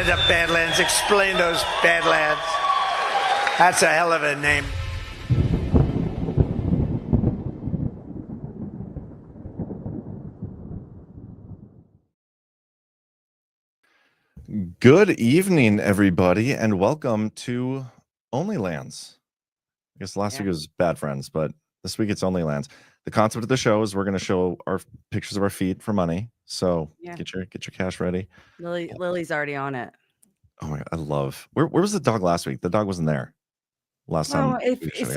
the Badlands. Explain those Badlands. That's a hell of a name. Good evening, everybody, and welcome to OnlyLands. I guess last week was Bad Friends, but this week it's OnlyLands. The concept of the show is we're going to show our pictures of our feet for money. So get your cash ready. Lily's already on it. Oh my God, I love. Where was the dog last week? The dog wasn't there last time.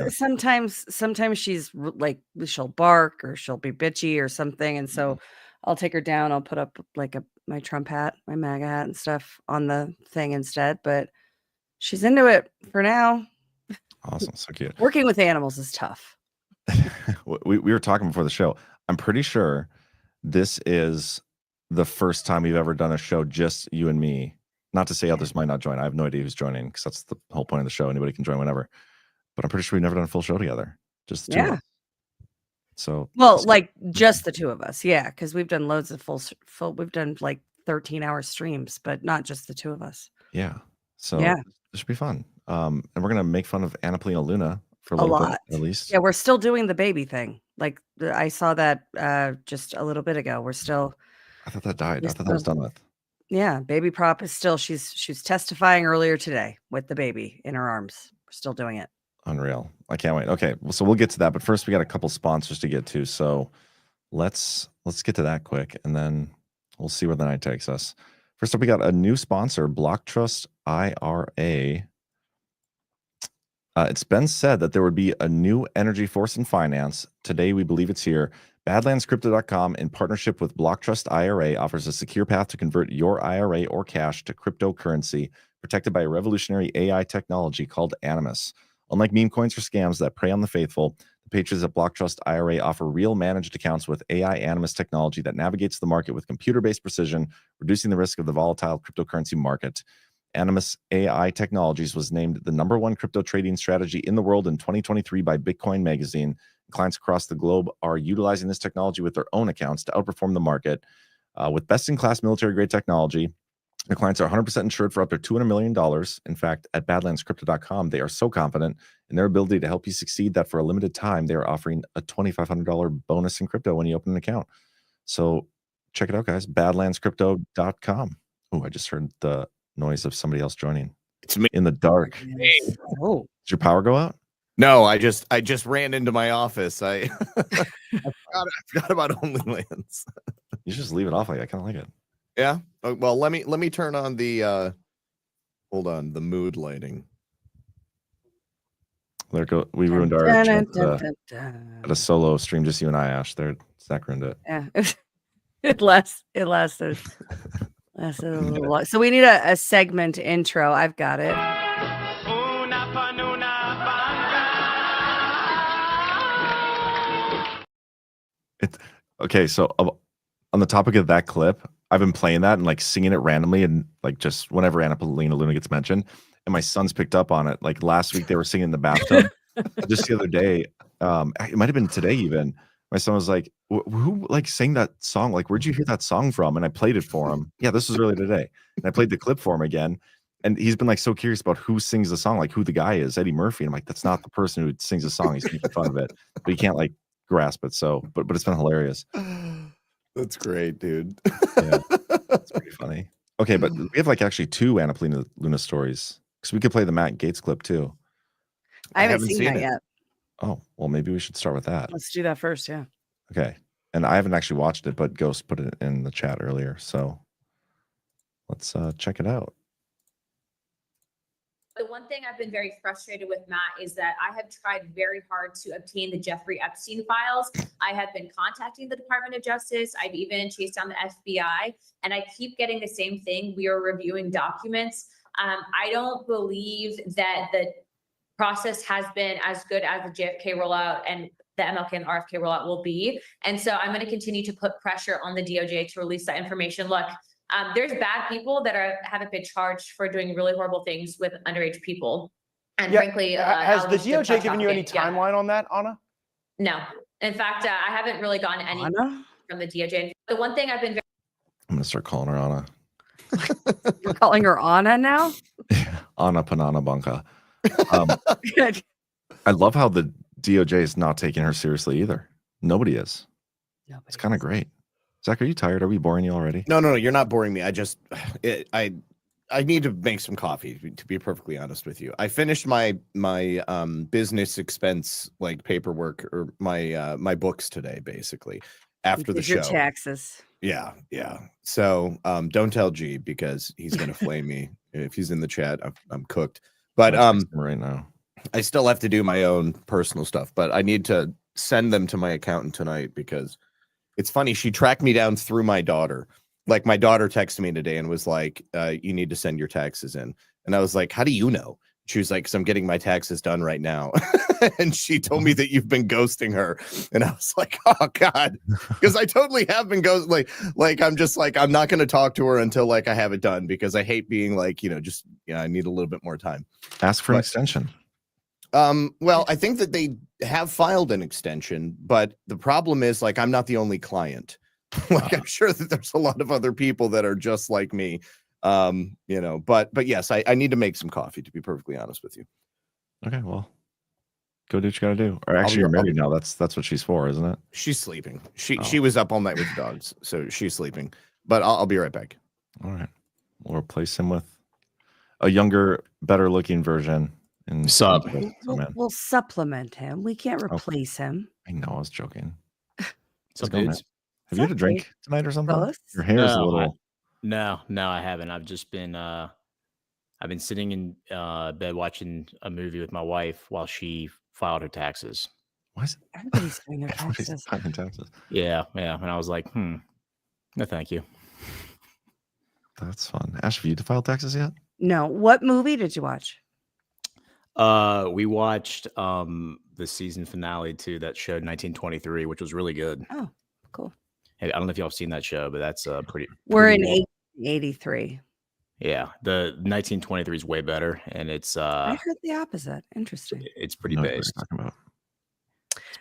Sometimes she's like, she'll bark or she'll be bitchy or something, and so I'll take her down. I'll put up like my Trump hat, my MAGA hat and stuff on the thing instead, but she's into it for now. Awesome. So cute. Working with animals is tough. we were talking before the show. I'm pretty sure this is the first time we've ever done a show just you and me. Not to say others might not join. I have no idea who's joining because that's the whole point of the show. Anybody can join whenever. But I'm pretty sure we've never done a full show together. Just the two of us. So like just the two of us, because we've done loads of full. We've done like 13-hour streams, but not just the two of us. Yeah. So this should be fun. And we're gonna make fun of Anna Polina Luna for a little bit, at least. Yeah, we're still doing the baby thing. Like I saw that just a little bit ago. We're still. I thought that died. I thought that was done with. Yeah, baby prop is still. She's testifying earlier today with the baby in her arms. We're still doing it. Unreal. I can't wait. Okay, well, so we'll get to that, but first we got a couple sponsors to get to. So let's get to that quick, and then we'll see where the night takes us. First up, we got a new sponsor, Block Trust IRA. It's been said that there would be a new energy force in finance. Today, we believe it's here. BadlandsCrypto.com, in partnership with Block Trust IRA, offers a secure path to convert your IRA or cash to cryptocurrency, protected by a revolutionary AI technology called Animus. Unlike meme coins or scams that prey on the faithful, the patrons at Block Trust IRA offer real managed accounts with AI Animus technology that navigates the market with computer-based precision, reducing the risk of the volatile cryptocurrency market. Animus AI Technologies was named the #1 crypto trading strategy in the world in 2023 by Bitcoin Magazine. Clients across the globe are utilizing this technology with their own accounts to outperform the market. With best-in-class military-grade technology, the clients are 100% insured for up to $200 million. In fact, at BadlandsCrypto.com, they are so confident in their ability to help you succeed that for a limited time, they are offering a $2,500 bonus in crypto when you open an account. So check it out, guys. BadlandsCrypto.com. Oh, I just heard the noise of somebody else joining. It's me in the dark. Oh, did your power go out? No, I just ran into my office. I forgot about OnlyLands. You just leave it off. I kind of like it. Yeah. Well, let me turn on the hold on, the mood lighting. There go. We ruined our at a solo stream, just you and I, Ash. There, Zach ruined it. Yeah, it lasted a little while. So we need a segment intro. I've got it. Okay, so on the topic of that clip, I've been playing that and like singing it randomly and like just whenever Anna Polina Luna gets mentioned, and my sons picked up on it. Like last week they were singing in the bathtub. Just the other day, it might have been today even. My son was like, "Who like sang that song? Like, where'd you hear that song from?" And I played it for him. Yeah, this was earlier today, and I played the clip for him again. And he's been like so curious about who sings the song, like who the guy is, Eddie Murphy. And I'm like, that's not the person who sings the song. He's making fun of it, but he can't like grasp it. So, but it's been hilarious. That's great, dude. Yeah, it's pretty funny. Okay, but we have like actually 2 Anna Polina Luna stories because we could play the Matt Gates clip too. I haven't seen that yet. Oh, well, maybe we should start with that. Let's do that first. Yeah. Okay. And I haven't actually watched it, but Ghost put it in the chat earlier. So let's check it out. The one thing I've been very frustrated with, Matt, is that I have tried very hard to obtain the Jeffrey Epstein files. I have been contacting the Department of Justice. I've even chased down the FBI, and I keep getting the same thing. We are reviewing documents. I don't believe that the process has been as good as the JFK rollout and the MLK and RFK rollout will be. And so I'm going to continue to put pressure on the DOJ to release that information. Look, there's bad people that haven't been charged for doing really horrible things with underage people. And frankly, has the DOJ given you any timeline on that, Anna? No. In fact, I haven't really gotten any from the DOJ. The one thing I've been I'm going to start calling her Anna. We're calling her Anna now. Anna Panana Bunka. Good. I love how the DOJ is not taking her seriously either. Nobody is. It's kind of great. Zach, are you tired? Are we boring you already? No, you're not boring me. I need to make some coffee, to be perfectly honest with you. I finished my business expense like paperwork or my books today, basically after the show. Your taxes. Yeah. So don't tell G because he's gonna flame me if he's in the chat. I'm cooked. But right now, I still have to do my own personal stuff. But I need to send them to my accountant tonight because it's funny. She tracked me down through my daughter. Like my daughter texted me today and was like, you need to send your taxes in. And I was like, how do you know? She was like, 'cause I'm getting my taxes done right now. And she told me that you've been ghosting her. And I was like, oh God, because I totally have been ghosting. Like, I'm just like, I'm not going to talk to her until like I have it done because I hate being like, I need a little bit more time. Ask for an extension. Well, I think that they have filed an extension, but the problem is like, I'm not the only client. Like I'm sure that there's a lot of other people that are just like me. But yes, I need to make some coffee, to be perfectly honest with you. Okay, well, go do what you gotta do. Or actually, you're married now. That's what she's for, isn't it? She's sleeping. She was up all night with the dogs, so she's sleeping. But I'll be right back. All right, we'll replace him with a younger, better looking version. And We'll supplement him. We can't replace him. I know, I was joking. Have you had a drink tonight or something? Fellas? Your hair is a little. No, I haven't. I've just been I've been sitting in bed watching a movie with my wife while she filed her taxes. Why is Everybody's doing their taxes. filing taxes? Yeah. And I was like, no, thank you. That's fun. Ash, have you filed taxes yet? No. What movie did you watch? We watched the season finale to that show 1923, which was really good. Oh, cool. I don't know if y'all have seen that show, but that's pretty. We're in well. 1883. Yeah, the 1923 is way better, and it's. I heard the opposite. Interesting. It's pretty based.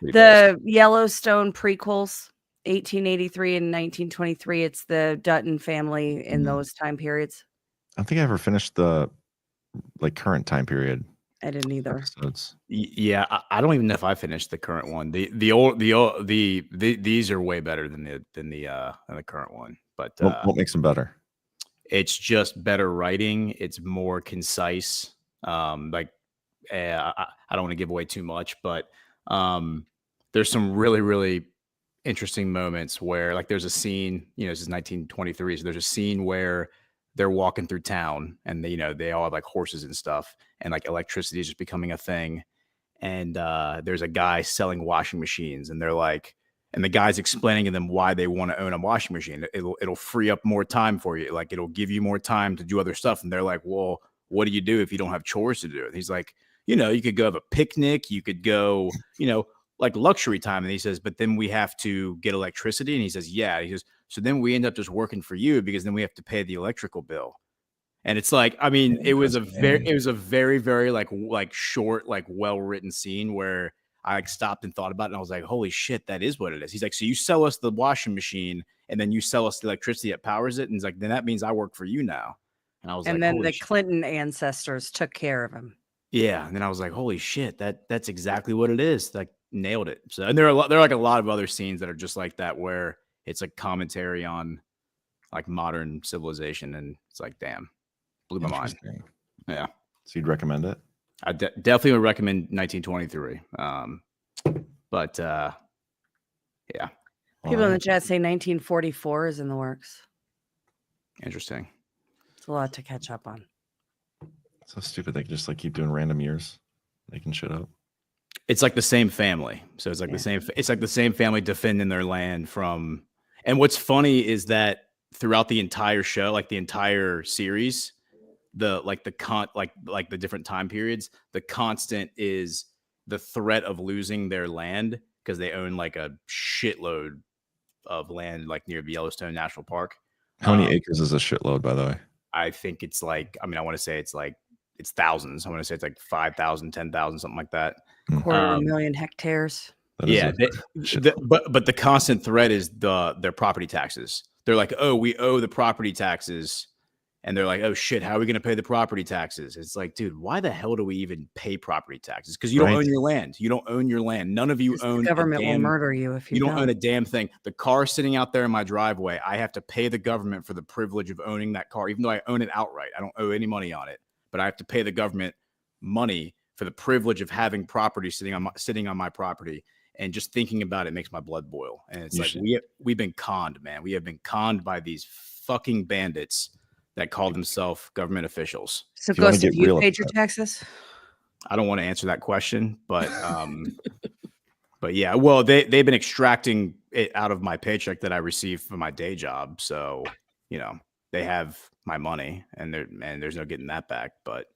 The Yellowstone prequels, 1883 and 1923. It's the Dutton family in those time periods. I don't think I ever finished the current time period. I didn't either. Episodes. Yeah, I don't even know if I finished the current one. These are way better than the current one. But what makes them better? It's just better writing. It's more concise. I don't want to give away too much, but there's some really, really interesting moments where, like, there's a scene. This is 1923, so there's a scene where they're walking through town and they all have like horses and stuff, and like electricity is just becoming a thing. And there's a guy selling washing machines, and they're like, and the guy's explaining to them why they want to own a washing machine. It'll free up more time for you. Like, it'll give you more time to do other stuff. And they're like, well, what do you do if you don't have chores to do? And he's like, you could go have a picnic. You could go, like luxury time. And he says, but then we have to get electricity. And he says, yeah. He says, so then we end up just working for you because then we have to pay the electrical bill. And it's like, I mean, it was a very, very like short, like well-written scene where I like stopped and thought about it. And I was like, holy shit, that is what it is. He's like, so you sell us the washing machine and then you sell us the electricity that powers it. And he's like, then that means I work for you now. And I was like, and then the Clinton ancestors took care of him. Yeah. And then I was like, holy shit, that's exactly what it is. Like, nailed it. So, and there are like a lot of other scenes that are just like that, where it's a commentary on like modern civilization. And it's like, damn, blew my mind. Yeah. So you'd recommend it? I definitely would recommend 1923. Yeah. People in the chat say 1944 is in the works. Interesting. It's a lot to catch up on. So stupid. They can just like keep doing random years, making shit up. It's like the same family. So it's like the same family defending their land from. And what's funny is that throughout the entire show, like the entire series, the different time periods, the constant is the threat of losing their land because they own like a shitload of land like near the Yellowstone National Park. How many acres is a shitload, by the way? I think it's like, I want to say it's thousands. I want to say it's like 5,000, 10,000, something like that. 250,000 hectares. Yeah, but the constant threat is their property taxes. They're like, oh, we owe the property taxes and they're like, oh shit, how are we going to pay the property taxes? It's like, dude, why the hell do we even pay property taxes? Because you don't own your land. You don't own your land. None of you own the government will murder you if you don't own a damn thing. The car sitting out there in my driveway, I have to pay the government for the privilege of owning that car, even though I own it outright. I don't owe any money on it, but I have to pay the government money for the privilege of having property sitting on my property. And just thinking about it makes my blood boil. And it's we've been conned, man. We have been conned by these fucking bandits that call themselves government officials. So, Ghost, have you paid your taxes? I don't want to answer that question, but but yeah, well, they've been extracting it out of my paycheck that I receive from my day job. So, you know, they have my money, and there's no getting that back. But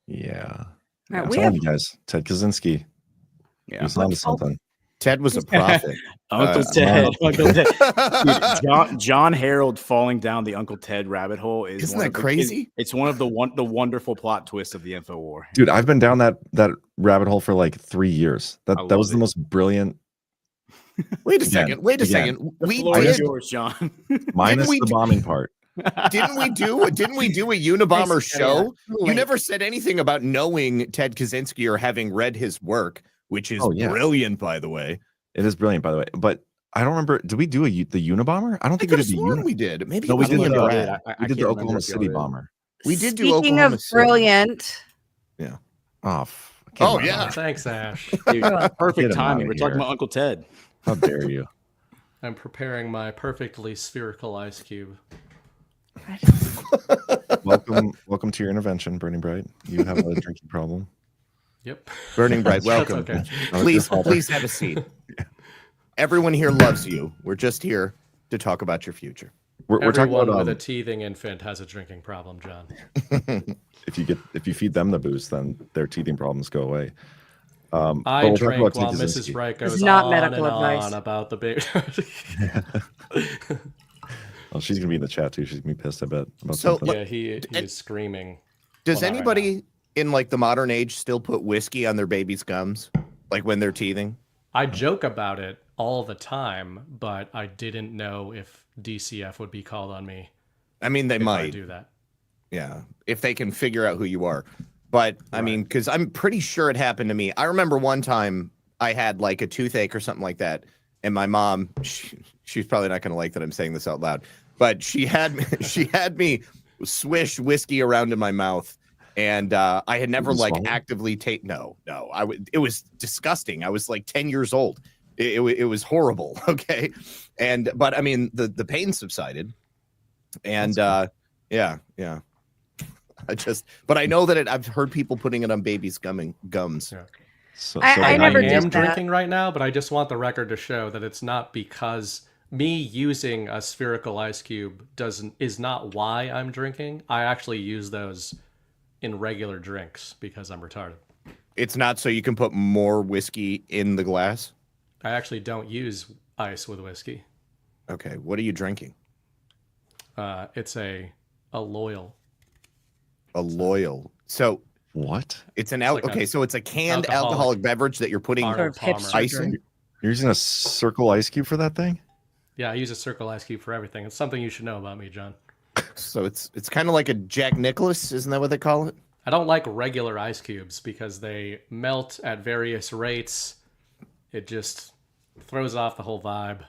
yeah, right, I'm telling you guys, Ted Kaczynski. Yeah, he's onto something. Ted was a prophet. Uncle Ted. Uncle Ted. Dude, John Harold falling down the Uncle Ted rabbit hole isn't that crazy? It's one of the wonderful plot twists of the InfoWar. Dude, I've been down that rabbit hole for like 3 years. That was the most brilliant. Wait a second. We did yours, John. Minus the bombing part. Didn't we do a Unabomber show? You never said anything about knowing Ted Kaczynski or having read his work, which is brilliant, by the way. It is brilliant, by the way. But I don't remember. Did we do the Unabomber? I don't think we did the Unabomber. We did. Maybe no, we did the Oklahoma City bomber. We did do Speaking Oklahoma of City. Brilliant. Yeah. Yeah. Thanks, Ash. Dude, perfect timing. We're talking about Uncle Ted. How dare you? I'm preparing my perfectly spherical ice cube. Welcome to your intervention, Burning Bright. You have a drinking problem. Yep. Burning Bright, welcome. Okay. Please have a seat. Everyone here loves you. We're just here to talk about your future. We're talking about with a teething infant has a drinking problem, John. If you feed them the booze, then their teething problems go away. I drank while Mrs. Wright goes on medical advice about the baby. Well, she's gonna be in the chat too. She's gonna be pissed, I bet. Yeah, he is screaming. Does anybody in like the modern age still put whiskey on their baby's gums, like when they're teething? I joke about it all the time, but I didn't know if DCF would be called on me. I mean, they might do that. Yeah, if they can figure out who you are. But I mean, because I'm pretty sure it happened to me. I remember one time I had like a toothache or something like that, and my mom, she's probably not going to like that I'm saying this out loud, but she had me swish whiskey around in my mouth, and I had never like actively it was disgusting. I was like 10 years old. It was horrible. Okay, but I mean the pain subsided, and yeah. But I know that I've heard people putting it on babies' gums. Yeah. So I never am drinking right now, but I just want the record to show that it's not because me using a spherical ice cube is not why I'm drinking. I actually use those in regular drinks because I'm retarded. It's not so you can put more whiskey in the glass? I actually don't use ice with whiskey. Okay, what are you drinking? It's a loyal. A loyal. So what? It's an so it's a canned alcoholic beverage that you're putting ice in. You're using a circle ice cube for that thing? Yeah, I use a circle ice cube for everything. It's something you should know about me, John. So it's kind of like a Jack Nicklaus, isn't that what they call it? I don't like regular ice cubes because they melt at various rates. It just throws off the whole vibe.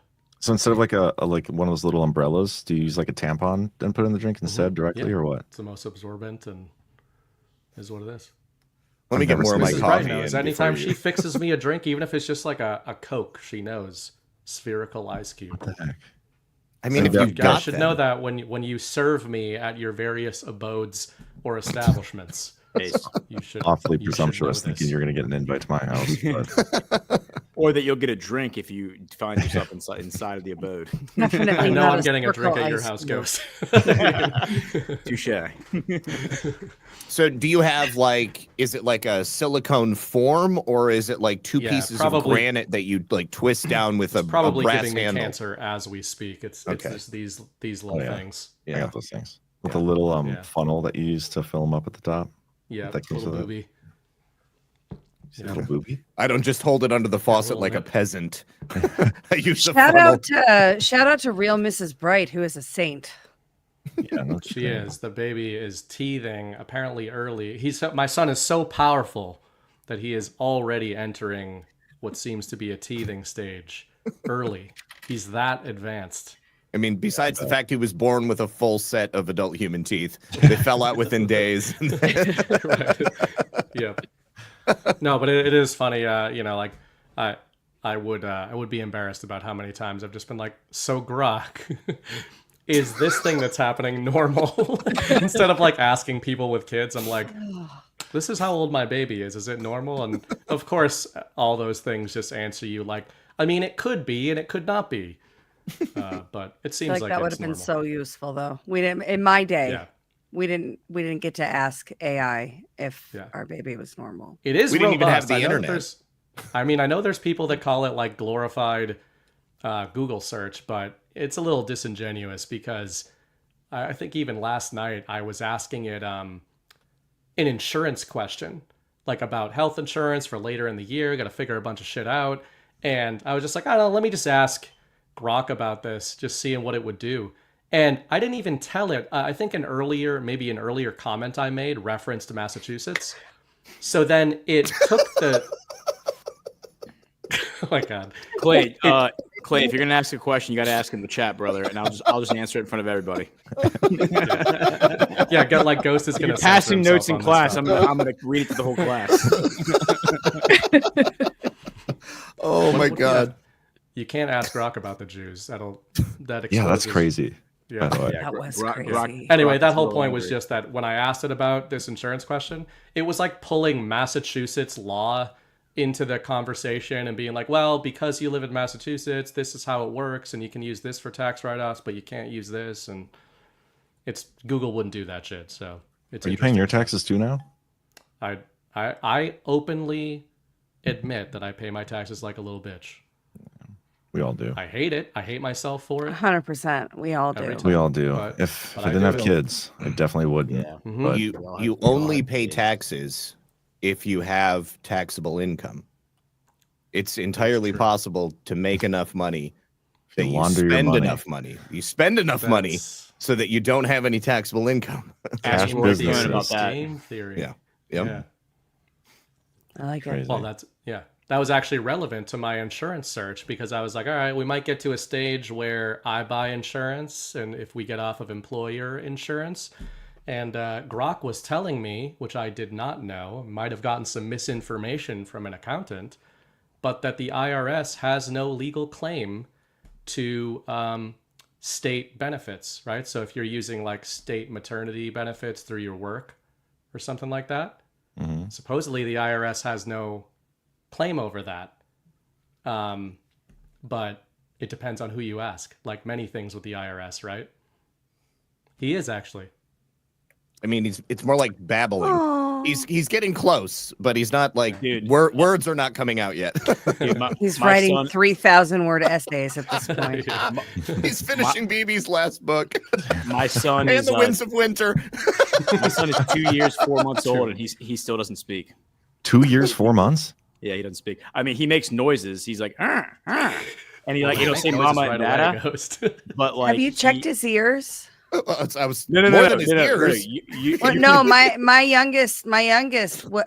So instead of like a like one of those little umbrellas, do you use like a tampon and put it in the drink instead directly, or what? It's the most absorbent and is what it is. Let me get more of my coffee. Knows, anytime she fixes me a drink, even if it's just like a Coke, she knows spherical ice cube. What the heck? I mean, if you guys should know that when you serve me at your various abodes or establishments, you should awfully presumptuous thinking you're going to get an invite to my house, but... or that you'll get a drink if you find yourself inside of the abode. Definitely I know not I'm getting a drink at your house, Ghost. Touche. So do you have is it like a silicone form, or is it like two pieces of granite that you like twist down with a brass giving handle? Me cancer as we speak. It's just these little things. Yeah, I got those things with a little funnel that you use to fill them up at the top. Yeah, that little booby. Little booby. I don't just hold it under the faucet like a peasant. I use shout out to real Mrs. Bright, who is a saint. Yeah, no She kidding. is. The baby is teething apparently early. My son is so powerful that he is already entering what seems to be a teething stage early. He's that advanced. I mean, besides the fact he was born with a full set of adult human teeth, they fell out within days. Right. Yeah. No, but it is funny. Like I would be embarrassed about how many times I've just been like, so Grok, is this thing that's happening normal? Instead of like asking people with kids, I'm like, this is how old my baby is. Is it normal? And of course, all those things just answer you like, I mean, it could be and it could not be. But it I seems feel like like that would it's have been normal. so useful, though. We didn't in my day. Yeah. We didn't get to ask AI if Yeah. our baby was normal. It is We didn't even have robust. the I know internet. I know there's people that call it like glorified Google search, but it's a little disingenuous because I think even last night I was asking it an insurance question, like about health insurance for later in the year. Got to figure a bunch of shit out, and I was just like, I don't know, let me just ask Grok about this, just seeing what it would do. And I didn't even tell it. I think maybe an earlier comment I made referenced Massachusetts. So then it took the. Oh my god, Clay, Clay, if you're gonna ask a question, you got to ask in the chat, brother, and I'll just answer it in front of everybody. Yeah, like Ghost is If gonna you're passing censor notes in himself on class. this I'm gonna read it to the whole class. Oh my What- God. You can't ask Grok about the Jews. That Yeah, that's exposes- crazy. Yeah. By the way. That was Grok- crazy. Grok- Anyway, Grok that is a whole little point was angry. just that when I asked it about this insurance question, it was like pulling Massachusetts law into the conversation and being like, well, because you live in Massachusetts, this is how it works, and you can use this for tax write-offs, but you can't use this, and Google wouldn't do that shit. So it's. Are you paying your interesting. taxes too now? I openly admit that I pay my taxes like a little bitch. We all do. I hate it. I hate myself for it. 100%. We all do. Every time. We all do. But- If but I I didn't do. have kids, I definitely wouldn't. Yeah. Mhm. But You only pay taxes if you have taxable income. It's entirely possible to make enough money that you launder your spend money. enough money. You spend enough money That's- so that you don't have any taxable income. Ask Cash Roy business. Cohen about that. Game theory. Yeah. Yep. Yeah. I like it. Crazy. Well, that was actually relevant to my insurance search because I was like, all right, we might get to a stage where I buy insurance, and if we get off of employer insurance. And Grok was telling me, which I did not know, might have gotten some misinformation from an accountant, but that the IRS has no legal claim to state benefits, right? So if you're using like state maternity benefits through your work or something like that, supposedly the IRS has no claim over that. But it depends on who you ask, like many things with the IRS, right? He is actually. I mean, it's more like babbling. Aw. He's getting close, but he's not like Dude. words are not coming out yet. Dude, He's my writing son- 3,000-word essays at this point. He's finishing BB's last book My son and is the Winds of Winter. my son is 2 years, 4 months old, and he still doesn't speak. 2 years, 4 months? Yeah, he doesn't speak. I mean, he makes noises. He's like, and he like he'll say Noises "mama" right and away, "dada," Ghost. but like Have you checked his ears? I was No, more than his no, ears. Well, no, my youngest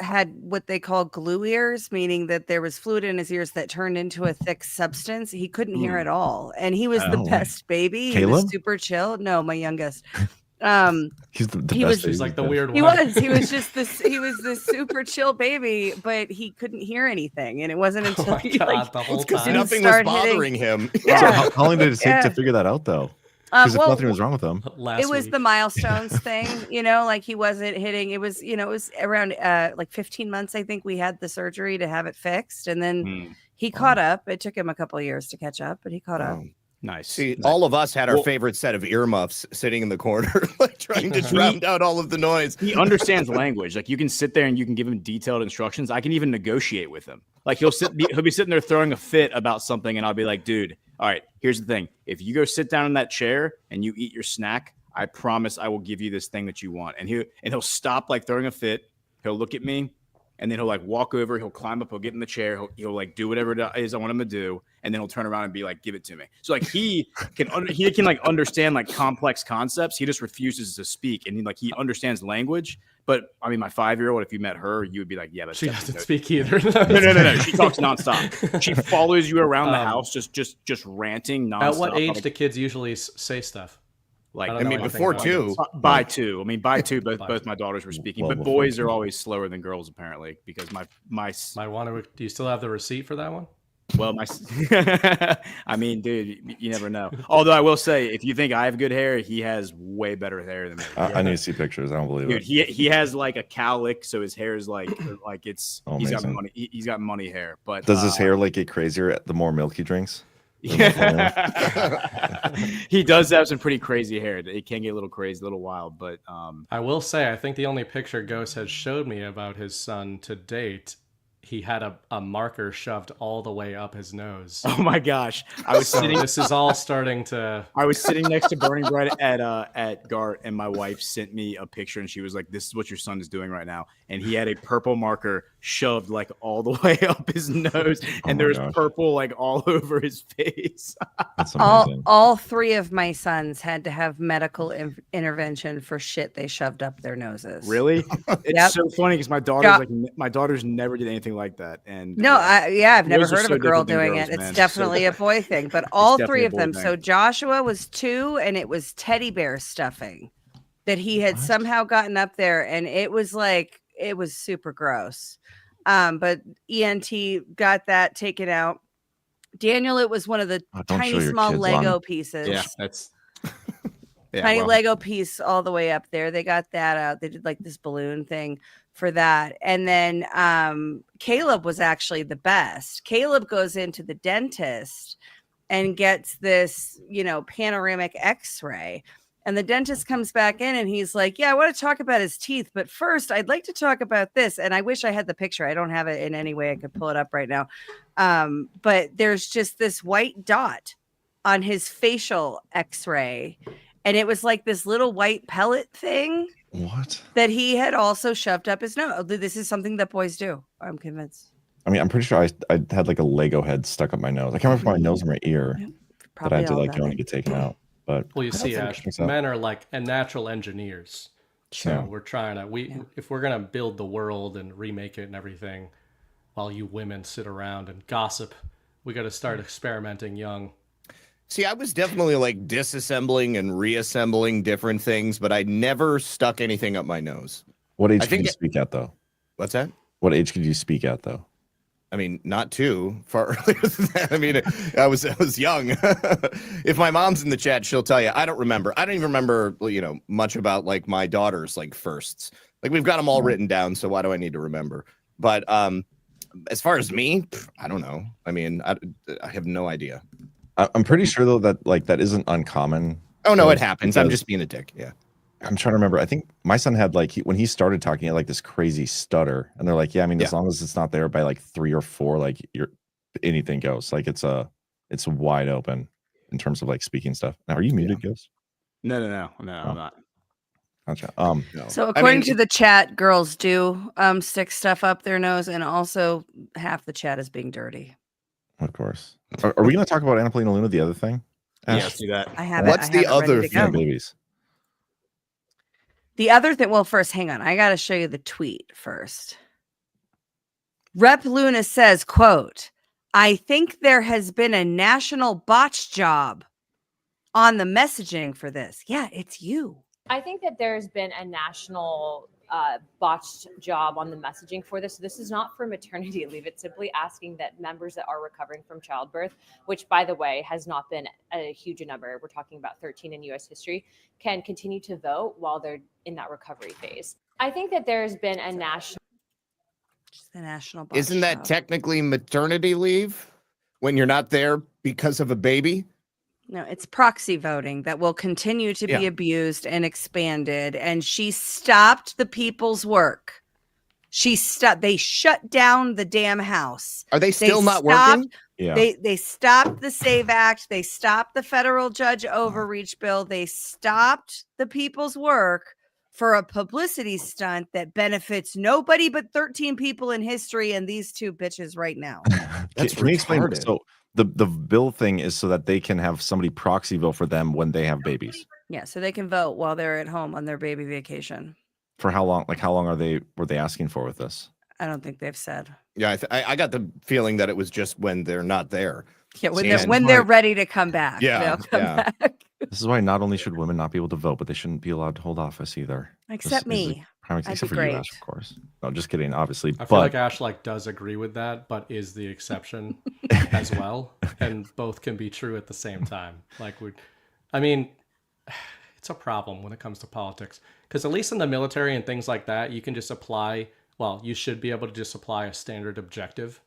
had what they call glue ears, meaning that there was fluid in his ears that turned into a thick substance. He couldn't hear at all, and he was the Oh. best baby. He Caleb? was super chill. No, my youngest. He's the He best. was- baby He's like the ever. weird He one. was. He was just this. He was this super chill baby, but he couldn't hear anything, and it wasn't Oh until my he God, like the whole Because time. nothing was start hitting- bothering him. So yeah. how long did it take to Yeah. figure that out, though? Because if Well, nothing was wrong with him, Last it was week. the milestones thing, like he wasn't hitting. It was around like 15 months. I think we had the surgery to have it fixed, and then he caught up. It took him a couple of years to catch up, but he caught up. Nice. See, all of us had our Well- favorite set of earmuffs sitting in the corner, like trying to drown out all of the noise. He understands language. Like you can sit there and you can give him detailed instructions. I can even negotiate with him. Like he'll be sitting there throwing a fit about something, and I'll be like, dude, all right, here's the thing. If you go sit down in that chair and you eat your snack, I promise I will give you this thing that you want. And he'll stop like throwing a fit. He'll look at me and then he'll like walk over, he'll climb up, he'll get in the chair, he'll like do whatever it is I want him to do, and then he'll turn around and be like, give it to me. So like he can like understand like complex concepts. He just refuses to speak, and he understands language. But I mean, my 5-year-old, if you met her, you would be like, yeah, but She doesn't speak either. No. She talks nonstop. She follows you around the house, just ranting nonstop. At what age do kids usually say stuff? Like, I I don't know mean, anything before about two. by two. I mean, by two, both my daughters were speaking, Well, but before boys two. are always slower than girls, apparently, because my Might want to. Do you still have the receipt for that one? well, my I mean, dude, you never know. Although I will say, if you think I have good hair, he has way better hair than me. I need to see pictures. I don't believe Dude, it. he has like a cowlick, so his hair is like it's Oh, he's got amazing. money. He's got money hair. But Does his hair like get crazier the more milk he drinks? Yeah. He does have some pretty crazy hair. It can get a little crazy, a little wild, but I will say, I think the only picture Ghost has showed me about his son to date, he had a marker shoved all the way up his nose. oh my gosh, I was So sitting. this is all starting to. I was sitting next to Burning Bread at Gart, and my wife sent me a picture, and she was like, "This is what your son is doing right now." And he had a purple marker shoved like all the way up his nose, and my there's gosh. purple like all over his face. That's amazing. All 3 of my sons had to have medical intervention for shit they shoved up their noses. Really? It's Yep. so funny because my daughters never did anything like that. And No, I've never boys are heard of so a girl different than doing girls, it. man. It's definitely a boy thing, but all 3 definitely a of boy them. thing. So Joshua was 2, and it was teddy bear stuffing that he had somehow gotten up there, and it was super gross. But ENT got that taken out. Daniel, it was one of the Don't show tiny your small kids Lego on- pieces. yeah, that's Tiny Lego piece all the way up there. They got that out. They did like this balloon thing for that. And then Caleb was actually the best. Caleb goes into the dentist and gets this, panoramic x-ray. And the dentist comes back in and he's like, yeah, I want to talk about his teeth. But first, I'd like to talk about this. And I wish I had the picture. I don't have it in any way I could pull it up right now. But there's just this white dot on his facial x-ray. And it was like this little white pellet thing What? that he had also shoved up his nose. This is something that boys do. I'm convinced. I mean, I'm pretty sure I had like a Lego head stuck up my nose. I can't remember if my nose or my ear that I Probably had to all like done go and it. get taken out. But Well, you see, think Ash, so. men are like natural engineers. So Yeah. we're trying to if we're gonna build the world and remake it and everything, while you women sit around and gossip, we got to start experimenting young. See, I was definitely like disassembling and reassembling different things, but I never stuck anything up my nose. what age I could think you it- speak at though? What's that? What age could you speak at though? I mean, not too far earlier than that. I mean, I was young. If my mom's in the chat, she'll tell you. I don't remember. I don't even remember, much about like my daughter's like firsts. Like we've got them all written down, so why do I need to remember? But as far as me, I don't know. I mean, I have no idea. I'm pretty sure though that like that isn't uncommon. Oh no, Because- it happens. I'm because- just being a dick. Yeah. I'm trying to remember. I think my son had like when he started talking, he had like this crazy stutter, and they're like, "Yeah, I mean, as long as it's not there by like 3 or 4, like anything goes. Like it's wide open in terms of like speaking stuff." Now, are you muted, Ghost? no, I'm not. Gotcha. No. So I according mean, to the chat, girls do stick stuff up their nose, and also half the chat is being dirty. Of course. Are we going to talk about Anapolina Luna, the other thing? Yeah, Ash? let's do that. I have What's it. I the have it ready other to Yeah, go. babies. The other thing, well, first, hang on. I got to show you the tweet first. Rep Luna says, quote, I think there has been a national botch job on the messaging for this. Yeah, it's you. I think that there's been a national botched job on the messaging for this. This is not for maternity leave. It's simply asking that members that are recovering from childbirth, which by the way has not been a huge number, we're talking about 13 in US history, can continue to vote while they're in that recovery phase. I think that there's been a national Just the national botch isn't that job. technically maternity leave when you're not there because of a baby? No, it's proxy voting that will continue to be Yeah. abused and expanded. And she stopped the people's work. They shut down the damn house. Are they still not stopped- working? Yeah. They stopped the SAVE Act. They stopped the federal judge overreach bill. They stopped the people's work for a publicity stunt that benefits nobody but 13 people in history and these two bitches right now. That's can you explain? retarded. So the bill thing is so that they can have somebody proxy vote for them when they have babies. Yeah, so they can vote while they're at home on their baby vacation. For how long? Like how long were they asking for with this? I don't think they've said. Yeah, I got the feeling that it was just when they're not there. Yeah, when And- they're ready to come back. Yeah, they'll come yeah. back. This is why not only should women not be able to vote, but they shouldn't be allowed to hold office either. Except This is me. Except I'd be for you, great. Ash, of course. No, just kidding, obviously. I feel But like Ash does agree with that, but is the exception as well, and both can be true at the same time. I mean, it's a problem when it comes to politics because at least in the military and things like that, you can just apply. Well, you should be able to just apply a standard objective,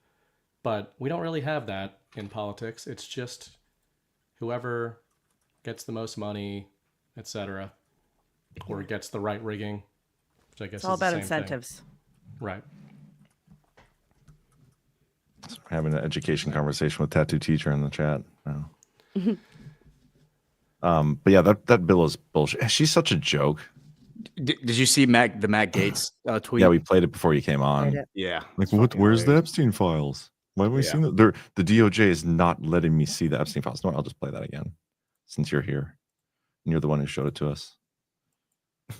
but we don't really have that in politics. It's just whoever gets the most money, etc., or gets the right rigging, which I guess It's all is the about same incentives. thing. Right. we're having an education conversation with tattoo teacher in the chat now. But yeah, that bill is bullshit. She's such a joke. Did you see Matt Gaetz tweet? Yeah, we played it before you came on. Yeah. Like, it's what? fucking Where's the hilarious. Epstein files? Why haven't we Yeah. seen that? The DOJ is not letting me see the Epstein files. No, I'll just play that again, since you're here and you're the one who showed it to us.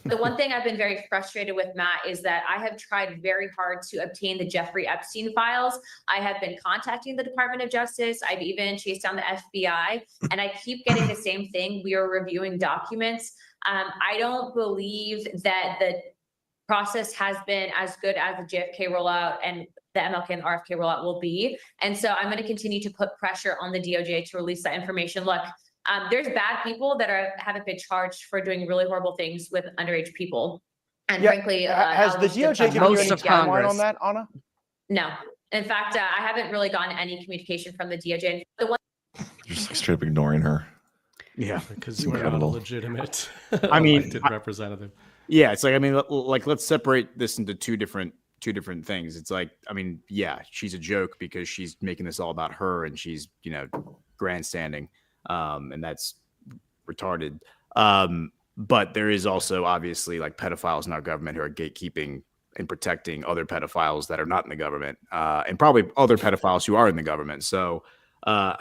The one thing I've been very frustrated with, Matt, is that I have tried very hard to obtain the Jeffrey Epstein files. I have been contacting the Department of Justice. I've even chased down the FBI, and I keep getting the same thing. We are reviewing documents. I don't believe that the process has been as good as the JFK rollout and the MLK and RFK rollout will be. And so I'm going to continue to put pressure on the DOJ to release that information. Look, there's bad people that haven't been charged for doing really horrible things with underage people. And Yeah, frankly, has the I'll just DOJ defend given you Most any of timeline Congress. on that, Anna? No. In fact, I haven't really gotten any communication from the DOJ. The one You're just like straight up ignoring her. Yeah. Because It's you are not a incredible. legitimate I mean, elected representative. Yeah, it's like, I mean, like, let's separate this into two different things. It's like, I mean, yeah, she's a joke because she's making this all about her and she's, grandstanding, and that's retarded. But there is also obviously like pedophiles in our government who are gatekeeping and protecting other pedophiles that are not in the government, and probably other pedophiles who are in the government. So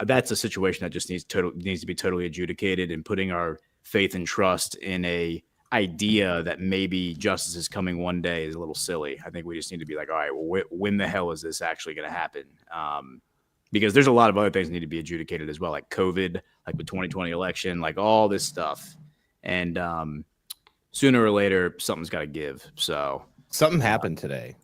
that's a situation that just needs to be totally adjudicated, and putting our faith and trust in a idea that maybe justice is coming one day is a little silly. I think we just need to be like, all right, well, when the hell is this actually going to happen? Because there's a lot of other things that need to be adjudicated as well, like COVID, like the 2020 election, like all this stuff. And sooner or later, something's got to give. So Something happened today.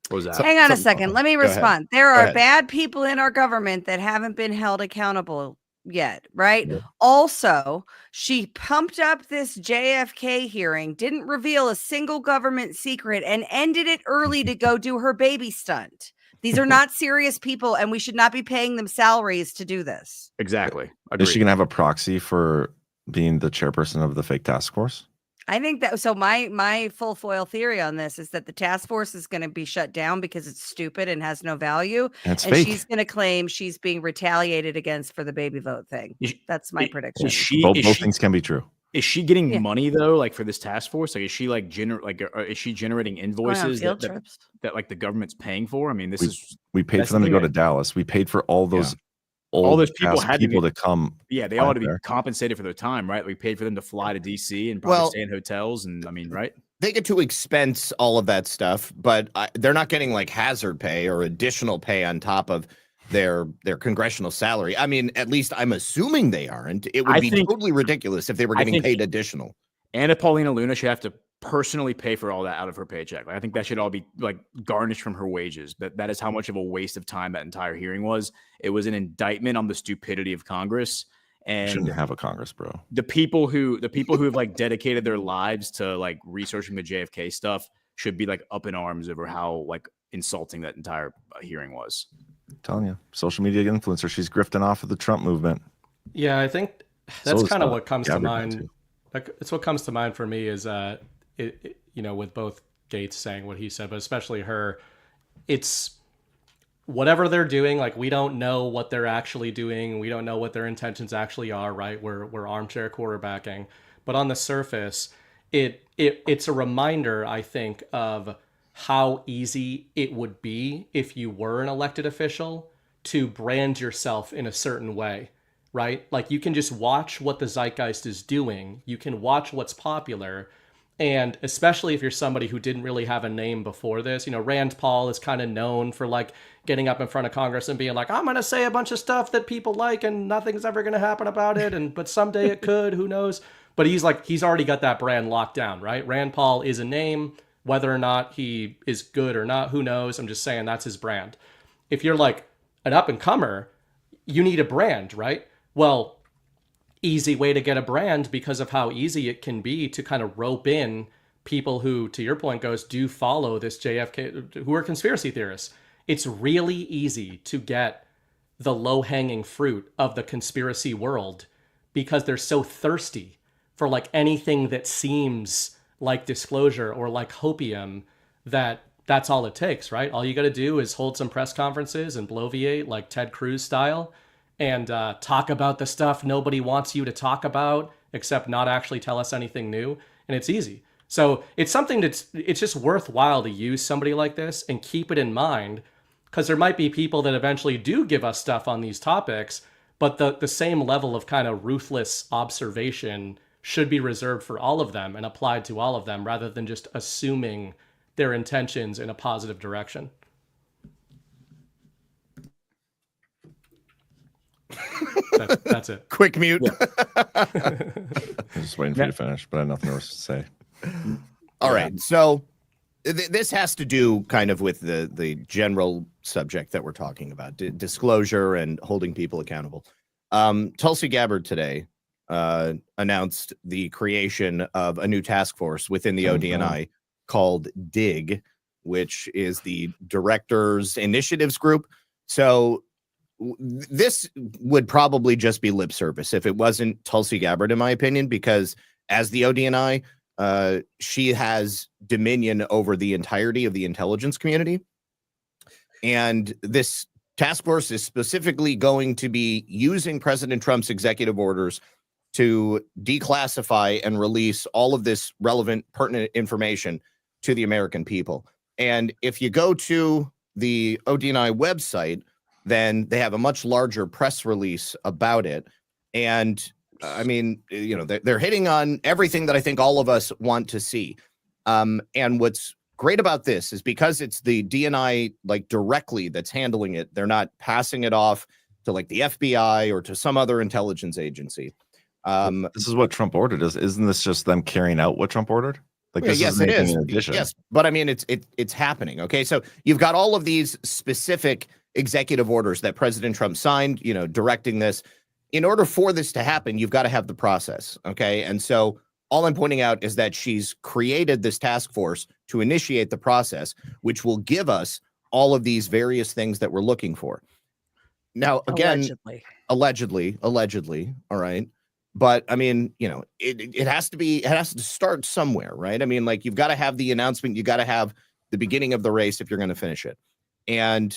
what was that? Hang on a Some- second. Let me Go ahead. respond. There Go are ahead. bad people in our government that haven't been held accountable yet, right? Also, she pumped up this JFK hearing, didn't reveal a single government secret, and ended it early to go do her baby stunt. These are not serious people, and we should not be paying them salaries to do this. Exactly. Is she Agreed. gonna have a proxy for being the chairperson of the fake task force? I think that so my full foil theory on this is that the task force is going to be shut down because it's stupid and has no value, And it's and fake. she's going to claim she's being retaliated against for the baby vote thing. Is- That's my is- prediction. Is she, both is both she, things can be true. is she getting Yeah. money though, like for this task force? Like, is she like is she generating Going on invoices field that trips. like the government's paying for? I mean, this We- is We paid That's for them the to go thing to Dallas. We paid for all those All those old people ass had to people be- to come. yeah, they fly ought to be there. compensated for their time, right? We paid for them to fly to DC and probably Well- stay in hotels, and I mean, right? They get to expense all of that stuff, but they're not getting like hazard pay or additional pay on top of their congressional salary. I mean, at least I'm assuming they aren't. It would I be think- totally ridiculous if they were I getting think- paid additional. Anna Paulina Luna should have to personally pay for all that out of her paycheck. Like, I think that should all be like garnished from her wages. That is how much of a waste of time that entire hearing was. It was an indictment on the stupidity of Congress. And Shouldn't have a Congress, bro. the people who have like dedicated their lives to like researching the JFK stuff should be like up in arms over how like insulting that entire hearing was. I'm telling you, social media influencer. She's grifting off of the Trump movement. Yeah, I think So that's is kind of what comes to Gabbard mind. too. Like, it's what comes to mind for me is with both Gates saying what he said, but especially her, it's whatever they're doing. Like, we don't know what they're actually doing. We don't know what their intentions actually are. Right? We're armchair quarterbacking, but on the surface, it's a reminder, I think, of how easy it would be if you were an elected official to brand yourself in a certain way, right? Like you can just watch what the zeitgeist is doing. You can watch what's popular. And especially if you're somebody who didn't really have a name before this, Rand Paul is kind of known for like getting up in front of Congress and being like, I'm going to say a bunch of stuff that people like and nothing's ever going to happen about it. But someday it could, who knows? But he's already got that brand locked down, right? Rand Paul is a name. Whether or not he is good or not, who knows? I'm just saying that's his brand. If you're like an up and comer, you need a brand, right? Well, easy way to get a brand because of how easy it can be to kind of rope in people who, to your point, do follow this JFK, who are conspiracy theorists. It's really easy to get the low-hanging fruit of the conspiracy world because they're so thirsty for like anything that seems like disclosure or like hopium, that's all it takes, right? All you got to do is hold some press conferences and bloviate like Ted Cruz style and talk about the stuff nobody wants you to talk about, except not actually tell us anything new. And it's easy. So it's something it's just worthwhile to use somebody like this and keep it in mind, because there might be people that eventually do give us stuff on these topics, but the same level of kind of ruthless observation should be reserved for all of them and applied to all of them rather than just assuming their intentions in a positive direction. That's it. Quick mute. I was just waiting for you to finish, but I have nothing else to say. All right. So this has to do kind of with the general subject that we're talking about, disclosure and holding people accountable. Tulsi Gabbard today announced the creation of a new task force within the ODNI called DIG, which is the Directors Initiatives Group. So this would probably just be lip service if it wasn't Tulsi Gabbard, in my opinion, because as the ODNI, she has dominion over the entirety of the intelligence community. And this task force is specifically going to be using President Trump's executive orders to declassify and release all of this relevant, pertinent information to the American people. And if you go to the ODNI website, then they have a much larger press release about it. And I mean, they're hitting on everything that I think all of us want to see. And what's great about this is because it's the DNI like directly that's handling it. They're not passing it off to like the FBI or to some other intelligence agency. This is what Trump ordered. Isn't this just them carrying out what Trump ordered? Like, this yes, is it is. in addition. Yes, but I mean, it's happening. Okay, so you've got all of these specific executive orders that President Trump signed, directing this. In order for this to happen, you've got to have the process. Okay, and so all I'm pointing out is that she's created this task force to initiate the process, which will give us all of these various things that we're looking for. Now, again, allegedly, all right. But I mean, it has to start somewhere, right? I mean, like, you've got to have the announcement, you got to have the beginning of the race if you're going to finish it. And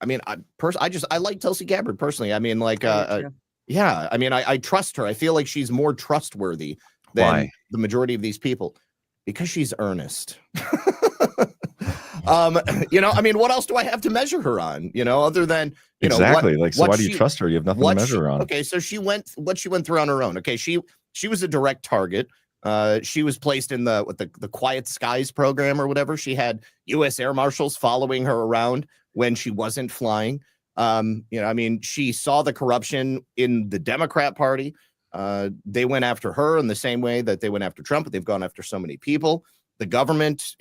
I mean, I like Tulsi Gabbard personally. I mean, like, yeah, I mean, I trust her. I feel like she's more trustworthy than the majority of these people because she's earnest. I mean, what else do I have to measure her on? Other than exactly. So why do you trust her? You have nothing to measure her on. Okay, so she went through on her own. Okay, she was a direct target. She was placed in the Quiet Skies program or whatever. She had U.S. air marshals following her around when she wasn't flying. I mean, she saw the corruption in the Democrat Party. They went after her in the same way that they went after Trump, but they've gone after so many people. The government,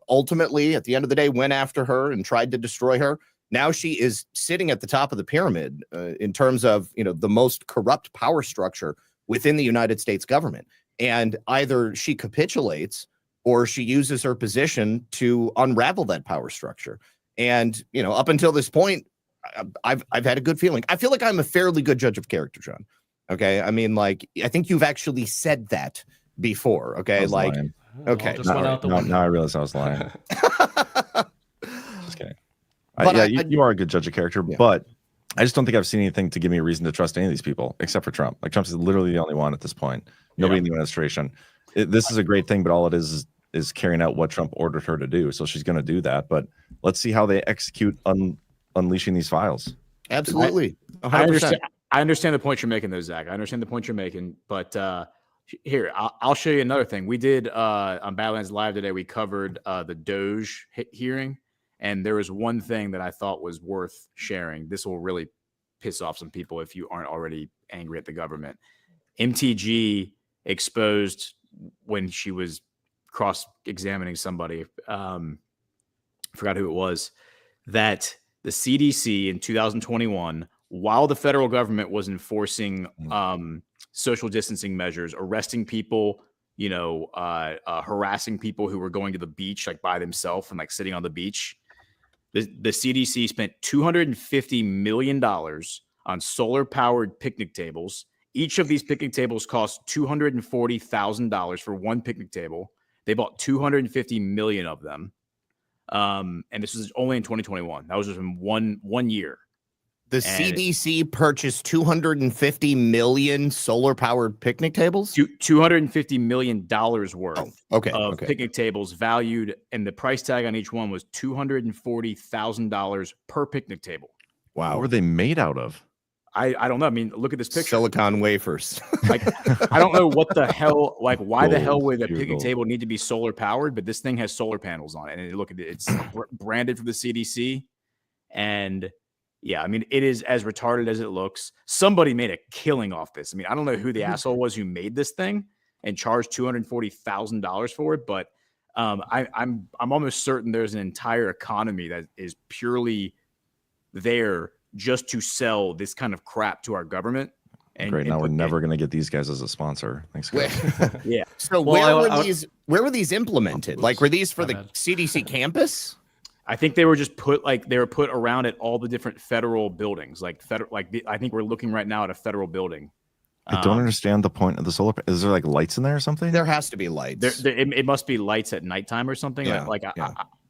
ultimately, at the end of the day, went after her and tried to destroy her. Now she is sitting at the top of the pyramid in terms of, the most corrupt power structure within the United States government. And either she capitulates or she uses her position to unravel that power structure. And, up until this point, I've had a good feeling. I feel like I'm a fairly good judge of character, John. Okay. I mean, like, I think you've actually said that before. Okay. Like, lying. Okay. Now I realize I was lying. Just kidding. You are a good judge of character, but I just don't think I've seen anything to give me a reason to trust any of these people except for Trump. Like, Trump's literally the only one at this point. Nobody in the administration. this is a great thing, but all it is carrying out what Trump ordered her to do. So she's going to do that. But let's see how they execute unleashing these files. Absolutely. I understand the point you're making, though, Zach. I understand the point you're making, but here I'll show you another thing. We did on Badlands Live today. We covered the Doge hearing, and there was one thing that I thought was worth sharing. This will really piss off some people if you aren't already angry at the government. MTG exposed when she was cross-examining somebody. Forgot who it was. That the CDC in 2021, while the federal government was enforcing social distancing measures, arresting people, harassing people who were going to the beach like by themselves and like sitting on the beach, the CDC spent $250 million on solar-powered picnic tables. Each of these picnic tables cost $240,000 for one picnic table. They bought 250 million of them. And this was only in 2021. That was just in one year. The CDC purchased 250 million solar-powered picnic tables? $250 million worth of picnic tables valued, and the price tag on each one was $240,000 per picnic table. Wow. What were they made out of? I don't know. I mean, look at this picture. Silicon wafers. Like, I don't know what the hell, like, why the hell Gold, would a pure picnic gold. table need to be solar powered? But this thing has solar panels on it. And look at it. It's branded for the CDC. And yeah, I mean, it is as retarded as it looks. Somebody made a killing off this. I mean, I don't know who the asshole was who made this thing and charged $240,000 for it. But I'm almost certain there's an entire economy that is purely there just to sell this kind of crap to our government. And Great. Now we're never going to get these guys as a sponsor. Thanks, guys. Yeah. So where were these implemented? Like, were these for the CDC campus? I think they were just put around at all the different federal buildings. I think we're looking right now at a federal building. I don't understand the point of the solar. Is there like lights in there or something? There has to be lights. It must be lights at nighttime or something. Yeah,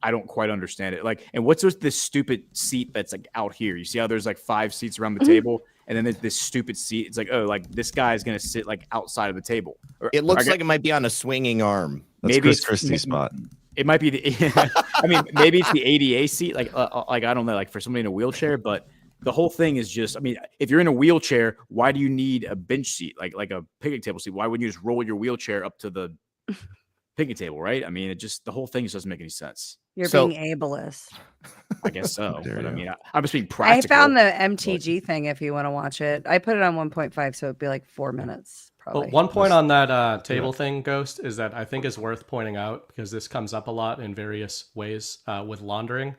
I don't quite understand it. Like, and what's with this stupid seat that's like out here? You see how there's like 5 seats around the table, and then there's this stupid seat. It's like, oh, like this guy's gonna sit like outside of the table. It looks like it might be on a swinging arm. That's maybe Chris Christie's spot. It might be I mean, maybe it's the ADA seat. Like I don't know, like for somebody in a wheelchair, but. The whole thing is just, I mean, if you're in a wheelchair, why do you need a bench seat, like a picnic table seat? Why wouldn't you just roll your wheelchair up to the picnic table, right? I mean, the whole thing just doesn't make any sense. You're being ableist. I guess so. But I mean, I'm just being practical. I found the MTG thing if you want to watch it. I put it on 1.5, so it'd be like 4 minutes. Probably. Well, one point on that table thing, Ghost, is that I think is worth pointing out because this comes up a lot in various ways with laundering.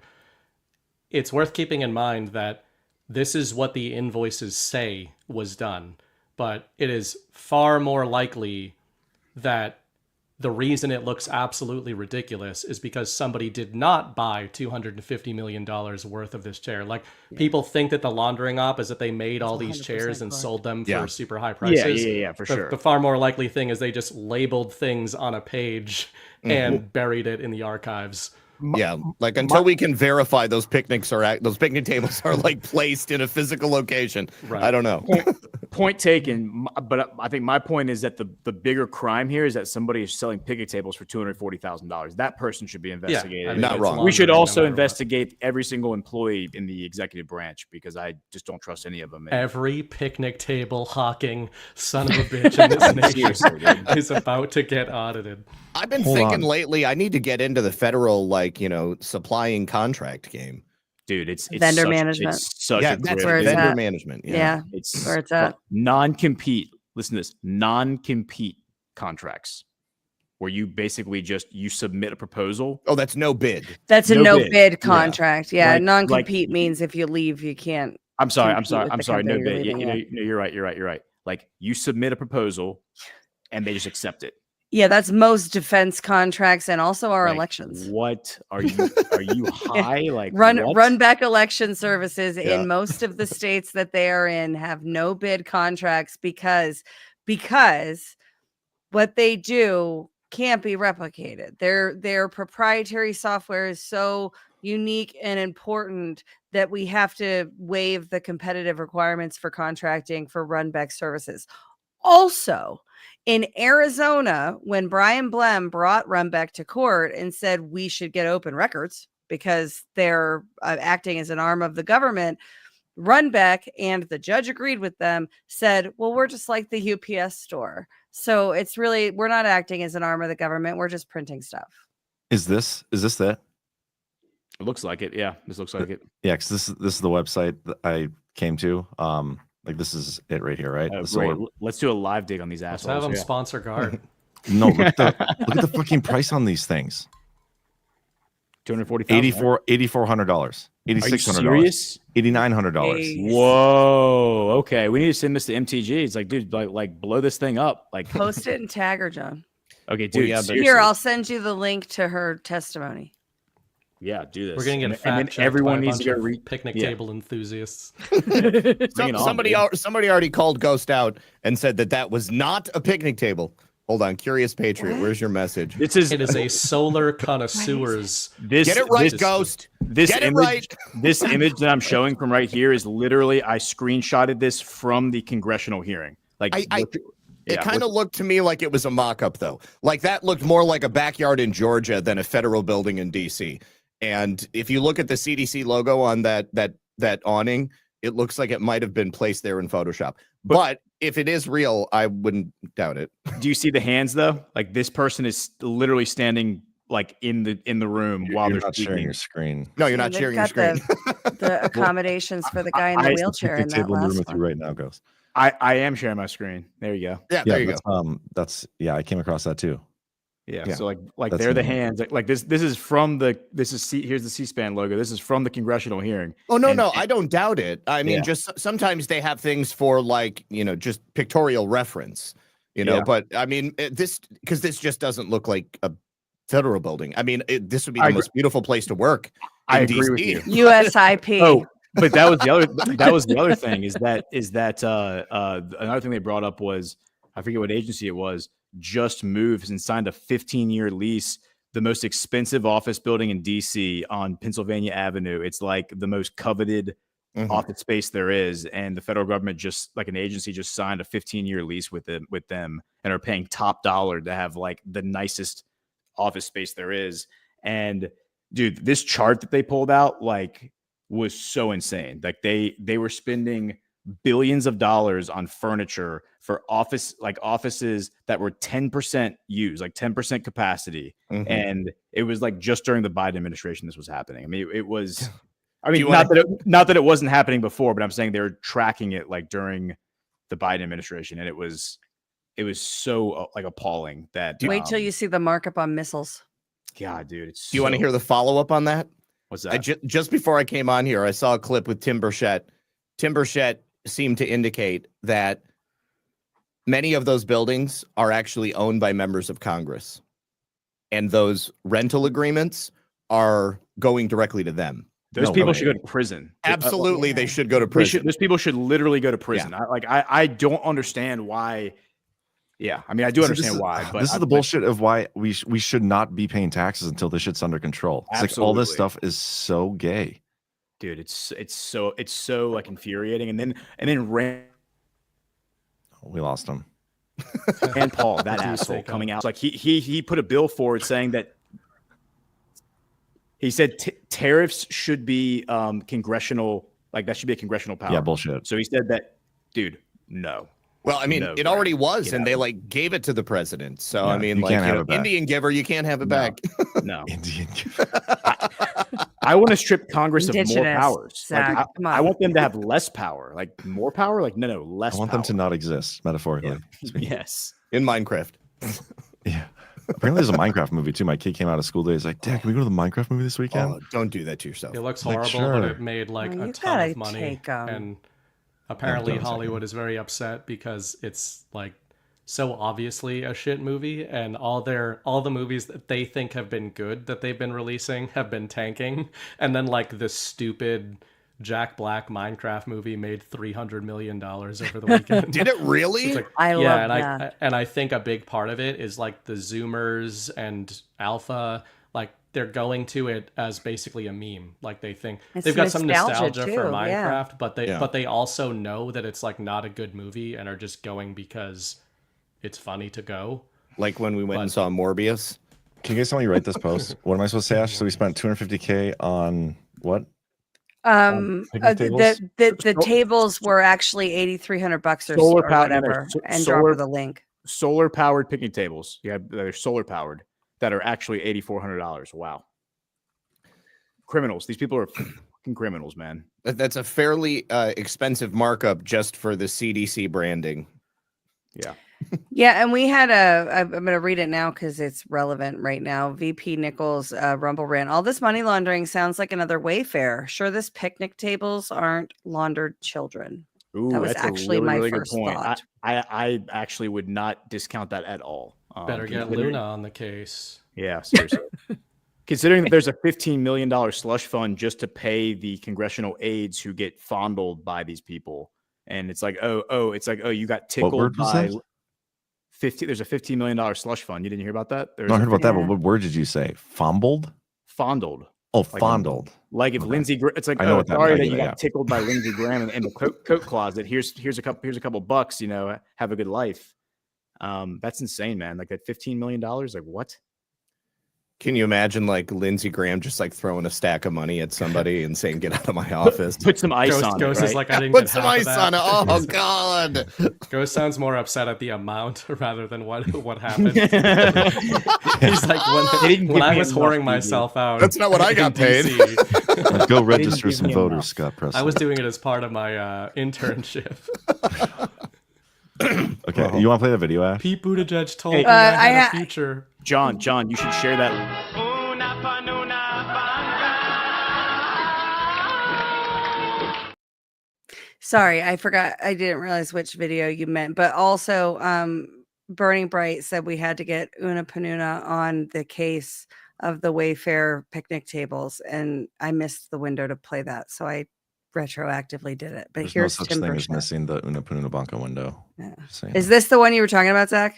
It's worth keeping in mind that this is what the invoices say was done, but it is far more likely that the reason it looks absolutely ridiculous is because somebody did not buy $250 million worth of this chair. Like, people think that the laundering op is that they made all these chairs and sold them for super high prices. Yeah, for sure. The far more likely thing is they just labeled things on a page and buried it in the archives. Like until we can verify those picnic tables are like placed in a physical location. Right. I don't know. Point taken, but I think my point is that the bigger crime here is that somebody is selling picnic tables for $240,000. That person should be investigated. I mean, not wrong. We should also investigate every single employee in the executive branch because I just don't trust any of them. Every picnic table hawking son of a bitch in this nation is about to get audited. I've been thinking lately, I need to get into the federal, supplying contract game. Dude, it's vendor management. It's such yeah, a that's great vendor management. Yeah, it's where it's at. Non-compete. Listen to this: non-compete contracts, where you basically you submit a proposal. Oh, that's no bid. That's a no bid contract. Yeah, Like- non-compete means if you leave, you can't. I'm sorry. compete with the No company bid. you're leaving You're right. Like you submit a proposal, and they just accept it. Yeah, that's most defense contracts and also our Like, elections. What are you? Are you high? Like what? Run back election services Yeah. in most of the states that they are in have no bid contracts because what they do can't be replicated. Their proprietary software is so unique and important that we have to waive the competitive requirements for contracting for run back services. Also, in Arizona, when Brian Blem brought Runbeck to court and said we should get open records because they're acting as an arm of the government, Runbeck, and the judge agreed with them, said, well, we're just like the UPS store. So it's really, we're not acting as an arm of the government. We're just printing stuff. Is this that? It looks like it. Yeah, this looks like it. Yeah, because this is the website that I came to. Like this is it right here, right? Right. Let's do a live dig on these Let's assholes. have them sponsor Guard. No, look at the fucking price on these things. $240,000. $8,400, $8,600, serious? $8,900. Whoa. Okay, we need to send this to MTG. It's like, dude, like blow this thing up. Like, Post it and tag her, John. okay, dude. yeah, seriously. Here, I'll send you the link to her testimony. Yeah, do this. We're gonna get and then fact everyone needs to go go picnic yeah. table enthusiasts. Somebody already called Ghost out and said that was not a picnic table. Hold on, Curious Patriot, where's your message? It is a solar connoisseurs. Get it right, Ghost. Get it right. This image that I'm showing from right here is literally I screenshotted this from the congressional hearing. Like It kind of looked to me like it was a mock-up, though. Like that looked more like a backyard in Georgia than a federal building in D.C. And if you look at the CDC logo on that awning, it looks like it might have been placed there in Photoshop. But if it is real, I wouldn't doubt it. Do you see the hands though? Like this person is literally standing like in the room while You're they're not sharing speaking. your screen. No, you're not They've sharing your got screen. the accommodations for the guy in the wheelchair in that Table in the room last with one. you right now, Ghost. I am sharing my screen. There you go. Yeah, there you go. That's I came across that too. Yeah. So like That's they're the me. hands. Like this is from here's the C-SPAN logo. This is from the congressional hearing. Oh no, I don't doubt it. I mean, Yeah. just sometimes they have things for like, just pictorial reference, Yeah. but I mean, this just doesn't look like a federal building. I mean, this would be the most beautiful place to work. I in agree with DC. you. USIP. Oh, but that was the other thing is that another thing they brought up was, I forget what agency it was, just moved and signed a 15-year lease, the most expensive office building in DC on Pennsylvania Avenue. It's like the most coveted office space there is, and the federal government just like an agency just signed a 15-year lease with them and are paying top dollar to have like the nicest office space there is. And dude, this chart that they pulled out like was so insane. Like they were spending billions of dollars on furniture for offices that were 10% used, like 10% capacity. And it was like just during the Biden administration this was happening. I mean, it was not that it wasn't happening before, but I'm saying they were tracking it like during the Biden administration, and it was so like appalling that Wait till you see the markup on missiles. God, dude, it's Do you want to hear the follow-up on that? What's that? Just before I came on here, I saw a clip with Tim Burchett. Tim Burchett seemed to indicate that many of those buildings are actually owned by members of Congress, and those rental agreements are going directly to them. Those people should go to prison. Absolutely, they should go to prison. Those people should literally go to prison. I don't understand why. Yeah, I mean, I do understand why, but this is the bullshit of why we should not be paying taxes until this shit's under control. It's like all this stuff is so gay, dude. It's so like infuriating. And then we lost him. And Paul, that asshole, coming out like he put a bill forward saying that he said tariffs should be congressional, like that should be a congressional power. Yeah, bullshit. So he said that, dude. No. Well, I mean, it already was, and they like gave it to the president. So I mean, Indian giver, you can't have it back. No. Indian giver. I want to strip Congress of more Indigenous, powers. Zach, Like, come I on. want them to have less power, like more power. Like no, less. I want them to not exist, metaphorically. Yes. In Minecraft. Yeah. Apparently, there's a Minecraft movie too. My kid came out of school today. He's like, "Dad, can we go to the Minecraft movie this weekend?" Oh, don't do that to yourself. It looks Like, horrible, sure. but it made like Well, a you ton gotta of money. take 'em. And apparently Yeah, Hollywood is very upset because it's like so obviously a shit movie, and all the movies that they think have been good that they've been releasing have been tanking. And then like the stupid Jack Black Minecraft movie made $300 million over the weekend. Did it really? It's like, I yeah, love and that. I think a big part of it is like the Zoomers and Alpha, like they're going to it as basically a meme. Like they think It's they've got some nostalgia, nostalgia for too, yeah. Minecraft, but they also know that it's like not a good movie and are just going because it's funny to go. Like when we went and But- saw Morbius. Can you guys tell me write this post? What am I supposed to say, Ash? So we spent $250K on what? Picnic tables? The tables were actually $8,300 or Solar or powered- whatever, so- and solar- drop of the link. Solar powered picnic tables. Yeah, they're solar powered that are actually $8,400. Wow. Criminals. These people are fucking criminals, man. That's a fairly expensive markup just for the CDC branding. Yeah. Yeah, and we had I'm going to read it now because it's relevant right now. VP Nichols, Rumble ran. All this money laundering sounds like another Wayfair. Sure, this picnic tables aren't laundered children. Ooh, That was that's actually a really, my really first good point. thought. I actually would not discount that at all. Better get considering- Luna on the case. Yeah, seriously. Considering that there's a $15 million slush fund just to pay the congressional aides who get fondled by these people, and it's like, you got tickled word was by that? 50. There's a $15 million slush fund. You didn't hear about that? There's No, I heard about that, Yeah. but what word did you say? Fumbled? fondled. Oh, Like- fondled. Like if Okay. Lindsey, it's like, I know oh, what that sorry means. that I you get it, got tickled by Lindsey Graham in the coat closet. Here's a couple bucks. Have a good life. That's insane, man. Like that $15 million. Like what? Can you imagine like Lindsey Graham just like throwing a stack of money at somebody and saying, "Get out of my office"? Put some ice on Ghost it. is Right? like, I didn't Put get some half of ice that. on it. Oh God! Ghost sounds more upset at the amount rather than what happened. He's like, They didn't when give I me was enough, whoring dude. myself out. That's not what I in got paid. DC. Go register give some me voters, enough. Scott Preston. I was doing it as part of my internship. Okay, you want to play the video, Ash? Pete Buttigieg told Hey, me I had I- a future. John, you should share that. Sorry, I forgot. I didn't realize which video you meant. But also, Burning Bright said we had to get Una Panuna on the case of the Wayfair picnic tables, and I missed the window to play that, so I retroactively did it. But There's no here's such Tim thing as Burchett. missing the Una Pununa Banca window. Yeah. Just saying. Is this the one you were talking about, Zach?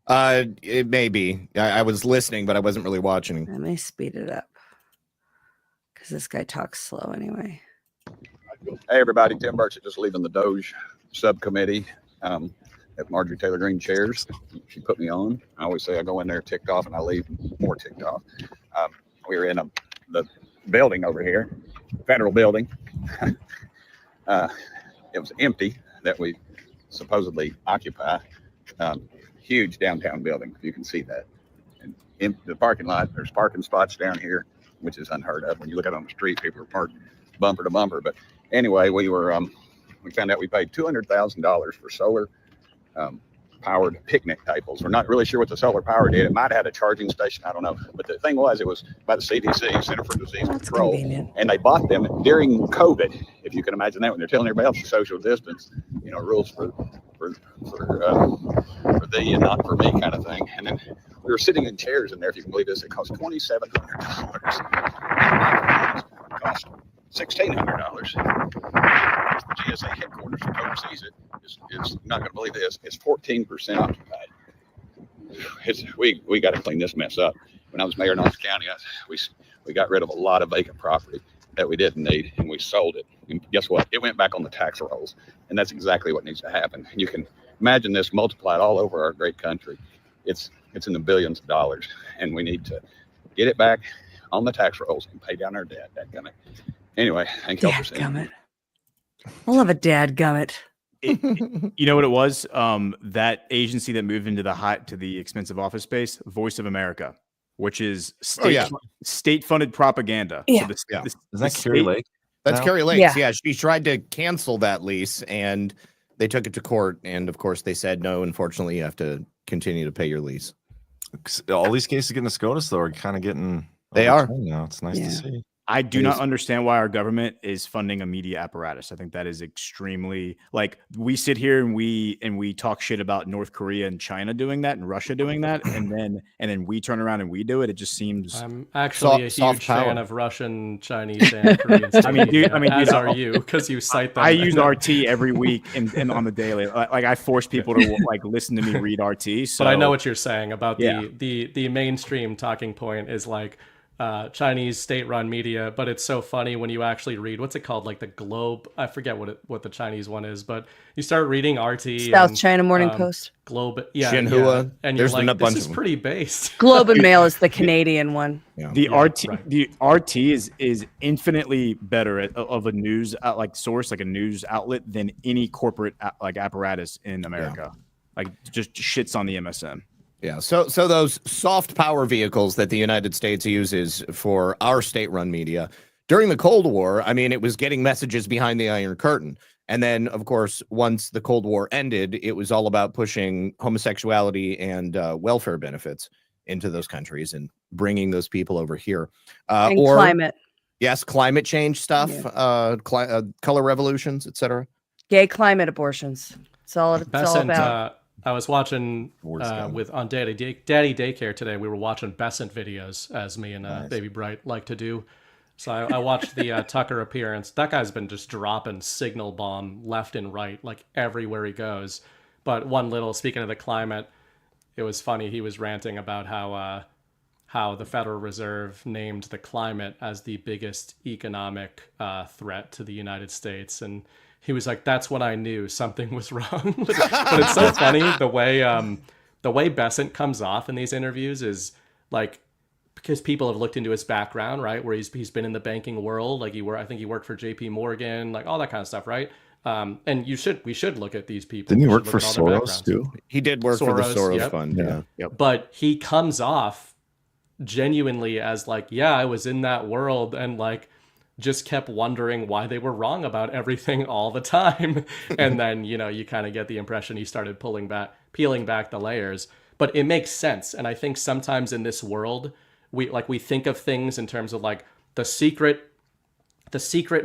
It may be. I was listening, but I wasn't really watching. Let me speed it up because this guy talks slow anyway. Hey, everybody. Tim Burchett just leaving the Doge subcommittee at Marjorie Taylor Greene chairs. She put me on. I always say I go in there ticked off and I leave more ticked off. We were in the building over here, federal building. It was empty that we supposedly occupy. Huge downtown building, if you can see that. And in the parking lot, there's parking spots down here, which is unheard of. When you look out on the street, people are parked bumper to bumper. But anyway, we found out we paid $200,000 for solar powered picnic tables. We're not really sure what the solar power did. It might have had a charging station. I don't know. But the thing was, it was by the CDC, Center for Disease That's Control. convenient. And they bought them during COVID, if you can imagine that, when they're telling everybody else to social distance, rules for thee and not for me kind of thing. And then we were sitting in chairs in there, if you can believe this. It cost $2,700. It cost $1,600. GSA headquarters that oversees it is not going to believe this. It's 14% occupied. We got to clean this mess up. When I was mayor in Orange County, we got rid of a lot of vacant property that we didn't need, and we sold it. And guess what? It went back on the tax rolls, and that's exactly what needs to happen. You can imagine this multiplied all over our great country. It's in the billions of dollars, and we need to get it back on the tax rolls and pay down our debt. Anyway, thank you all for saying. Dadgummit. I love a dadgummit. You know what it was? That agency that moved into the expensive office space, Voice of America, which is state-funded propaganda. Yeah. So Isn't that Kerry Lake? That's now? Kerry Lakes. Yeah. Yeah, she tried to cancel that lease, and they took it to court. And of course, they said no. Unfortunately, you have to continue to pay your lease. All these cases getting to SCOTUS, though, are kind of getting. They are. overturned now. It's nice Yeah. to see. I do It not is. understand why our government is funding a media apparatus. I think that is extremely like we sit here and we talk shit about North Korea and China doing that and Russia doing that, and then we turn around and we do it. It just seems. I'm actually a Soft huge power. fan of Russian, Chinese, and Korean state media, as are you, because you cite them. I use RT every week and on the daily. Like I force people to like listen to me read RT. So But I know what you're saying about Yeah. the mainstream talking point is like Chinese state-run media, but it's so funny when you actually read what's it called, like the Globe. I forget what the Chinese one is, but you start reading RT South and China Morning Post. Globe, yeah, Xinhua. and you're There's been like, a bunch this is of them. pretty based. Globe and Mail is the Canadian one. Yeah. The Yeah, RT, right. the RT is infinitely better of a news source, like a news outlet, than any corporate like apparatus in America. Like just shits on the MSM. Yeah, so those soft power vehicles that the United States uses for our state-run media during the Cold War, I mean, it was getting messages behind the Iron Curtain. And then, of course, once the Cold War ended, it was all about pushing homosexuality and welfare benefits into those countries and bringing those people over here. And or climate. Yes, climate change stuff, color revolutions, etc. Gay climate abortions. It's all Besant, about. I was watching on Daddy Daycare today. We were watching Besant videos, as me and Baby Bright like to do. So I watched the Tucker appearance. That guy's been just dropping signal bomb left and right, like everywhere he goes. But speaking of the climate, it was funny. He was ranting about how the Federal Reserve named the climate as the biggest economic threat to the United States, and he was like, "That's when I knew something was wrong." But it's so funny the way Besant comes off in these interviews is like, because people have looked into his background, right? Where he's been in the banking world, like I think he worked for J.P. Morgan, like all that kind of stuff, right? And we should look at these people. Didn't he work for Soros too? He did work for the Soros Fund. Yeah. Yep. But he comes off genuinely as like, yeah, I was in that world and like just kept wondering why they were wrong about everything all the time. And then, you kind of get the impression he started peeling back the layers. But it makes sense. And I think sometimes in this world, we think of things in terms of like the secret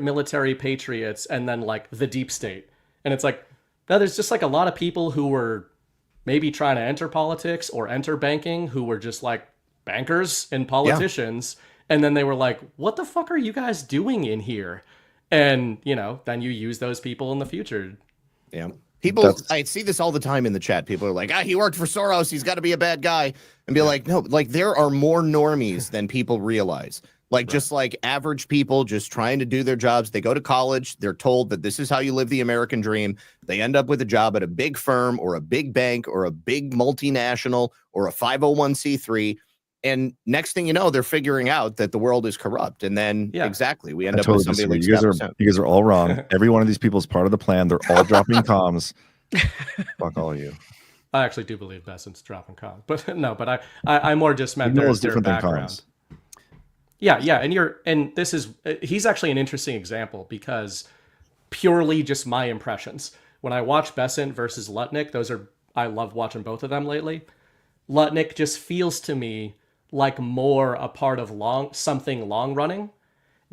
military patriots and then like the deep state. And it's like, no, there's just like a lot of people who were maybe trying to enter politics or enter banking who were just like bankers and politicians. Yeah. And then they were like, what the fuck are you guys doing in here? And, then you use those people in the future. Yeah. I see this all the time in the chat. People are like, he worked for Soros. He's got to be a bad guy. And be like, no, like there are more normies than people realize. Like, just like average people just trying to do their jobs. They go to college. They're told that this is how you live the American dream. They end up with a job at a big firm or a big bank or a big multinational or a 501c3. And next thing you know, they're figuring out that the world is corrupt. And then exactly, we end up with somebody like you guys are all wrong. Every one of these people is part of the plan. They're all dropping comms. Fuck all of you. I actually do believe Besant's dropping comms, but no. But I more just meant their background. Yeah, and he's actually an interesting example because purely just my impressions. When I watch Besant versus Lutnick, I love watching both of them lately. Lutnick just feels to me like more a part of something long running,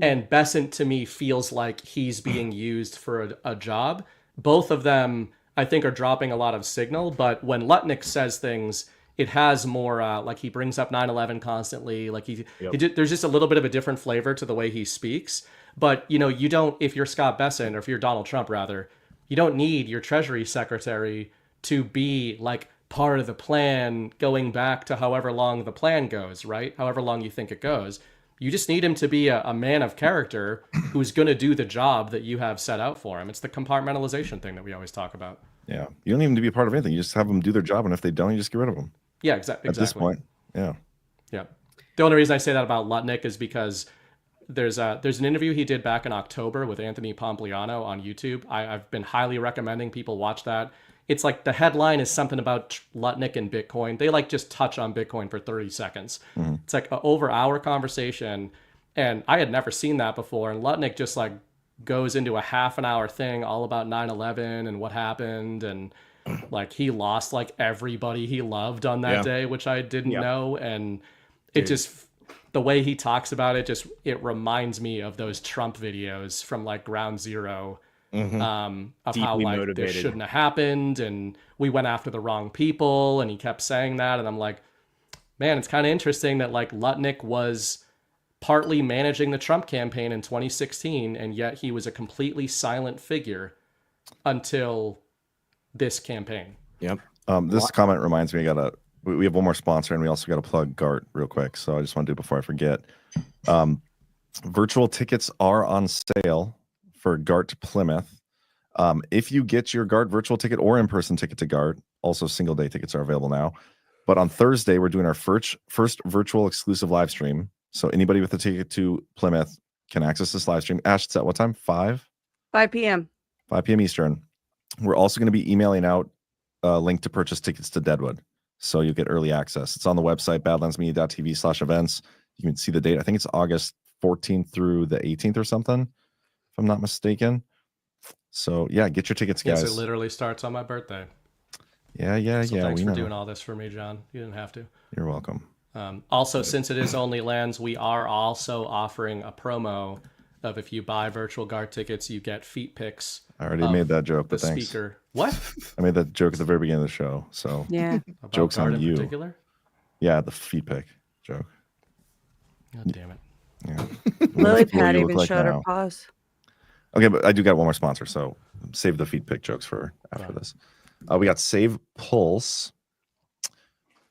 and Besant to me feels like he's being used for a job. Both of them, I think, are dropping a lot of signal, but when Lutnick says things, it has more like he brings up 9/11 constantly. Like there's just a little bit of a different flavor to the way he speaks. But you don't, if you're Scott Bessent or if you're Donald Trump rather, you don't need your Treasury Secretary to be like part of the plan going back to however long the plan goes, right? However long you think it goes. You just need him to be a man of character who's going to do the job that you have set out for him. It's the compartmentalization thing that we always talk about. Yeah. You don't even need to be a part of anything. You just have them do their job. And if they don't, you just get rid of them. Yeah, exactly. At this point. Yeah. Yeah. The only reason I say that about Lutnick is because there's an interview he did back in October with Anthony Pompliano on YouTube. I've been highly recommending people watch that. It's like the headline is something about Lutnick and Bitcoin. They like just touch on Bitcoin for 30 seconds. Mm-hmm. It's like an over-hour conversation. And I had never seen that before. And Lutnick just like goes into a half an hour thing all about 9/11 and what happened. And like he lost like everybody he loved on that day, which I didn't know. And it just, the way he talks about it, it reminds me of those Trump videos from like Ground Zero. Mm-hmm. Of Deeply how like motivated. This shouldn't have happened and we went after the wrong people, and he kept saying that, and I'm like, man, it's kind of interesting that like Lutnick was partly managing the Trump campaign in 2016, and yet he was a completely silent figure until this campaign. Yep. This comment reminds me, we have one more sponsor, and we also got to plug GART real quick. So I just want to do it before I forget. Virtual tickets are on sale for GART Plymouth. If you get your GART virtual ticket or in-person ticket to GART, also single-day tickets are available now. But on Thursday, we're doing our first virtual exclusive live stream. So anybody with a ticket to Plymouth can access this live stream. Ash, it's at what time? 5 p.m. 5 p.m. Eastern. We're also going to be emailing out a link to purchase tickets to Deadwood. So you'll get early access. It's on the website, badlandsmedia.tv/events. You can see the date. I think it's August 14th through the 18th or something, if I'm not mistaken. So yeah, get your tickets, guys. Yes, it literally starts on my birthday. Yeah. Thanks for doing all this for me, John. You didn't have to. You're welcome. Also, since it is OnlyLands, we are also offering a promo of if you buy virtual GART tickets, you get feet pics. I already made that joke, but the thanks. Speaker. What? I made that joke at the very beginning of the show. So yeah, joke's GART on you. in particular? Yeah, the feet pic joke. God damn it. Yeah. Lily What Pad you even look like showed her now. paws. Okay, but I do got one more sponsor, so save the feed pick jokes for after this. We got Save Pulse.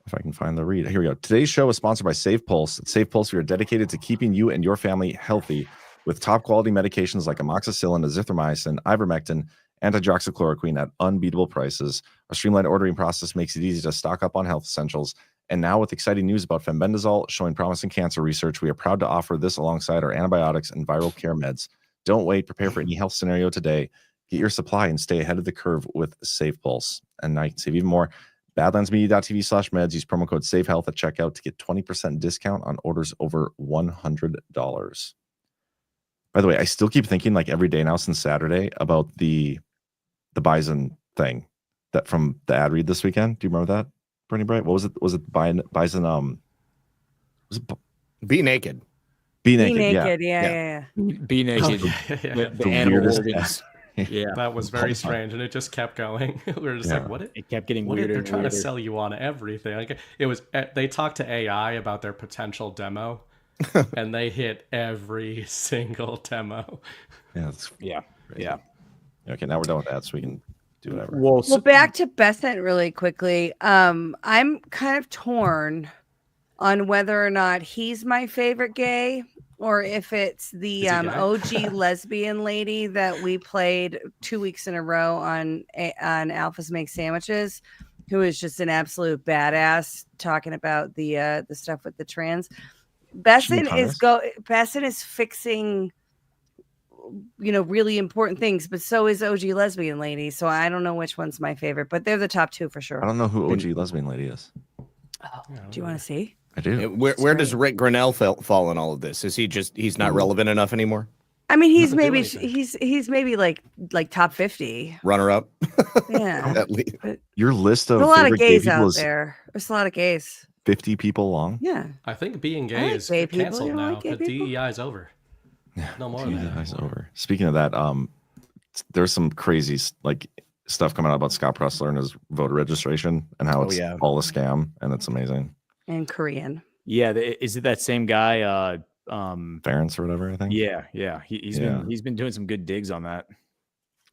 If I can find the read. Here we go. Today's show is sponsored by Save Pulse. At Save Pulse, we are dedicated to keeping you and your family healthy with top quality medications like amoxicillin, azithromycin, ivermectin, and hydroxychloroquine at unbeatable prices. Our streamlined ordering process makes it easy to stock up on health essentials. And now with exciting news about fenbendazole showing promising cancer research, we are proud to offer this alongside our antibiotics and viral care meds. Don't wait. Prepare for any health scenario today. Get your supply and stay ahead of the curve with Save Pulse. And now you can save even more. Badlandsmedia.tv/meds. Use promo code SAVEHEALTH at checkout to get 20% discount on orders over $100. By the way, I still keep thinking like every day now since Saturday about the bison thing that from the ad read this weekend. Do you remember that, Bernie Bright? What was it? Was it bison? Was it Be naked. Be Be naked? naked. Yeah. Be naked. Yeah. The animal weirdest organs. Yeah. That was very strange, and it just kept going. We were just like, "What? It kept getting What? weirder. They're and trying to weirder. sell you on everything." Like it was. They talked to AI about their potential demo, and they hit every single demo. Yeah. It's Yeah. crazy. Yeah. Okay, now we're done with that, so we can do whatever. Well, Well, back to Bethany really quickly. I'm kind of torn on whether or not he's my favorite gay or if it's the Is he gay? OG lesbian lady that we played 2 weeks in a row on Alphas Make Sandwiches, who is just an absolute badass talking about the stuff with the trans. Besson is fixing really important things, but so is OG lesbian lady. So I don't know which one's my favorite, but they're the top two for sure. I don't know who OG lesbian lady is. Do you want to see? I do. Where does Rick Grinnell fall in all of this? Is he's not relevant enough anymore? I mean, he's Doesn't do maybe anything. he's maybe like top 50. Runner up. Yeah. At least. Your list of There's a lot of favorite gay gays people out is there. There's a lot of gays. 50 people long. Yeah. I think being I gay like is gay people. canceled You don't now. like gay The people? DEI is over. No more of that. DEI's over. Speaking of that, there's some crazy stuff coming out about Scott Pressler and his voter registration and how it's all a scam, and it's amazing. And Korean. yeah. Is it that same guy? Ference or whatever, I think. Yeah. He's been doing some good digs on that.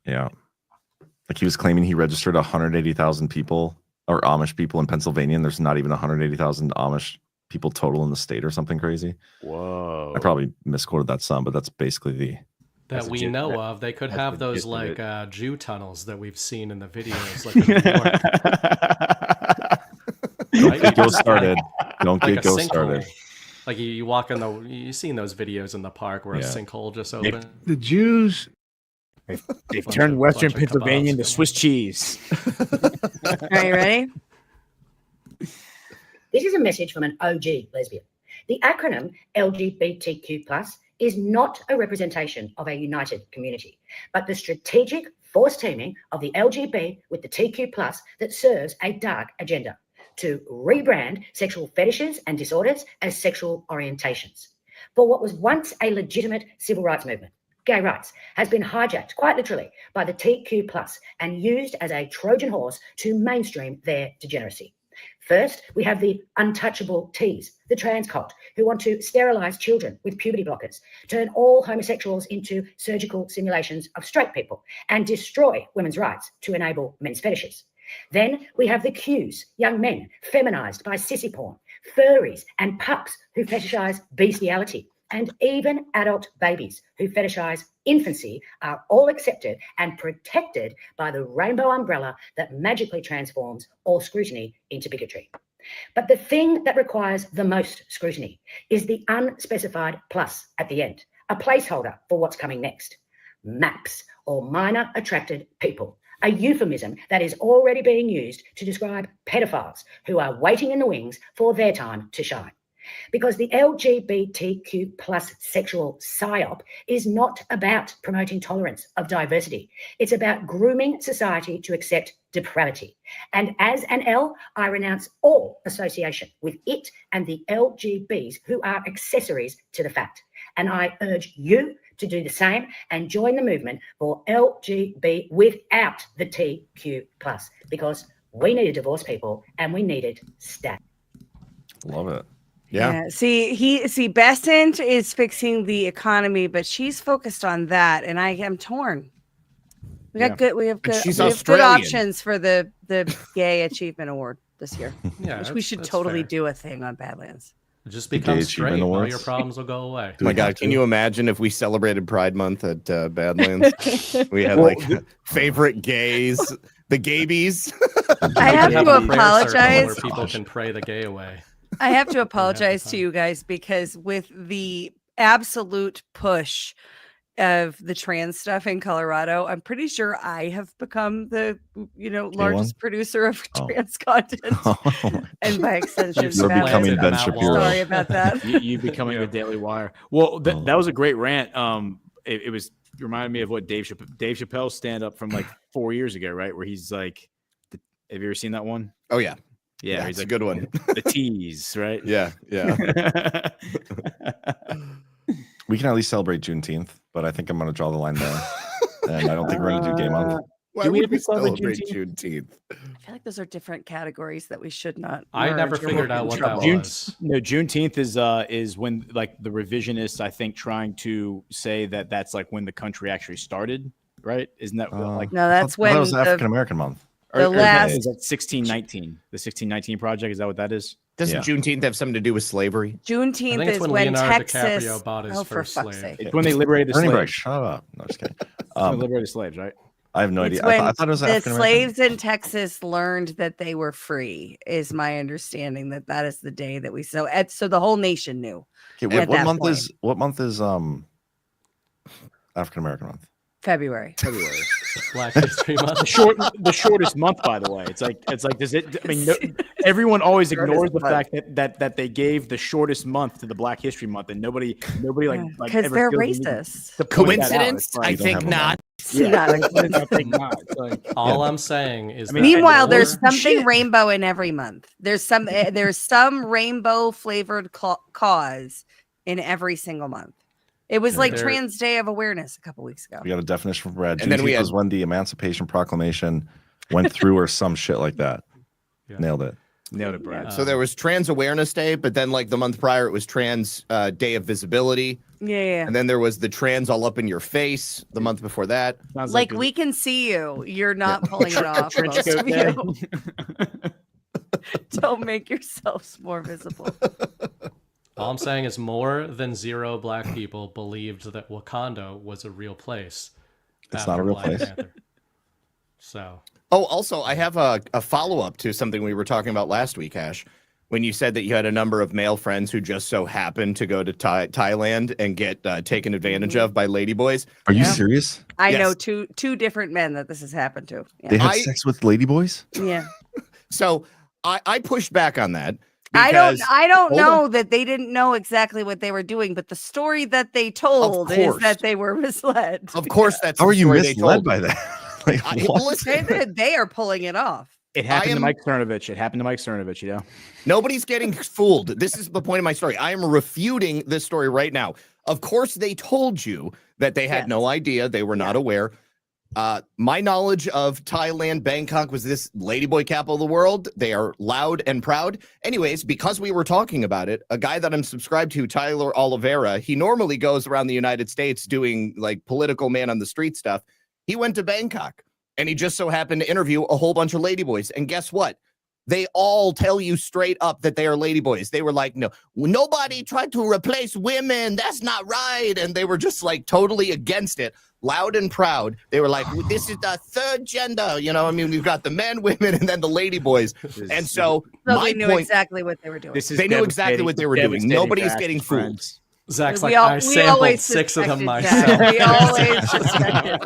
Yeah. Like he was claiming he registered 180,000 people or Amish people in Pennsylvania, and there's not even 180,000 Amish people total in the state or something crazy. Whoa. I probably misquoted that some, but that's basically That That's we legit. know of. They could That's have the those gist of it. Jew tunnels that we've seen in the videos, like in New York. Don't get go started. Don't Like get a go sinkhole. started. Like you walk in you've seen those videos in the park where a Yeah. sinkhole just opened. The Jews. They've Bunch turned of- Western bunch of Pennsylvania kebabs. into Swiss cheese. Are you ready? This is a message from an OG lesbian. The acronym LGBTQ+ is not a representation of a united community, but the strategic forced teaming of the LGB with the TQ+ that serves a dark agenda to rebrand sexual fetishes and disorders as sexual orientations. For what was once a legitimate civil rights movement, gay rights has been hijacked quite literally by the TQ+ and used as a Trojan horse to mainstream their degeneracy. First, we have the untouchable T's, the trans cult, who want to sterilize children with puberty blockers, turn all homosexuals into surgical simulations of straight people, and destroy women's rights to enable men's fetishes. Then we have the Qs, young men feminized by sissy porn, furries and pups who fetishize bestiality, and even adult babies who fetishize infancy are all accepted and protected by the rainbow umbrella that magically transforms all scrutiny into bigotry. But the thing that requires the most scrutiny is the unspecified plus at the end, a placeholder for what's coming next. MAPS, or minor attracted people, a euphemism that is already being used to describe pedophiles who are waiting in the wings for their time to shine. Because the LGBTQ plus sexual psyop is not about promoting tolerance of diversity. It's about grooming society to accept depravity. And as an L, I renounce all association with it and the LGBs who are accessories to the fact. And I urge you to do the same and join the movement for LGB without the TQ plus, because we need to divorce people and we need it stat. Love it. Yeah. See, Besant is fixing the economy, but she's focused on that, and I am torn. We have good she's good Australian. options for the Gay Achievement Award this year. Yeah, which we should totally fair. do a thing on Badlands. Just Gay become Achievement straight. All Awards. your problems will go away. Do My we have God, can to? you imagine if we celebrated Pride Month at Badlands? We had like favorite gays, the gaybies. I have We to a prayer circle apologize. where people can pray the gay away. I have to apologize to you guys because with the absolute push of the trans stuff in Colorado, I'm pretty sure I have become the largest producer of Oh. trans content, and by extension, You're becoming Badlands. Ben Matt Shapiro. Sorry about that. You becoming the Daily Wire. Well, that was a great rant. It was reminded me of what Dave Chappelle stand up from like 4 years ago, right? Where he's like, have you ever seen that one? Oh yeah, Yeah, it's he's a good one. the tease, right? Yeah. We can at least celebrate Juneteenth, but I think I'm going to draw the line there. And I don't think we're going to do Gay Month. Why Do we would ever celebrate Juneteenth? I feel like those are different categories that we should not. I never merge or figured we'll out get what in that trouble. was. No, Juneteenth is when like the revisionists, I think, trying to say that that's like when the country actually started, right? Isn't that like No, that's I thought when it was the- African American Month. the last- is that 1619? The 1619 project, is that what that is? Doesn't Yeah. Juneteenth have something to do with slavery? I Juneteenth think it's is when when Leonardo Texas. DiCaprio bought his Oh, for first fuck's slave. sake! It's when they liberated the Ernie Bragg, slaves. shut up. No, just kidding. It's when they liberated slaves, right? I have no It's idea. when I thought it was the African American. slaves in Texas learned that they were free. Is my understanding that is the day that we so the whole nation knew. Okay, at what that month point. is African American Month? February. Black History Month. The shortest month, by the way. It's like does it? I mean, everyone always ignores the month. fact that they gave the shortest month to the Black History Month, and nobody like Because ever they're feels the need racist. to point that out. Coincidence? It's like- I You don't think have a not. month. Yeah, Not I think not. It's like, All I'm saying is, mean, that Meanwhile, more- there's something rainbow in every month. There's some rainbow flavored cause in every single month. It was like There- Trans Day of Awareness a couple weeks ago. We got a definition from Brad. And then we Juneteenth had- was when the Emancipation Proclamation went through, or some shit like that. Yeah. Nailed it. nailed it, Brad. So there was Trans Awareness Day, but then like the month prior, it was Trans Day of Visibility, Yeah. and then there was the Trans All Up in Your Face the month before that. Sounds Like a- we can see you. You're not pulling it off. trench Most coat of day. you. Don't make yourselves more visible. All I'm saying is more than 0 black people believed that Wakanda was a real place. It's not a after real Black place. Panther. So Oh, also, I have a follow up to something we were talking about last week, Ash, when you said that you had a number of male friends who just so happened to go to Thailand and get taken advantage of by ladyboys. Are you Yeah. serious? I Yes. know two different men that this has happened to. They Yeah. had I- sex with ladyboys? Yeah. So I pushed back on that. I because- don't Hold know that they didn't know exactly what they were doing, but the story that they told is course. that they were misled. Of course, that's How the are you story they misled told. by that? Like, what? Listen, They are pulling it off. It happened am- to Mike Cernovich. It happened to Mike Cernovich, you know? nobody's getting fooled. This is the point of my story. I am refuting this story right now. Of course, they told you that they had Yes. no idea. They were not aware. My knowledge of Thailand, Bangkok was this ladyboy capital of the world. They are loud and proud. Anyways, because we were talking about it, a guy that I'm subscribed to, Tyler Oliveira, he normally goes around the United States doing like political man on the street stuff. He went to Bangkok And he just so happened to interview a whole bunch of ladyboys. And guess what? They all tell you straight up that they are ladyboys. They were like, no, nobody tried to replace women. That's not right. And they were just like totally against it, loud and proud. They were like, this is the third gender. You know, I mean, we've got the men, women, and then the ladyboys. And so they knew exactly what they were doing. They knew exactly what they were doing. Nobody's getting fooled. Zach's like, I sampled 6 of them myself. We always suspected.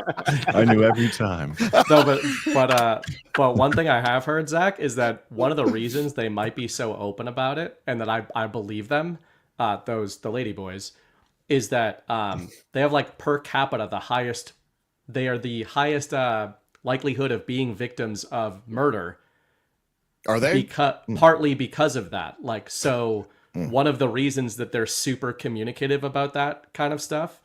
I knew every time. No, but one thing I have heard, Zach, is that one of the reasons they might be so open about it, and that I believe them, the ladyboys, is that they have like per capita the highest. They are the highest likelihood of being victims of murder. Are they? Partly because of that. Like so. One of the reasons that they're super communicative about that kind of stuff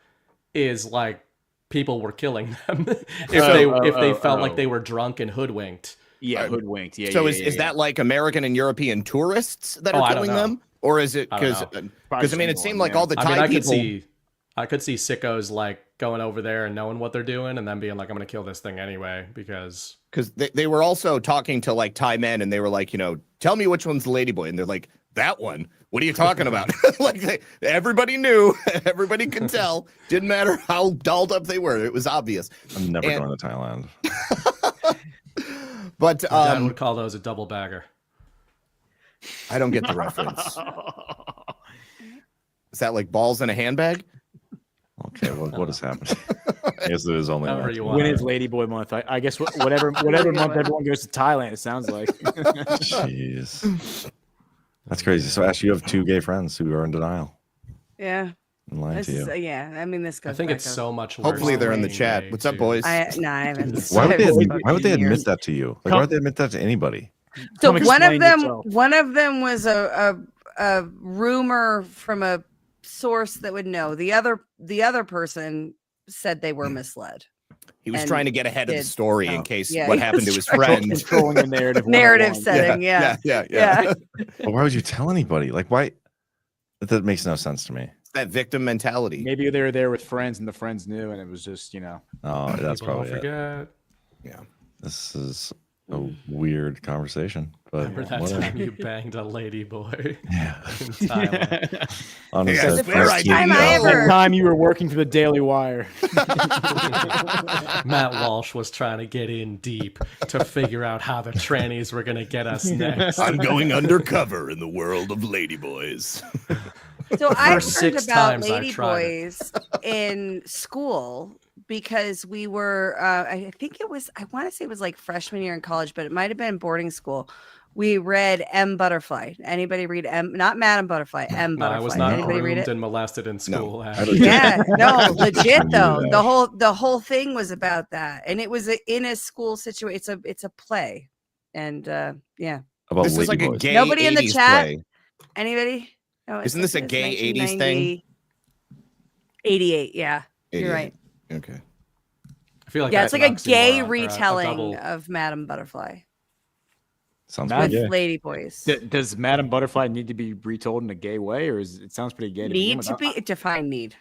is like people were killing them if they felt like they were drunk and hoodwinked. Yeah, hoodwinked. Yeah. So is that like American and European tourists that are killing them, or is it because I mean it seemed like all the Thai people. I could see sickos like going over there and knowing what they're doing and then being like, I'm gonna kill this thing anyway because they were also talking to like Thai men and they were like, you know, tell me which one's the ladyboy, and they're like, that one. What are you talking about? Like everybody knew, everybody could tell. Didn't matter how dolled up they were. It was obvious. I'm never going to Thailand. But my dad would call those a double bagger. I don't get the reference. Is that like balls in a handbag? Okay, what has happened? I guess there is only one. When is Ladyboy month? I guess whatever month everyone goes to Thailand. It sounds like. Jeez. That's crazy. So, Ash, you have 2 gay friends who are in denial. Yeah. And lying to you. Yeah. I mean, this goes. I think it's so much worse. Hopefully, they're in the chat. What's up, boys? I haven't. Why would they admit that to you? Like, why would they admit that to anybody? So one of them was a rumor from a source that would know. The other person said they were misled. He was trying to get ahead of the story in case what happened to his friend. Controlling the narrative. Narrative setting, yeah. Well, why would you tell anybody? Like, why? That makes no sense to me. It's that victim mentality. Maybe they were there with friends and the friends knew, and it was just, you know. Oh, that's probably it. Yeah. This is a weird conversation. But remember that time you banged a ladyboy? Yeah. In Thailand. Honestly, the first time I ever. Time you were working for the Daily Wire. Matt Walsh was trying to get in deep to figure out how the trannies were going to get us next. I'm going undercover in the world of ladyboys. So I learned about ladyboys in school because we were, I think it was, I want to say it was like freshman year in college, but it might have been boarding school. We read M. Butterfly. Anybody read M? Not Madam Butterfly, M. Butterfly. I was not Anybody read it? and molested in school. No. Yeah, no, legit though. The whole thing was about that, and it was in a school situation. It's a play, and yeah. About this is like a gay. Nobody in the chat. Play. Anybody? No, isn't this a gay 80s thing? 88. Yeah, 88. You're right. Okay. I feel like it's like a gay oxymoron, retelling of Madam Butterfly. Sounds with gay. ladyboys. Does Madam Butterfly need to be retold in a gay way, or it sounds pretty gay? Need to be define need.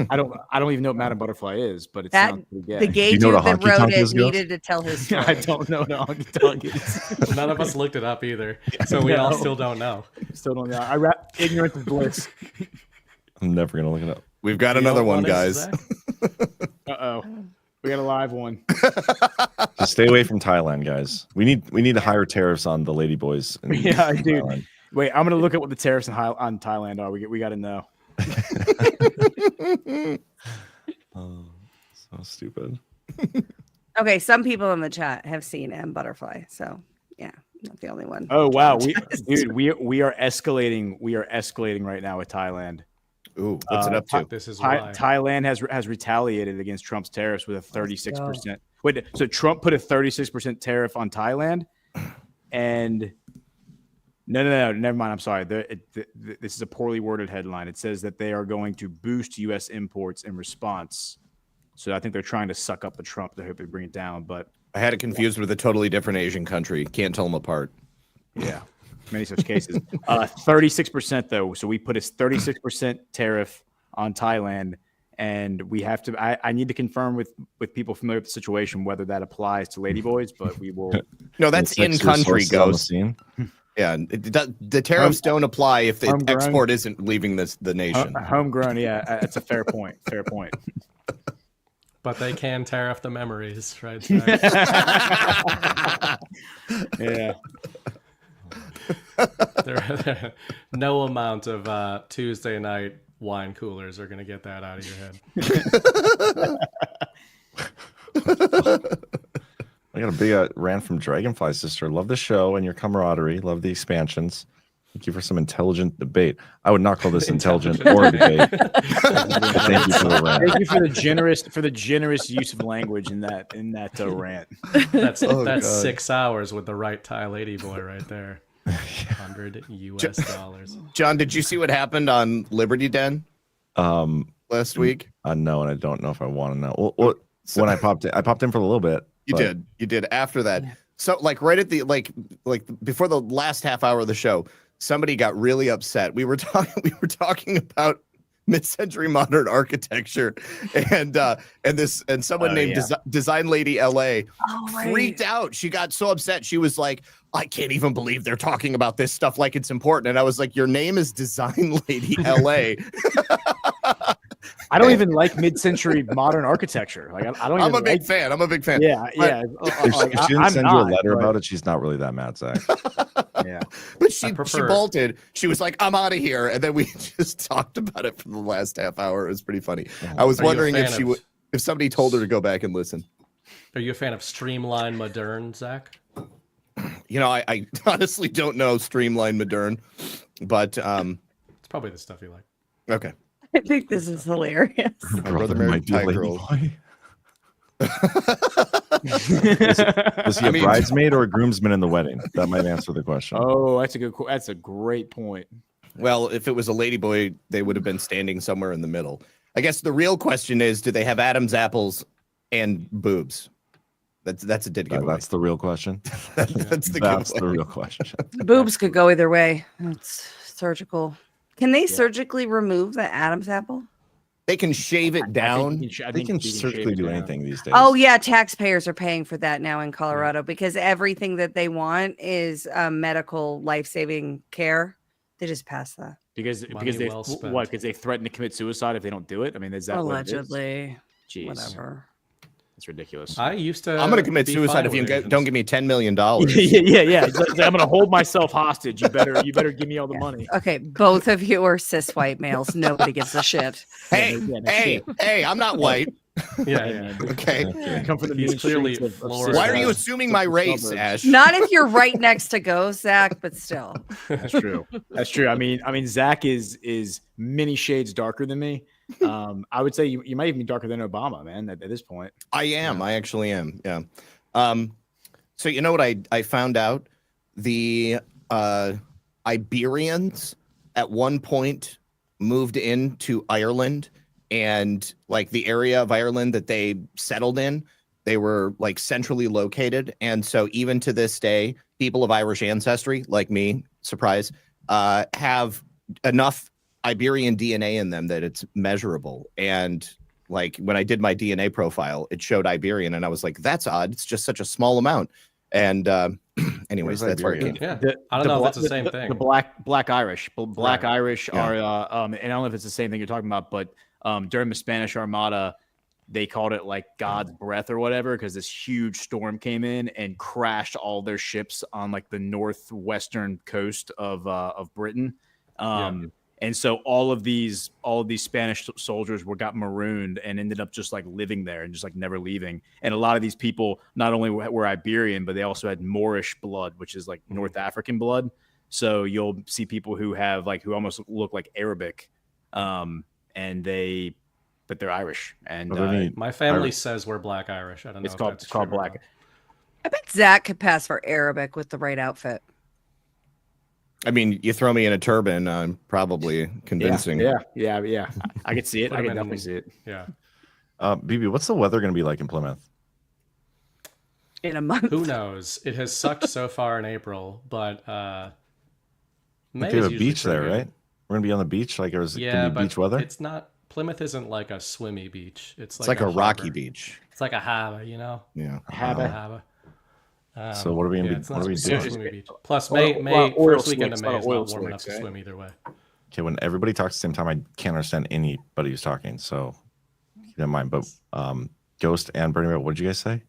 I don't even know what Madam Butterfly is, but it sounds pretty gay. The gay dude that wrote it needed to tell his story. I don't know what a honky tonk is. None of us looked it up either, so we all still don't know. Still don't know. I rap ignorance is bliss. I'm never gonna look it up. We've got another one, guys. Uh-oh. We got a live one. Just stay away from Thailand, guys. We need to hire tariffs on the ladyboys. Yeah, dude. Thailand. Wait, I'm gonna look at what the tariffs on Thailand are. We got to know. Oh, so stupid. Okay, some people in the chat have seen M. Butterfly, so yeah, not the only one. Oh wow, we are escalating. We are escalating right now with Thailand. Ooh, what's it up to? This is why. Thailand has retaliated against Trump's tariffs with a 36%. Wait, so Trump put a 36% tariff on Thailand, and no, never mind. I'm sorry. This is a poorly worded headline. It says that they are going to boost U.S. imports in response. So I think they're trying to suck up the Trump to hope they bring it down. But I had it confused with a totally different Asian country. Can't tell them apart. Yeah. Many such cases. 36% though. So we put a 36% tariff on Thailand, and we have to. I need to confirm with people familiar with the situation whether that applies to ladyboys, but we will. No, that's in country, Ghost. Yeah, the tariffs don't apply if the Homegrown. export isn't leaving the nation. Homegrown, yeah, that's a fair point. Fair point. But they can tariff the memories, right? Yeah. No amount of Tuesday night wine coolers are going to get that out of your head. I got a big rant from Dragonfly Sister. Love the show and your camaraderie. Love the expansions. Thank you for some intelligent debate. I would not call this intelligent or a debate. Thank you for the rant. Thank you for the generous use of language in that rant. That's 6 hours with the right Thai lady boy right there. $100 US. John, did you see what happened on Liberty Den last week? No, and I don't know if I want to know. Well, when I popped in for a little bit. You did after that. So like right at the like before the last half hour of the show, somebody got really upset. We were talking about mid-century modern architecture, and someone named Design Lady LA freaked out. She got so upset. She was like, I can't even believe they're talking about this stuff like it's important. And I was like, your name is Design Lady LA. I don't even like mid-century modern architecture. Like I don't. I'm a big fan. Yeah, yeah. If she didn't send you a letter about it, she's not really that mad, Zach. Yeah, but she bolted. She was like, "I'm out of here," and then we just talked about it for the last half hour. It was pretty funny. I was wondering if somebody told her to go back and listen. Are you a fan of Streamline Modern, Zach? You know, I honestly don't know Streamline Modern, but it's probably the stuff you like. Okay. I think this is hilarious. My brother might be a lady boy. Was he a bridesmaid or a groomsman in the wedding? That might answer the question. Oh, that's a great point. Well, if it was a ladyboy, they would have been standing somewhere in the middle. I guess the real question is, do they have Adam's apples and boobs? That's a dead giveaway. That's the real question. That's the real question. The boobs could go either way. It's surgical. Can they surgically remove the Adam's apple? They can shave it down. They can surgically do anything these days. Oh yeah, taxpayers are paying for that now in Colorado because everything that they want is medical life-saving care. They just pass that because they threaten to commit suicide if they don't do it. I mean, is that allegedly? Jeez. Whatever. It's ridiculous. I used to. I'm going to commit suicide if you don't give me $10 million. yeah. I'm going to hold myself hostage. You better give me all the money. Okay, both of you are cis white males. Nobody gives a shit. Hey! I'm not white. Yeah. Okay. Come from the He's clearly Florida. Why are you assuming my race, Ash? Not if you're right next to Ghost, Zach, but still. That's true. That's true. I mean, Zach is many shades darker than me. I would say you might even be darker than Obama, man. At this point, I am. Yeah. I actually am. Yeah. So you know what I found out? The Iberians at one point moved into Ireland, and like the area of Ireland that they settled in, they were like centrally located, and so even to this day, people of Irish ancestry, like me, surprise, have enough Iberian DNA in them that it's measurable. And like when I did my DNA profile, it showed Iberian, and I was like, that's odd. It's just such a small amount. And anyways, that's where it came. Yeah. I don't know if it's the same thing. The black Irish Irish are, and I don't know if it's the same thing you're talking about, but during the Spanish Armada, they called it like God's breath or whatever, because this huge storm came in and crashed all their ships on like the northwestern coast of Britain. And so all of these Spanish soldiers got marooned and ended up just like living there and just like never leaving. And a lot of these people not only were Iberian, but they also had Moorish blood, which is like North African blood. So you'll see people who almost look like Arabic, but they're Irish. And my family says we're Black Irish. I don't know. It's called Black. I bet Zach could pass for Arabic with the right outfit. I mean, you throw me in a turban, I'm probably convincing. Yeah. I could see it. I can definitely see it. Yeah. BB, what's the weather going to be like in Plymouth? In a month. Who knows? It has sucked so far in April, but May have a beach there, right? We're going to be on the beach, like it was going to be beach weather. It's not Plymouth isn't like a swimmy beach. It's like a rocky harbor. beach. It's like a harbor, you know. Yeah, Harbor. So what are we gonna Yeah, be? it's What not are we a doing? swimmy beach. Plus, Well, May oil first weekend of slicks, May not is oil not warm enough slicks, to right? swim either way. Okay, when everybody talks at the same time, I can't understand anybody who's talking. So keep that in mind. But Ghost and Bernie, what did you guys say?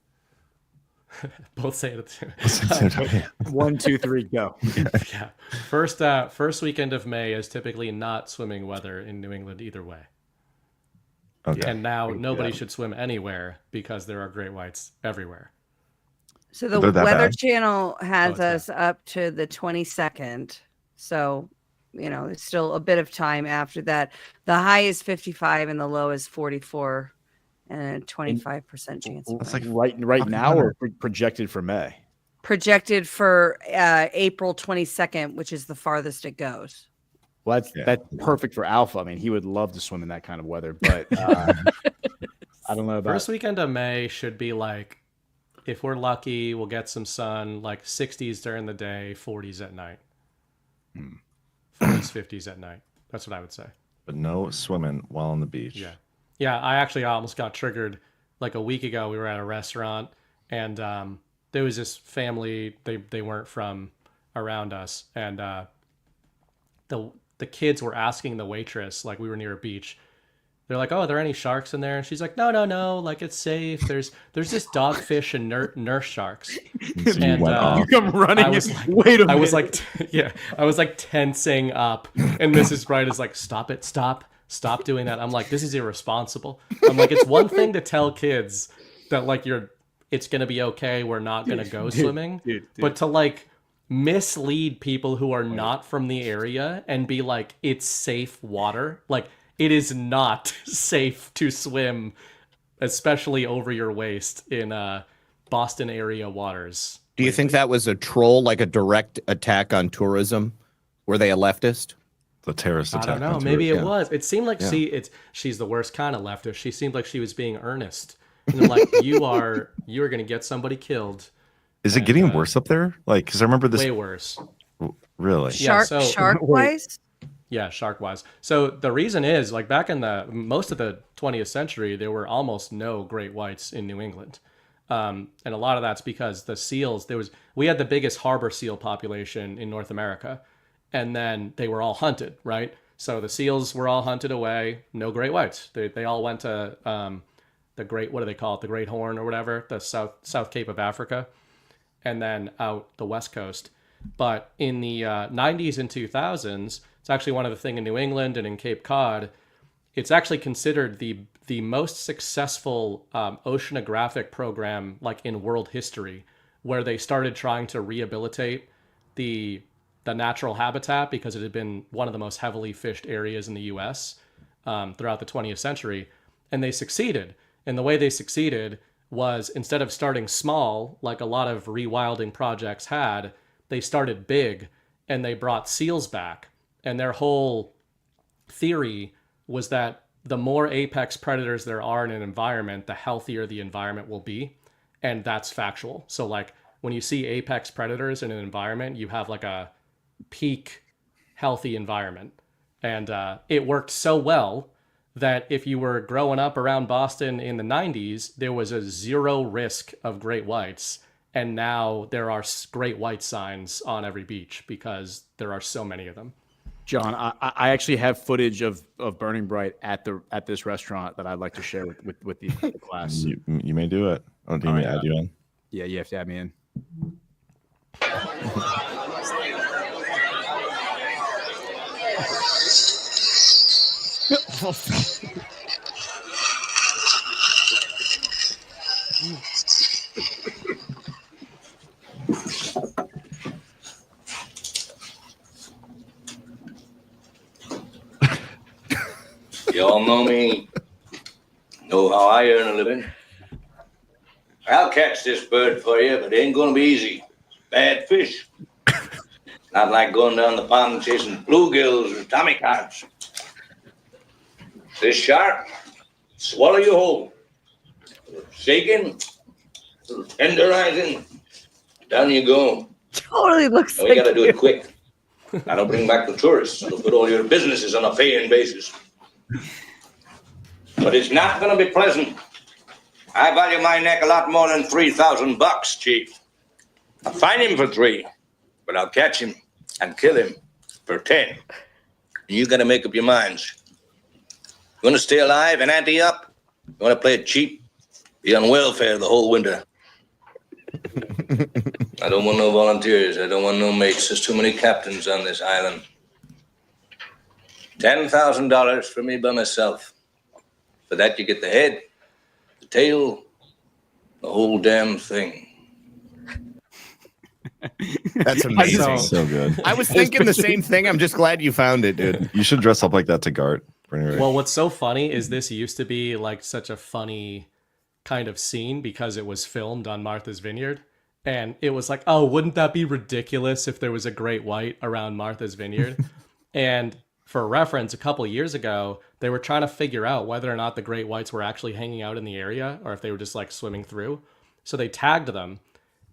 Both say it at the same time. 1, 2, 3, go. Yeah. First weekend of May is typically not swimming weather in New England either way. Okay. And now nobody should swim anywhere because there are great whites everywhere. So the They're that Weather bad? Channel has it's us up to the 22nd. So, it's still a bit of time after that. The high is 55 and the low is 44 and a 25% chance. of That's rain. like Right fucking now winter. or projected for May? Projected for April 22nd, which is the farthest it goes. Well, Yeah. that's perfect for Alpha. I mean, he would love to swim in that kind of weather, but I don't know about First weekend of May should be like, if we're lucky, we'll get some sun, like 60s during the day, 40s at night. 40s, 50s at night. That's what I would say. But no swimming while on the beach. Yeah. Yeah, I actually almost got triggered like a week ago. We were at a restaurant and there was this family, they weren't from around us, and the kids were asking the waitress, like we were near a beach. They're like, "Oh, are there any sharks in there?" And she's like, "No, like it's safe. There's just dogfish and nurse sharks." So you And went off. You come running. I was in. like, Wait a minute. I was like, I was like tensing up, and Mrs. Bright is like, "Stop it, stop doing that." I'm like, "This is irresponsible." I'm like, "It's one thing to tell kids that like it's gonna be okay. We're not gonna go swimming, but to like mislead people who are not from the area and be like, it's safe water. Like it is not safe to swim, especially over your waist in Boston area waters." Do you think that was a troll, like a direct attack on tourism? Were they a leftist? The terrorist I attack. don't know. on Maybe tourists, it yeah. was. It seemed like she's the worst kind of leftist. She seemed like she was being earnest. And I'm like, you are going to get somebody killed. Is it getting worse up there? Like, because I remember this. Way worse. Really? Yeah, Shark wise? Yeah, shark wise. So the reason is like back in the most of the 20th century, there were almost no great whites in New England. And a lot of that's because the seals, we had the biggest harbor seal population in North America. And then they were all hunted, right? So the seals were all hunted away. No great whites. They all went to the great, what do they call it? The Great Horn or whatever, the South Cape of Africa, and then out the West Coast. But in the 90s and 2000s, it's actually one of the things in New England and in Cape Cod, it's actually considered the most successful oceanographic program like in world history, where they started trying to rehabilitate the natural habitat because it had been one of the most heavily fished areas in the U.S. Throughout the 20th century. And they succeeded. And the way they succeeded was instead of starting small, like a lot of rewilding projects had, they started big and they brought seals back. And their whole theory was that the more apex predators there are in an environment, the healthier the environment will be. And that's factual. So like when you see apex predators in an environment, you have like a peak healthy environment. And it worked so well that if you were growing up around Boston in the 90s, there was a zero risk of great whites. And now there are great white signs on every beach because there are so many of them. John, I actually have footage of Burning Bright at this restaurant that I'd like to share with the class. You may do it. Oh, do you mean add you in? Yeah, you have to add me in. Y'all know me, know how I earn a living. I'll catch this bird for you, but it ain't gonna be easy. Bad fish. Not like going down the pond chasing bluegills or tommy carps. This shark, swallow you whole. Shaking, tenderizing, down you go. Totally looks And like we gotta do you. it quick. I don't bring back the tourists. I'll put all your businesses on a paying basis. but it's not going to be pleasant. I value my neck a lot more than $3,000, Chief. I'll find him for 3, but I'll catch him and kill him for 10. And you got to make up your minds. You want to stay alive and ante up? You want to play it cheap? Be on welfare the whole winter. I don't want no volunteers. I don't want no mates. There's too many captains on this island. $10,000 for me by myself. For that, you get the head, the tail, the whole damn thing. That's amazing. So good. I was thinking the same thing. I'm just glad you found it, dude. You should dress up like that to Gart. Well, what's so funny is this used to be like such a funny kind of scene because it was filmed on Martha's Vineyard. And it was like, oh, wouldn't that be ridiculous if there was a great white around Martha's Vineyard? And for reference, a couple of years ago, they were trying to figure out whether or not the great whites were actually hanging out in the area or if they were just like swimming through. So they tagged them,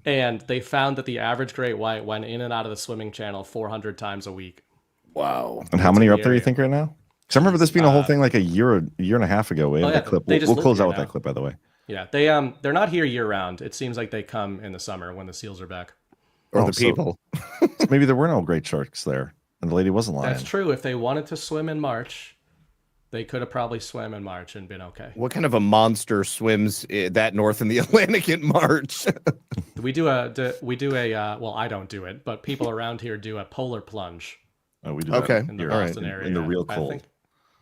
and they found that the average great white went in and out of the swimming channel 400 times a week. Wow. And how many are up there, you think, right now? Because I remember this being a whole thing like a year and a half ago. We have that clip. We'll close out with that clip, by the way. Yeah, they're not here year round. It seems like they come in the summer when the seals are back. Or the people. So maybe there were no great sharks there, and the lady wasn't lying. That's true. If they wanted to swim in March, they could have probably swam in March and been okay. What kind of a monster swims that north in the Atlantic in March? we do a well, I don't do it, but people around here do a polar plunge. Oh, we do. Okay, in the here, Boston area. In the real cold.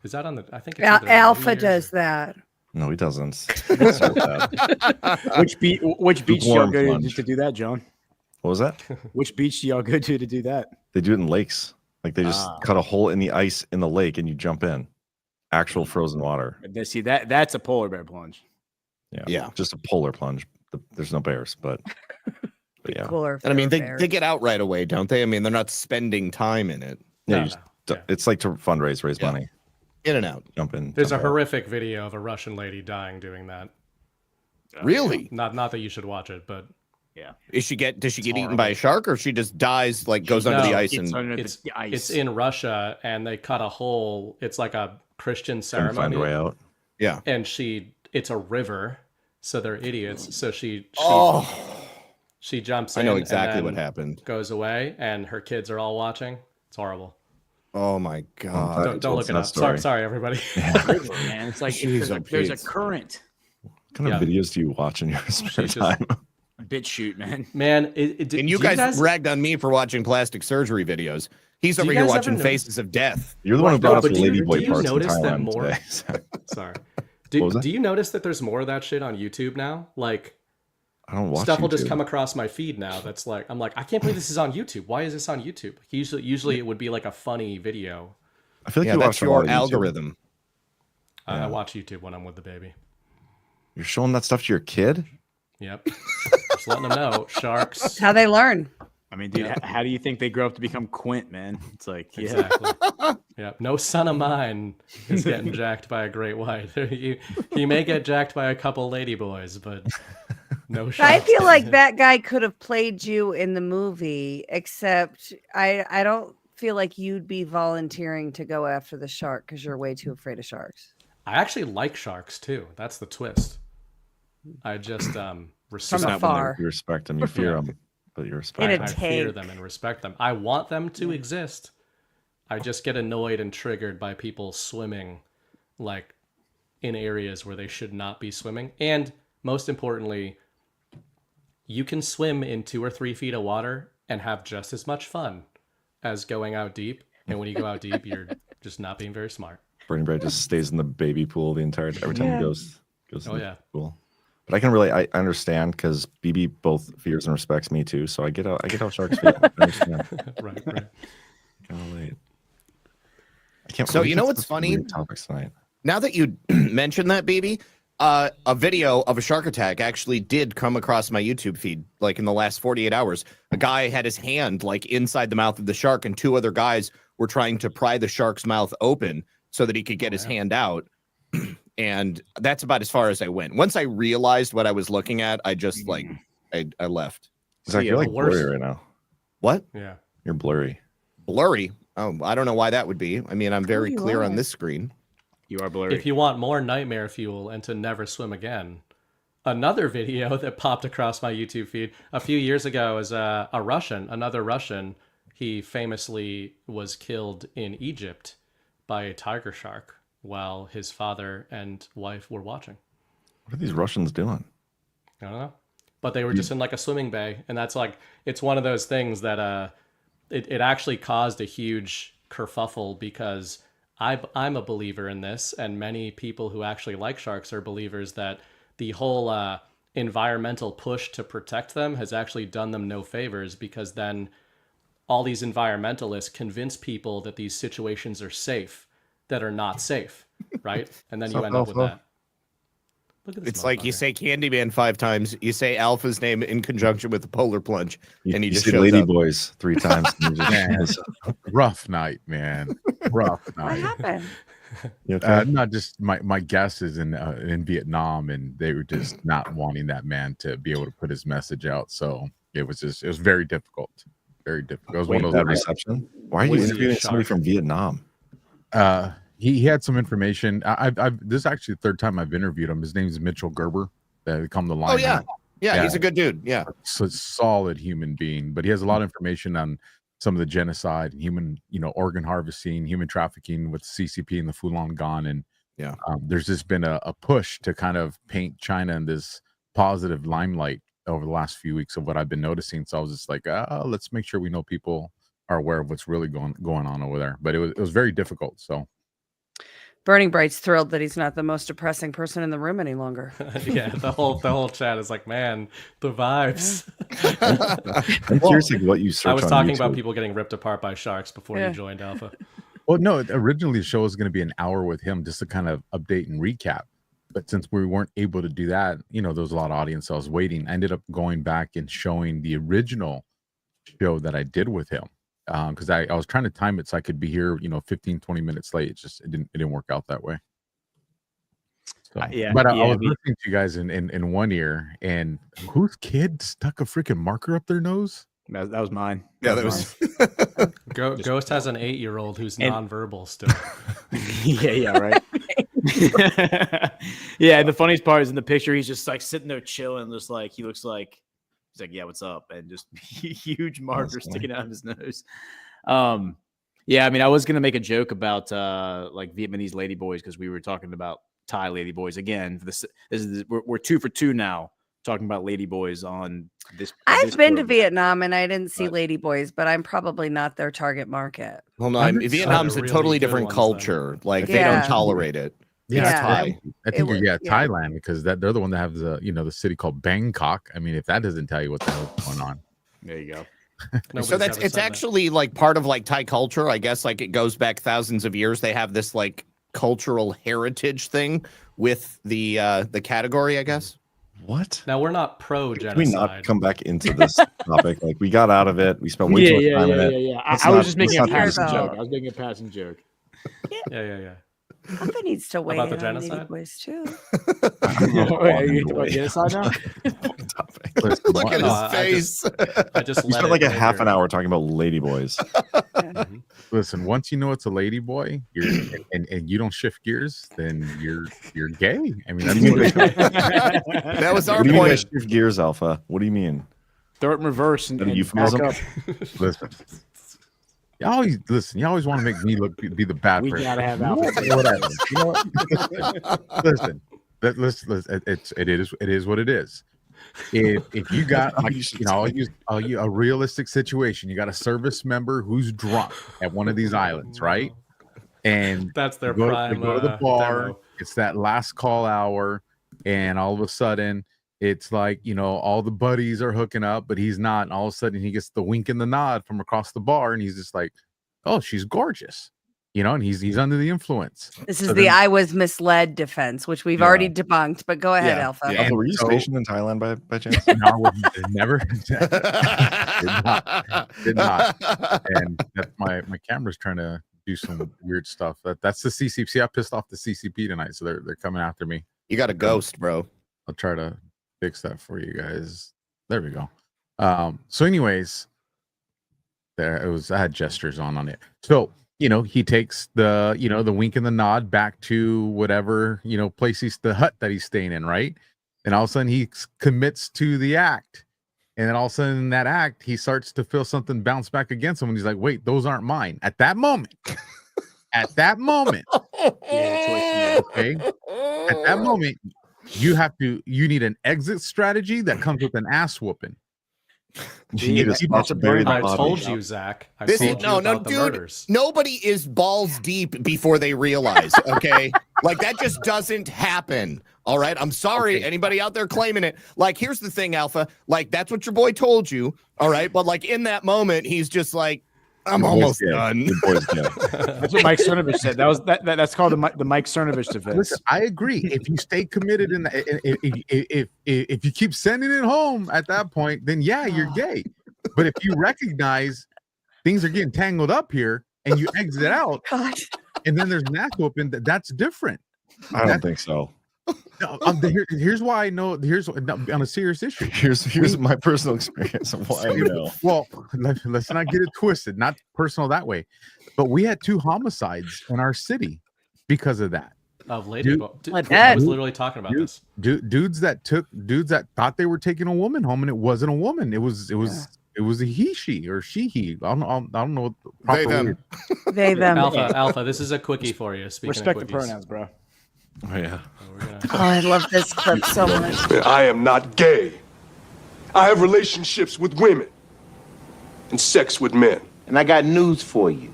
Is that on the? I think it's either Alpha New Year's does that. No, he doesn't. Which beach do y'all Lukewarm go plunge. to do that, John? What was that? Which beach do y'all go to do that? They do it in lakes. Like they just cut a hole in the ice in the lake and you jump in. Actual frozen water. See, that's a polar bear plunge. Yeah. Just a polar plunge. There's no bears, but yeah. Cooler. And I mean, they get out right away, don't they? I mean, they're not spending time in it. Yeah, it's like to raise money. In and out. Jump in. There's a jump out. horrific video of a Russian lady dying doing that. Really? Not that you should watch it, but yeah. Does she get eaten by a shark, or she just dies, like goes under the ice? It's in Russia, and they cut a hole. It's like a Christian Trying to ceremony. find a way out. Yeah. And it's a river, so they're idiots. So she jumps in. I know exactly and what then happened. Goes away, and her kids are all watching. It's horrible. Oh my god! Don't look it up. Sorry, everybody. River, man. It's like there's a current. What kind of videos do you watch in your spare time? BitChute, man. Man, and you guys ragged on me for watching plastic surgery videos. He's over here watching Faces of Death. You're the one who brought up the Do ladyboy you parts in notice that Thailand more? today. Sorry. Do you notice that there's more of that shit on YouTube now? Like, I don't watch stuff will YouTube. just come across my feed now. That's like, I'm like, I can't believe this is on YouTube. Why is this on YouTube? Usually it would be like a funny video. I feel like that's your algorithm. I watch YouTube when I'm with the baby. You're showing that stuff to your kid? Yep. Just letting them know. Sharks. That's how they learn. I mean, dude, how do you think they grow up to become Quint, man? It's like, yeah. Exactly. Yeah. No son of mine is getting jacked by a great white. He may get jacked by a couple ladyboys, but no sharks. I feel like that guy could have played you in the movie, except I don't feel like you'd be volunteering to go after the shark because you're way too afraid of sharks. I actually like sharks too. That's the twist. I just respect From afar. You respect them, you fear them, but you respect them. I fear them and respect them. I want them to exist. I just get annoyed and triggered by people swimming like in areas where they should not be swimming. And most importantly, you can swim in 2 or 3 feet of water and have just as much fun as going out deep. And when you go out deep, you're just not being very smart. Bernie Bray just stays in the baby pool the entire every time he goes in the pool. But I understand because BB both fears and respects me too. So I get how sharks feel. I understand. Right. Golly. I can't. So you know what's funny? Topics tonight. Now that you mentioned that, BB, a video of a shark attack actually did come across my YouTube feed, like in the last 48 hours. A guy had his hand like inside the mouth of the shark, and 2 other guys were trying to pry the shark's mouth open so that he could get his hand out. And that's about as far as I went. Once I realized what I was looking at, I just I left. Zach, you're like blurry right now. What? Yeah. You're blurry. Blurry? Oh, I don't know why that would be. I mean, I'm very clear on this screen. You are blurry. If you want more nightmare fuel and to never swim again, another video that popped across my YouTube feed a few years ago is another Russian. He famously was killed in Egypt by a tiger shark while his father and wife were watching. What are these Russians doing? I don't know. But they were just in like a swimming bay. And that's like, it's one of those things that it actually caused a huge kerfuffle because I'm a believer in this. And many people who actually like sharks are believers that the whole environmental push to protect them has actually done them no favors, because then all these environmentalists convince people that these situations are safe that are not safe, right? And then you end up with that. Look at this It's like you motherfucker. say Candyman 5 times, you say Alpha's name in conjunction with the polar plunge, and he you just see shows Lady up. Boys 3 times. And you just, Rough night, man. Rough What night. happened? you okay? Not just my guest is in Vietnam, and they were just not wanting that man to be able to put his message out. So it was very difficult. Very difficult. It was one of Bad those. reception. Why are you Was he a interviewing somebody shark? from Vietnam? He had some information. This is actually the third time I've interviewed him. His name is Mitchell Gerber. They call him the Lion. Oh, yeah. Yeah, he's a good dude. Yeah. So solid human being, but he has a lot of information on some of the genocide and human, organ harvesting, human trafficking with CCP and the Falun Gong. And Yeah. there's just been a push to kind of paint China in this positive limelight over the last few weeks of what I've been noticing. So I was just like, let's make sure we know people are aware of what's really going on over there. But it was very difficult. So Burning Bright's thrilled that he's not the most depressing person in the room any longer. Yeah, the whole chat is like, man, the vibes. I'm curious like what you search I was on talking YouTube. about people getting ripped apart by sharks before Yeah. you joined Alpha. well, no, originally the show was going to be an hour with him just to kind of update and recap. But since we weren't able to do that, there was a lot of audience. So I was waiting. I ended up going back and showing the original show that I did with him. Because I was trying to time it so I could be here, 15, 20 minutes late. It didn't work out that way. So, Yeah, but I yeah, was me- listening to you guys in one ear, and whose kid stuck a freaking marker up their nose? that was mine. Yeah, that was. Ghost has an 8-year-old who's And- nonverbal still. yeah, right. Yeah, and the funniest part is in the picture, he's just like sitting there chilling, just like he looks like he's like, yeah, what's up? And just huge marker funny. sticking out of his nose. Yeah, I mean, I was gonna make a joke about like Vietnamese ladyboys because we were talking about Thai ladyboys again. We're 2 for 2 now talking about ladyboys on this. I've been to program. Vietnam and I didn't see But- ladyboys, but I'm probably not their target market. Well, no, Hundreds- Vietnam's a really totally good different ones, culture. Like, they Yeah. don't tolerate it. Yeah, Yeah. Thai. I think was- yeah, yeah. Thailand, because they're the one that have the city called Bangkok. I mean, if that doesn't tell you what the hell's going on. There you go. Nobody's So ever it's said that. actually like part of like Thai culture. I guess like it goes back thousands of years. They have this like cultural heritage thing with the category, I guess. What? Now we're not pro Can we not genocide. come back into this topic? Like we got out of it. We spent way too much time in it. yeah. Let's I was not- just making a let's not do passing this joke. again. I was making a passing joke. Yeah. Alpha needs to weigh About in the on genocide? ladyboys too. Are you about genocide now? Topic. Listen, Look at No, his I face. I just We let spent it like a half linger. an hour talking about ladyboys. Mhm. listen, once you know it's a lady boy, and you don't shift gears, then you're gay. I mean, that's what it is. That was our What do you mean by point. shift gears, Alpha? What do you mean? Throw it in reverse and, Is that a and euphemism? back up. Listen. You always want to make me be the bad We person. gotta have You know Alpha. what? Whatever. You know what? Listen. It is what it is. If you got like, I'll use a realistic situation. You got a service member who's drunk at one of these islands, right? And That's their they go, prime. they go to the bar. demo. It's that last call hour, and all of a sudden, it's like all the buddies are hooking up, but he's not. And all of a sudden, he gets the wink and the nod from across the bar, and he's just like, "Oh, she's gorgeous," and he's under the influence. This is So the then- I was misled defense, which we've Yeah. already debunked. But go ahead, Yeah, Alpha. yeah. Alpha, were you so- stationed in Thailand by chance? No, I was never. Did not. And that's my camera's trying to do some weird stuff. That's the CCP. See, I pissed off the CCP tonight, so they're coming after me. You got a ghost, bro. I'll try to fix that for you guys. There we go. So anyways, there it was. I had gestures on it. So he takes the wink and the nod back to whatever, place the hut that he's staying in, right? And all of a sudden he commits to the act. And then all of a sudden in that act, he starts to feel something bounce back against him. And he's like, wait, those aren't mine. At that moment, okay, at that moment, you need an exit strategy that comes with an ass whooping. I told you, Zach. Nobody is balls deep before they realize. Okay, like that just doesn't happen. All right, I'm sorry, anybody out there claiming it. Like, here's the thing, Alpha. Like, that's what your boy told you. All right, but like in that moment, he's just like, I'm almost done. That's what Mike Cernovich said. That's called the Mike Cernovich defense. Listen, I agree. If you stay committed if you keep sending it home at that point, then yeah, you're gay. But if you recognize things are getting tangled up here and you exit out, and then there's an ass whooping, that's different. I don't think so. No, here's why I know. Here's on a serious issue. Here's my personal experience of why I know. Well, let's not get it twisted. Not personal that way, but we had 2 homicides in our city because of that. Of lady, I was literally talking about this. Dudes that thought they were taking a woman home, and it wasn't a woman. It was a he, she, or she, he. I don't know what the proper word. They, them. Alpha. This is a quickie for you. Respect the pronouns, bro. Oh yeah. Oh, I love this clip so much. I am not gay. I have relationships with women and sex with men. And I got news for you.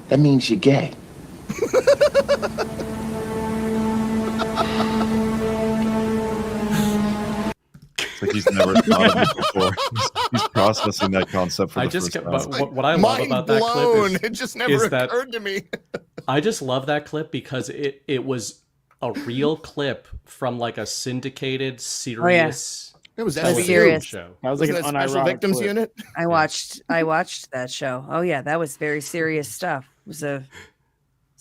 That means you're gay. It's like he's never thought of it before. He's processing that concept for the first time. What I love about that clip it just never occurred to me. I just love that clip because it was a real clip from like a syndicated serious. It was a serious show. That was like an Special Victims Unit. I watched that show. Oh yeah, that was very serious stuff. It was a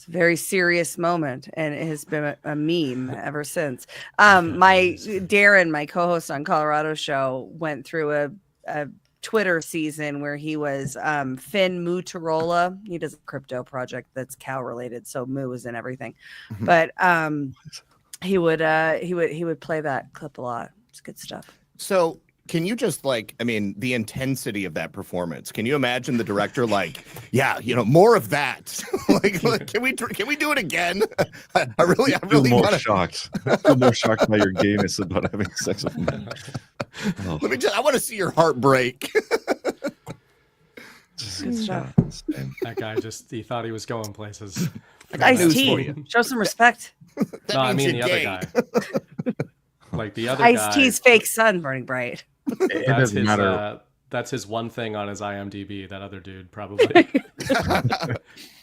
very serious moment, and it has been a meme ever since. My Darren, my co-host on Colorado Show, went through a Twitter season where he was Finn Mutarola. He does a crypto project that's cow related, so Moo is in everything. But he would play that clip a lot. It's good stuff. So can you just the intensity of that performance? Can you imagine the director more of that? Can we do it again? I really more shocked. I feel more shocked by your gayness about having sex with men. Oh. I want to see your heart break. That guy he thought he was going places. Like Ice-T, show some respect. No, I mean the other guy. Like the other guy. Ice-T's fake son burning bright. It doesn't matter. That's his one thing on his IMDb. That other dude probably.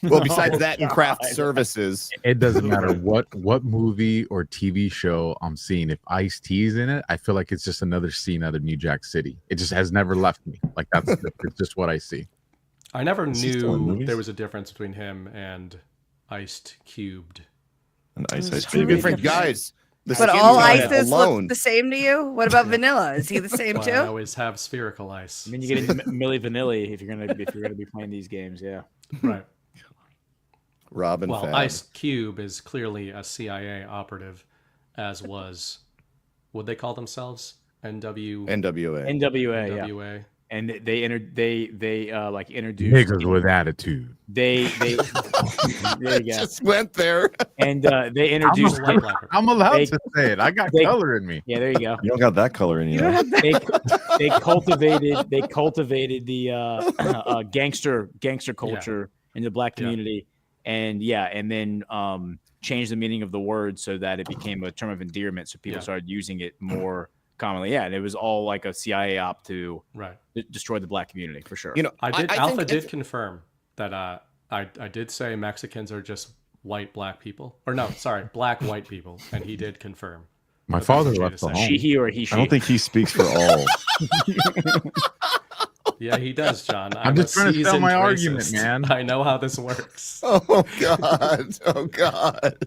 Well, besides that and craft services, it doesn't matter what movie or TV show I'm seeing. If Ice-T's in it, I feel like it's just another scene out of New Jack City. It just has never left me. Like it's just what I see. I never knew there was a difference between him and Iced Cubed. And Ice two different guys. But all ices look the same to you? What about vanilla? Is he the same too? I always have spherical ice. I mean, you get into Milli Vanilli if you're gonna be playing these games, yeah. Right. Robin. Well, Fab. Ice Cube is clearly a CIA operative, as was. Would they call themselves NWA. NWA. Yeah. And they introduced niggas with attitude. They there you go. Just went there. And they introduced I'm allowed to say it. I got color in me. Yeah, there you go. You don't got that color in you. They cultivated the gangster culture in the black community. And then changed the meaning of the word so that it became a term of endearment, so people started using it more commonly. Yeah, and it was all like a CIA op to destroy the black community for sure. You know, Alpha did confirm that I did say Mexicans are just white black people, or no, sorry, black white people, and he did confirm. My father left the home. He or he. She. I don't think he speaks for all. Yeah, he does, John. I'm just trying to sell my argument, man. I know how this works. Oh God! Oh God!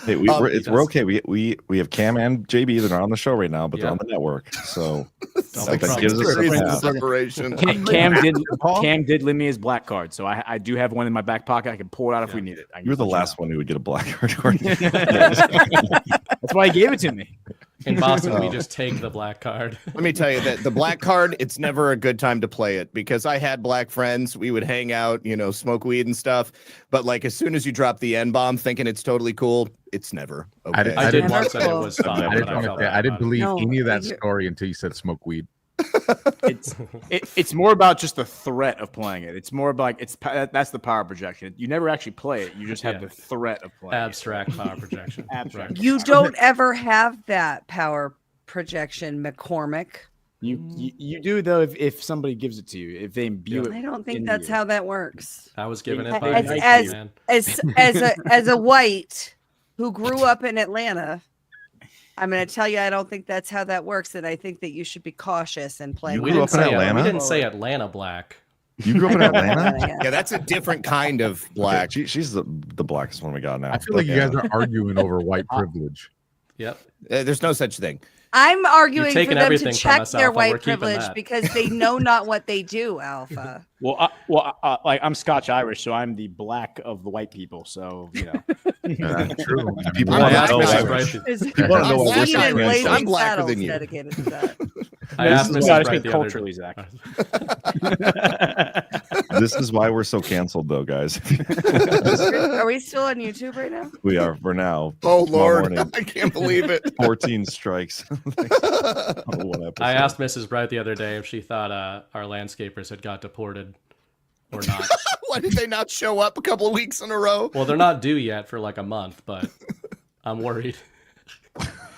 Hey, we're okay. We have Cam and JB that are on the show right now, but they're on the network. So Like that gives us a path. separation. Cam did lend me his black card, so I do have one in my back pocket. I can pull it out if we need it. You're the last one who would get a black card. That's why he gave it to me. In Boston, we just take the black card. Let me tell you that the black card, it's never a good time to play it because I had black friends. We would hang out, smoke weed and stuff. But like as soon as you drop the N-bomb thinking it's totally cool, it's never. Okay. I did once and it was fine. I didn't believe any of that story until you said smoke weed. It's more about just the threat of playing it. It's more about that's the power projection. You never actually play it. You just have the threat of playing abstract power projection. Abstract. You don't ever have that power projection, McCormick. You do though if somebody gives it to you. If they imbue it. I don't think that's how that works. I was given it by as a white who grew up in Atlanta. I'm going to tell you, I don't think that's how that works, and I think that you should be cautious in playing. You grew up in Atlanta? We didn't say Atlanta black. You grew up in Atlanta? Yeah, that's a different kind of black. Okay, she's the blackest one we got now. I feel like you guys are arguing over white privilege. Yep. There's no such thing. I'm arguing for them to everything from check us, their Alpha. white We're keeping privilege that. because they know not what they do, Alpha. Like I'm Scotch Irish, so I'm the black of the white people. So That's true. People I'm want black to know Irish. why Right. people want to know why we're Stephen so Blazing I'm blacker Saddles than you. dedicated to that. I asked Mrs. Scottish Bright the culturally, other day. Zach. This is why we're so canceled, though, guys. Are we still on YouTube right now? We are for now. Oh Tomorrow Lord, morning, I can't believe it. 14 strikes. One episode. I asked Mrs. Bright the other day if she thought our landscapers had got deported or not. Why did they not show up a couple of weeks in a row? Well, they're not due yet for like a month, but I'm worried.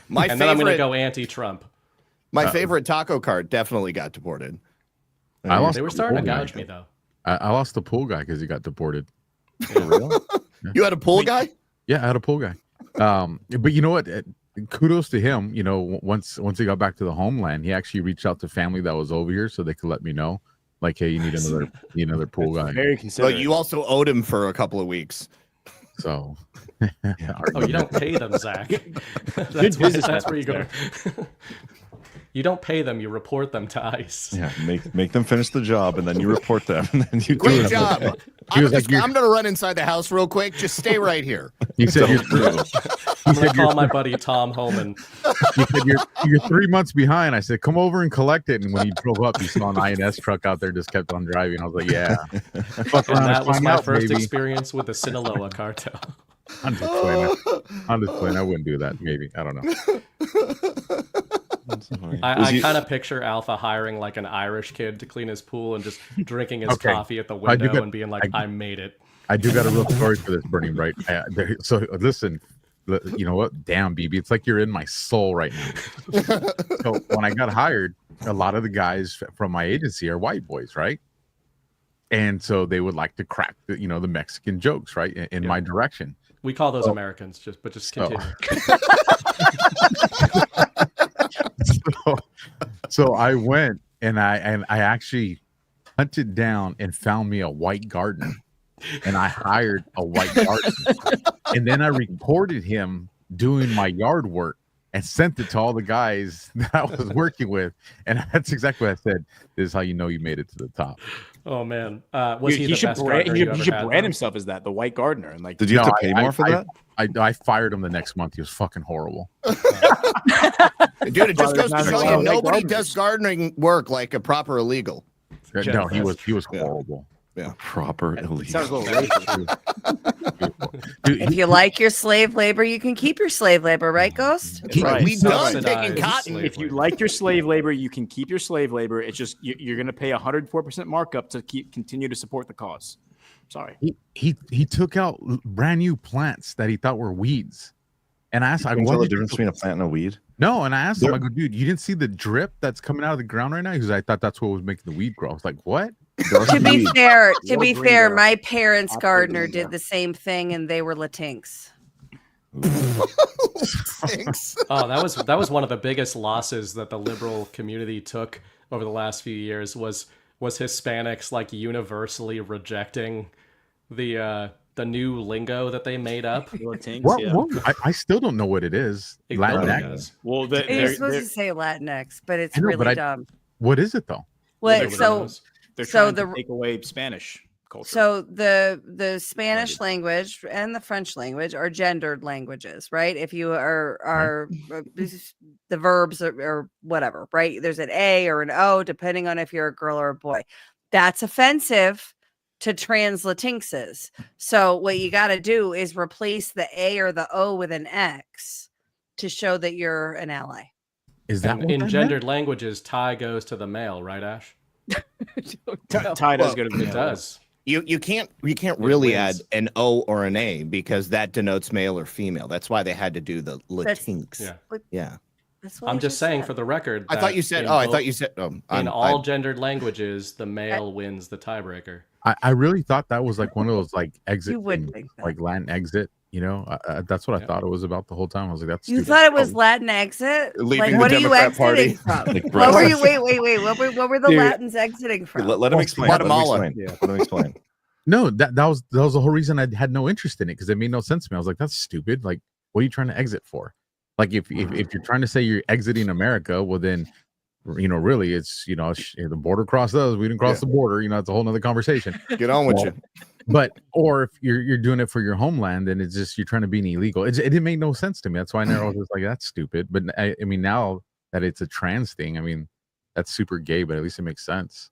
Then I'm going to go anti-Trump. My favorite taco cart definitely got deported. I lost They were the starting to pool guy. gouge me, though. I lost the pool guy because he got deported. For real? You had a pool guy? Yeah, I had a pool guy. But you know what? Kudos to him. Once he got back to the homeland, he actually reached out to family that was over here so they could let me know, like, hey, you need another pool guy. Very But considerate. you also owed him for a couple of weeks. So, Oh, you don't pay them, Zach. That's where you go. You don't pay them, you report them to ICE. Yeah, make them finish the job, and then you report them, and then you Great job. I'm like, going to run inside the house real quick. Just stay right here. he said, I'm going to call my buddy Tom Holman. he said you're 3 months behind. I said, come over and collect it. And when he drove up, he saw an INS truck out there, just kept on driving. I was like, yeah. Fuck And around that and was find my out, first baby. experience with the Sinaloa cartel. I'm just playing. I wouldn't do that. Maybe. I don't know. I kind of picture Alpha hiring like an Irish kid to clean his pool and just drinking his coffee at the window and being like, I made it. I do got a real story for this, Burning Bright. So listen, you know what? Damn, BB, it's like you're in my soul right now. So when I got hired, a lot of the guys from my agency are white boys, right? And so they would like to crack the Mexican jokes, right, in my direction. We call those Americans, just continue. So I went and I actually hunted down and found me a white gardener, and I hired a white gardener, and then I reported him doing my yard work and sent it to all the guys that I was working with, and that's exactly what I said. This is how you know you made it to the top. Oh man, was he the should best brand, gardener he you should, ever he should had, brand though? himself as that, the white gardener. And like, Did you have to pay more for that? I fired him the next month. He was fucking horrible. Dude, it just goes to Not show allowed you to nobody make does gardening work like a proper illegal. No, he was horrible. Yeah. Proper illegal. it sounds a little racist. If you like your slave labor, you can keep your slave labor, right, Ghost? Right. We done Subsidized taking cotton. slave If you labor. like your slave labor, you can keep your slave labor. It's just you're going to pay 104% markup to continue to support the cause. Sorry. He took out brand new plants that he thought were weeds, and I asked, Can you tell the difference between a plant and a weed? No, and I asked him, I go, dude, you didn't see the drip that's coming out of the ground right now? Because I thought that's what was making the weed grow. I was like, what? To be fair, green there. my parents' Absolutely gardener green there. did the same thing, and they were Latinx. Thanks. Oh, that was one of the biggest losses that the liberal community took over the last few years was Hispanics like universally rejecting the new lingo that they made up. I still don't know what it is. Ignore Latinx. it, guys. Well, You're supposed to say Latinx, but it's I know, really but dumb. What is it though? What Nobody so knows. They're so trying the to take away Spanish culture. so the Spanish language and the French language are gendered languages, right? If you are the verbs or whatever, right? There's an A or an O depending on if you're a girl or a boy. That's offensive to trans Latinxes. So what you got to do is replace the A or the O with an X to show that you're an ally. Is that And what in that gendered languages, tie goes to the male, right, Ash? Tie does go to the It male. does. You can't really wins. add an O or an A because that denotes male or female. That's why they had to do the Latinx. Yeah. Yeah. That's what I'm I just saying said. for the record. I thought you said. in Oh, I both- thought you said. in all gendered languages, the male wins the tiebreaker. I really thought that was like one of those like exit You would things, think that. like Latin exit. You know, that's what I thought it was about the whole time. I was like, that's You stupid. thought it was Latin exit? Leaving Like, the what are you Democrat Party. exiting from? Like, What were right. you? Wait. What were the Dude. Latins exiting from? Let him explain. Guatemala. Let him explain. No, that was the whole reason I had no interest in it because it made no sense to me. I was like, that's stupid. Like, what are you trying to exit for? Like, if you're trying to say you're exiting America, well then, you know, really, it's the border crossed us. We didn't cross the border. You know, it's a whole nother conversation. Get on with you. But or if you're doing it for your homeland, then it's just you're trying to be illegal. It didn't make no sense to me. That's why I was just like, that's stupid. But I mean, now that it's a trans thing, I mean, that's super gay, but at least it makes sense.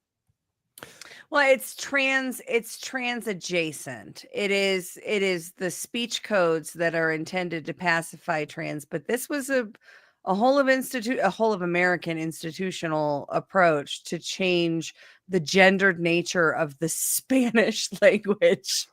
Well, it's trans adjacent. It is the speech codes that are intended to pacify trans, but this was a whole of American institutional approach to change the gendered nature of the Spanish language,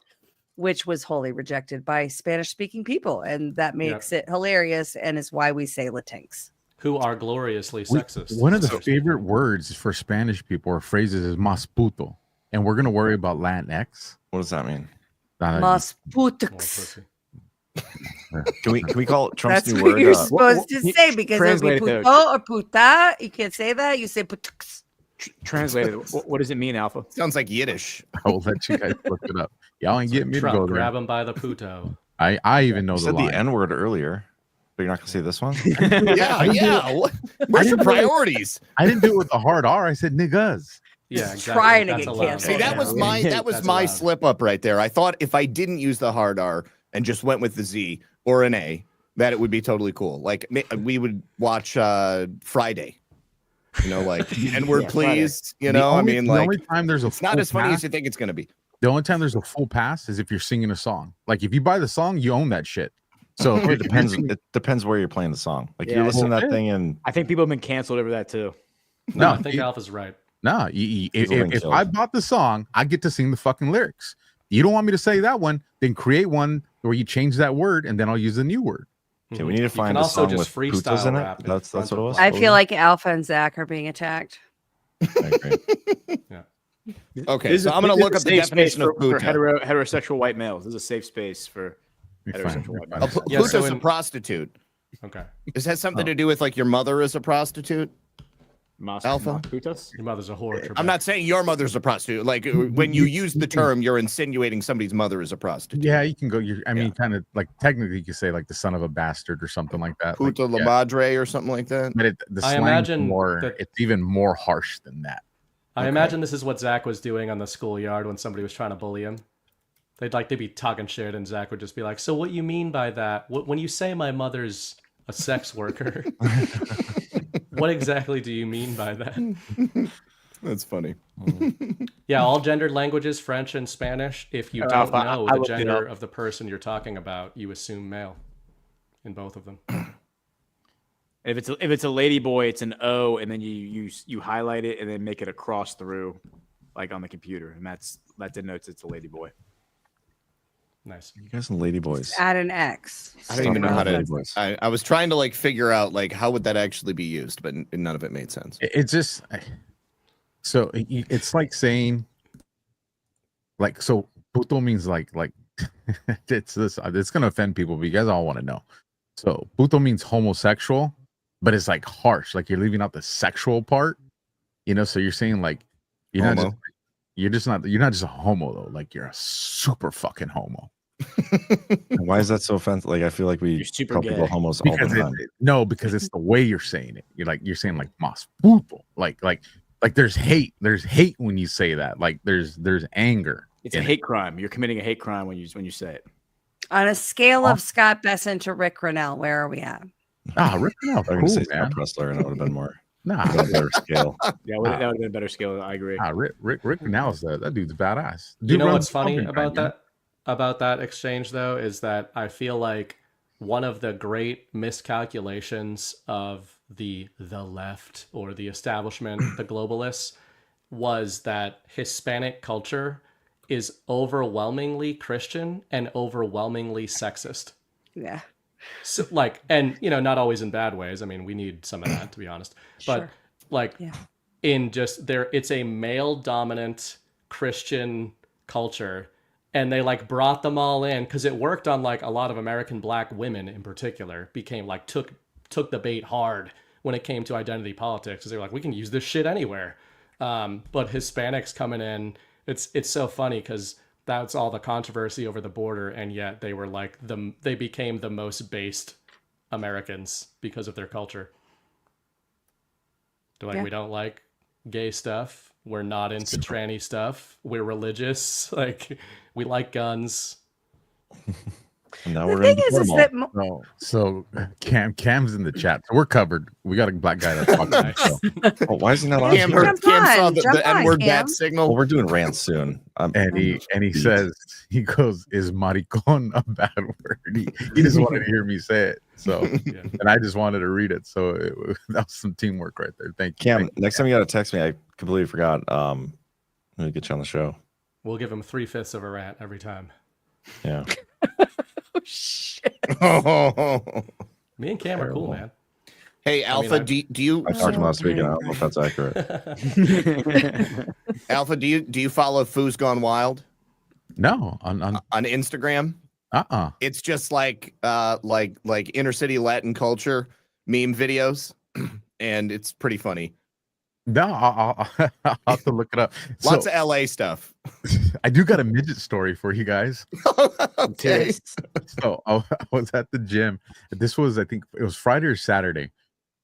which was wholly rejected by Spanish speaking people. And that makes it hilarious and is why we say Latinx. Who are gloriously sexist. One of the favorite words for Spanish people or phrases is mas puto. And we're going to worry about Latinx. What does that mean? Mas putex. Can we call Trump's That's new what word? you're supposed to say because it would be translate it puto or puta. You can't say that. You say putex. Translated, what does it mean, Alpha? Sounds like Yiddish. I will let you guys look it up. Y'all ain't getting me to Trump, go there. grab him by the puto. I even know You the said line. the N word earlier, but you're not gonna say this one. Yeah. Where's your priorities? I didn't do it with a hard R. I said niggas. Yeah, exactly. Trying to That's get allowed. canceled. See, that was my That's my allowed. slip up right there. I thought if I didn't use the hard R and just went with the Z or an A, that it would be totally cool. Like we would watch Friday. You know, like, and we're pleased. You know, I mean, the like, only time there's a it's not full as funny pass, as you think it's gonna be. the only time there's a full pass is if you're singing a song. Like if you buy the song, you own that shit. So It depends. It depends where you're playing the song. Like Yeah, you listen to well, that thing and I think people have been canceled over that too. No, No, I think you- Alpha's right. No, He's a link if killer. I bought the song, I get to sing the fucking lyrics. You don't want me to say that one, then create one where you change that word, and then I'll use the new word. okay, we need to You find can a also song just with putas freestyle in it. rap in That's front what it of was. one. I feel like Alpha and Zach are being attacked. I agree. Okay, so I'm gonna look up the definition of for puta. heterosexual white males. This is a safe space for Be fine, heterosexual be white fine. males. A Yeah, puta's so a in- prostitute. Okay. Does that something to do with like your mother is a prostitute? Alpha? Putas? Your mother's a whore. I'm not saying your mother's a prostitute. Like when you use the term, you're insinuating somebody's mother is a prostitute. Yeah, you can go. I mean, kind of like technically, you could say like the son of a bastard or something like that. Like, Puta la yeah. madre or something like that. But the I slang's imagine more. that- It's even more harsh than that. I imagine this is what Zach was doing on the schoolyard when somebody was trying to bully him. They'd be talking shit, and Zach would just be like, "So what you mean by that? When you say my mother's a sex worker, what exactly do you mean by that?" That's funny. Yeah, all gendered languages, French and Spanish. If you don't Alpha, know I the looked it gender up. of the person you're talking about, you assume male in both of them. If it's a lady boy, it's an O, and then you highlight it and then make it a cross through, like on the computer, and that denotes it's a lady boy. Nice. You guys and ladyboys. Add an X. I don't even know how to. Ladyboys. I was trying to like figure out like how would that actually be used, but none of it made sense. It's just so it's like saying like so. Puto means like it's this. It's gonna offend people, but you guys all want to know. So puto means homosexual, but it's like harsh. Like you're leaving out the sexual part. You know, so you're saying like you're not Homo. just, you're not just a homo though. Like you're a super fucking homo. Why is that so offensive? Like I feel like we You're super call people gay. homos all the Because time. no, because it's the way you're saying it. You're saying like mas puto, like Like there's hate when you say that. Like there's anger. It's a hate crime. You're committing a hate crime when you say it. On a scale of Scott Besson to Rick Rennell, where are we at? Rick Rennell, I was cool, gonna say man. Scott Pressler, and it would have been more. Nah, a better scale. Yeah, that would have been a better scale. I agree. Rick Rennell's that dude's badass. Dude You know runs what's funny Republican, about that exchange though is that I feel like one of the great miscalculations of the left or the establishment, the globalists, was that Hispanic culture is overwhelmingly Christian and overwhelmingly sexist. Yeah. So, like, and not always in bad ways. I mean, we need some of that, to be honest. But Sure. like, in just it's a male dominant Christian culture, and they like brought them all in because it worked on like a lot of American Black women in particular. Became like took the bait hard when it came to identity politics, because they were like, we can use this shit anywhere. But Hispanics coming in, it's so funny because that's all the controversy over the border, and yet they were like they became the most based Americans because of their culture. They're like, we don't like gay stuff. We're not into tranny stuff. We're religious. Like, we like guns. And now The we're thing in is that So Cam's in the chat. So we're covered. We got a black guy that's talking. Nice. Oh, why isn't that on? Cam saw the N-word bat signal. Well, we're doing rants soon. And he says, he goes, "Is maricon a bad word?" He just wanted to hear me say it. So, and I just wanted to read it. So that was some teamwork right there. Thank you. Cam, next time you got to text me, I completely forgot. Let me get you on the show. We'll give him 3/5 of a rant every time. Yeah. Oh shit! Me and Cam are cool, man. Hey, Alpha, do you? I talked to him last week, and I don't know if that's accurate. Alpha, do you follow Foo's Gone Wild? No, on Instagram. It's just like inner city Latin culture meme videos, and it's pretty funny. No, I'll have to look it up. Lots of LA stuff. I do got a midget story for you guys. Okay. So I was at the gym. This was, I think it was Friday or Saturday.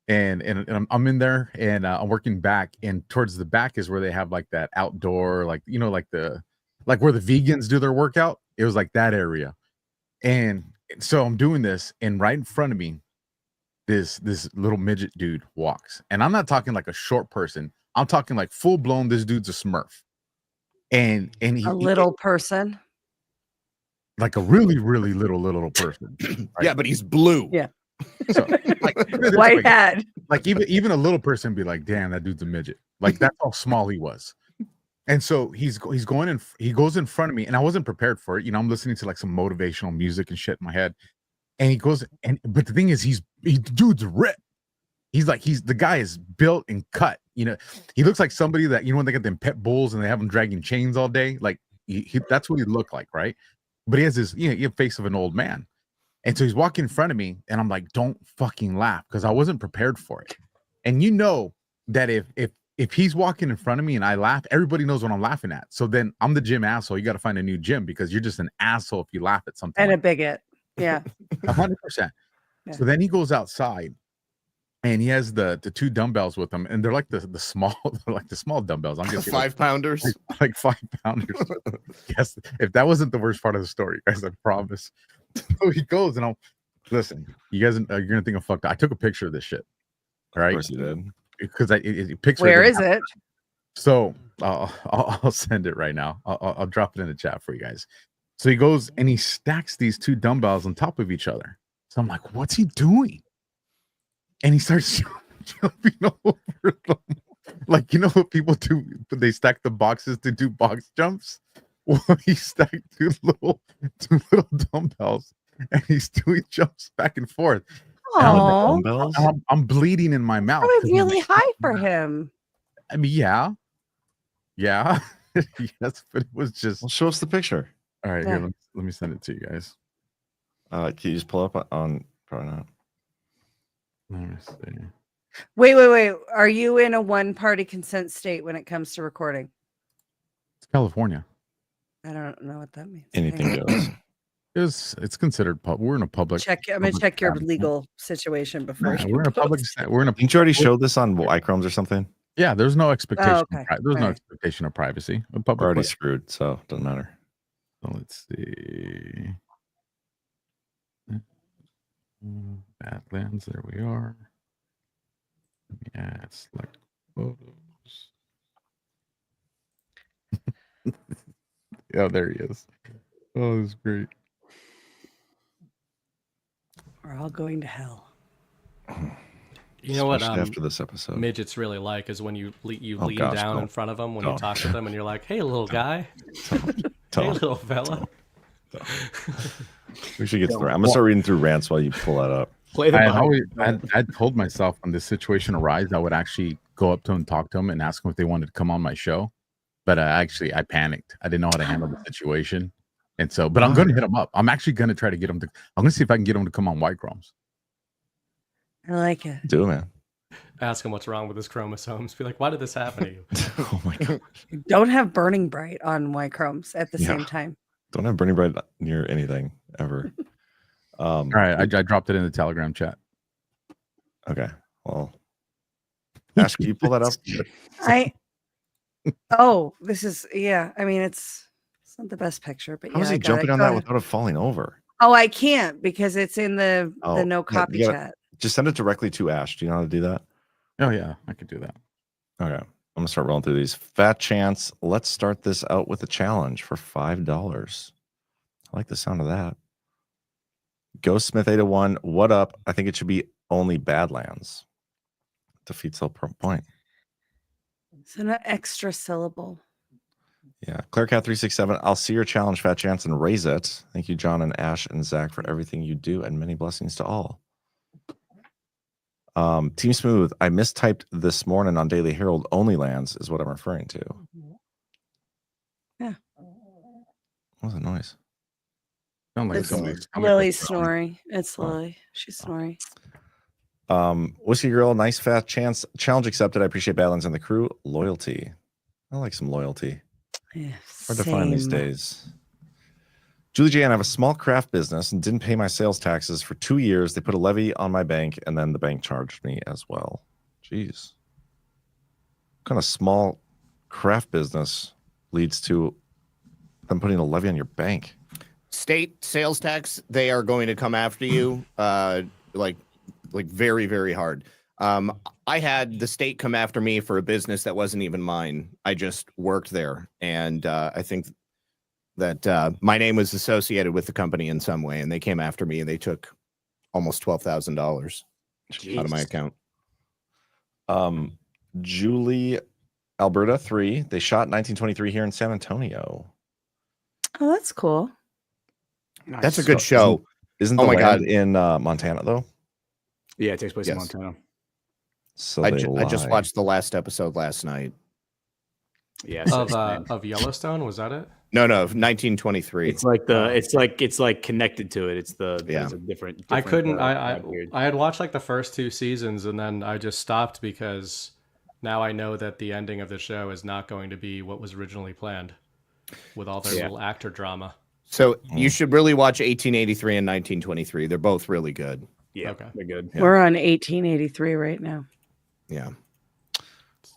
And I'm in there and I'm working back, and towards the back is where they have like that outdoor, like, like where the vegans do their workout. It was like that area. And so I'm doing this, and right in front of me, this little midget dude walks. And I'm not talking like a short person. I'm talking like full blown, this dude's a Smurf. And he, a little person. Like a really, really little person. Right? Yeah, but he's blue. Yeah. So, like, white hat. Like even a little person be like, damn, that dude's a midget. Like that's how small he was. And so he goes in front of me, and I wasn't prepared for it. I'm listening to like some motivational music and shit in my head. And he goes, but the thing is, dude's ripped. The guy is built and cut. He looks like somebody that, when they get them pet bulls and they have them dragging chains all day. Like that's what he looked like, right? But he has this, he has face of an old man. And so he's walking in front of me, and I'm like, don't fucking laugh, because I wasn't prepared for it. And that if he's walking in front of me and I laugh, everybody knows what I'm laughing at. So then I'm the gym asshole. You got to find a new gym, because you're just an asshole if you laugh at something. And a bigot. Yeah. 100%. So then he goes outside, and he has the 2 dumbbells with him, and they're like the small dumbbells. I'm just 5-pounders, like 5-pounders. Yes, if that wasn't the worst part of the story, guys, I promise. So he goes, and listen. You guys are gonna think I'm fucked up. I took a picture of this shit. All right, of course you did, because it picture. Where is it? So I'll send it right now. I'll drop it in the chat for you guys. So he goes and he stacks these 2 dumbbells on top of each other. So I'm like, what's he doing? And he starts jumping over them. Like, what people do? They stack the boxes to do box jumps. Well, he stacked two little dumbbells, and he's doing jumps back and forth. Oh, I'm bleeding in my mouth. probably really high for him. I mean, yeah. Yes, but it was just. Well, show us the picture. All right, here. Let me send it to you guys. Can you just pull up on? Probably not. Let me see. Wait. Are you in a one-party consent state when it comes to recording? It's California. I don't know what that means. Anything goes. It's considered we're in a public. I'm gonna check your legal situation before. We're in a public. Didn't you already show this on iChromes or something? Yeah, there's no expectation. Oh, okay. There's no Right. expectation of privacy. A We're public already place. screwed, so it doesn't matter. So let's see. Badlands. There we are. Yeah, select photos. Yeah, there he is. Oh, that's great. We're all going to hell. You know what? Especially after this episode. Midgets really like is when you Oh, lean gosh, down don't. in front of them when Don't. you talk to them, and you're like, "Hey, little guy. Hey, Don't. little fella." We should get to the. I'm gonna start reading through rants while you pull that up. Play the I'd told myself when this situation arises, I would actually go up to him, talk to him, and ask him if they wanted to come on my show. But I panicked. I didn't know how to handle the situation, and so. But I'm going to hit him up. I'm actually going to try to get him to. I'm going to see if I can get him to come on White Chromes. I like it. Do it, man. Ask him what's wrong with his chromosomes. Be like, "Why did this happen to you?" Oh my god! Don't have Burning Bright on White Chromes at the Yeah. same time. Don't have Bernie Bread near anything ever. All right, I dropped it in the Telegram chat. Okay. Well, Ash, can you pull that up? This is I mean it's not the best picture, but How is I he got jumping it. on Go that ahead. without it falling over? Oh, I can't because it's in the Oh, no yeah, copy you gotta- chat. Just send it directly to Ash. Do you know how to do that? Oh yeah, I could do that. Okay. I'm gonna start rolling through these. Fat Chance. Let's start this out with a challenge for $5. I like the sound of that. Ghost Smith 801. What up? I think it should be only Badlands. Defeats the point. It's an extra syllable. Yeah. Clairecat 367. I'll see your challenge, Fat Chance, and raise it. Thank you, John and Ash and Zach, for everything you do, and many blessings to all. Team Smooth. I mistyped this morning on Daily Herald. OnlyLands is what I'm referring to. Yeah. What was the noise? Sound like It's somebody's Lily's snoring. It's Oh. Lily. She's snoring. Whiskey Girl, nice Fat Chance. Challenge accepted. I appreciate Badlands and the crew. Loyalty. I like some loyalty. Yeah, Hard to find these same. days. Julie Jan, I have a small craft business and didn't pay my sales taxes for 2 years. They put a levy on my bank and then the bank charged me as well. Jeez. What kind of small craft business leads to them putting a levy on your bank? State sales tax, they are going to come after you like very, very hard. I had the state come after me for a business that wasn't even mine. I just worked there. And I think that my name was associated with the company in some way, and they came after me and they took almost $12,000 out of my account. Julie Alberta 3. They shot 1923 here in San Antonio. Oh, that's cool. That's a good show. Isn't Oh the my land God. in Montana though? Yeah, it takes place in Yes. Montana. So I they just lie. watched the last episode last night. Yeah, so it's Of Yellowstone, was that it? No, 1923. it's like it's like connected to it. It's Yeah. a different. I couldn't. time period. I had watched like the first 2 seasons, and then I just stopped because now I know that the ending of the show is not going to be what was originally planned, with all their Yeah. little actor drama. So you should really watch 1883 and 1923. They're both really good. Yeah, Okay. they're good. Yeah. We're on 1883 right now. Yeah.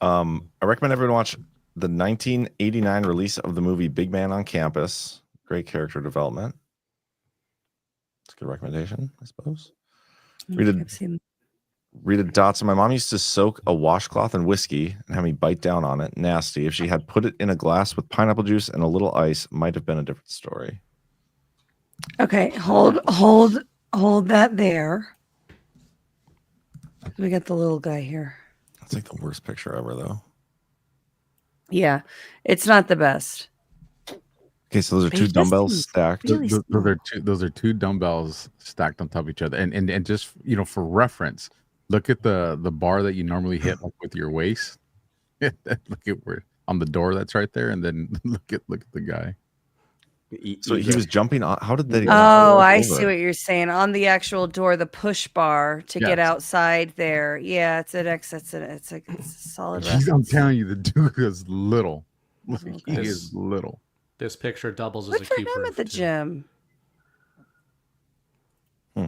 I recommend everyone watch the 1989 release of the movie Big Man on Campus. Great character development. It's a good recommendation, I suppose. I've seen. Rita Dotson. My mom used to soak a washcloth in whiskey and have me bite down on it. Nasty. If she had put it in a glass with pineapple juice and a little ice, might have been a different story. Okay, hold that there. We got the little guy here. That's like the worst picture ever, though. Yeah, it's not the best. Okay, so those are But two he just dumbbells seems stacked. really Those are two dumbbells stacked on top of each other. And just for reference, look at the bar that you normally hit like with your waist. Look at where on the door that's right there, and then look at the guy. So he was jumping on. How did they? Oh, I see what you're saying. On the actual door, the push bar to get Yes. outside there. Yeah, it's a solid I'm reference. telling you, the dude is little. He This- is little. This picture doubles as Good a for cube him proof, at the too. gym. Hmm.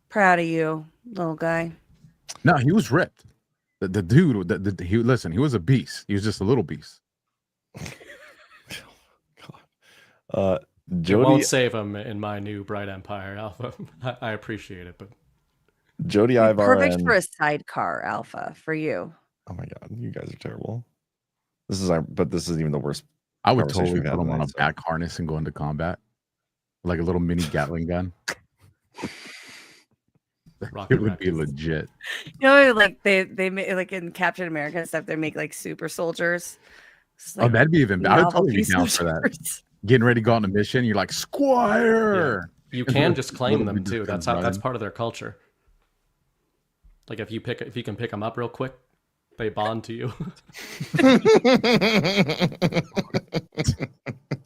Proud of you, little guy. No, he was ripped. The dude, he was a beast. He was just a little beast. God. It Jody won't save him in my new Bright Empire Alpha. I appreciate it, but Jody Ivar Perfect and for a sidecar Alpha for you. oh my god, you guys are terrible. This isn't even the worst. I would conversation totally we've had put him on a tonight, so. back harness and go into combat, like a little mini Gatling gun. Rocket It would Raccoon. be legit. You know, like they make like in Captain America and stuff, they make like super soldiers. It's Oh, like that'd be even better. I would totally be novelty down for that. soldiers. Getting ready to go on a mission, you're like Squire. You It's can really- just claim little them bit too. different, That's Brian. part of their culture. Like if you can pick them up real quick, they bond to you.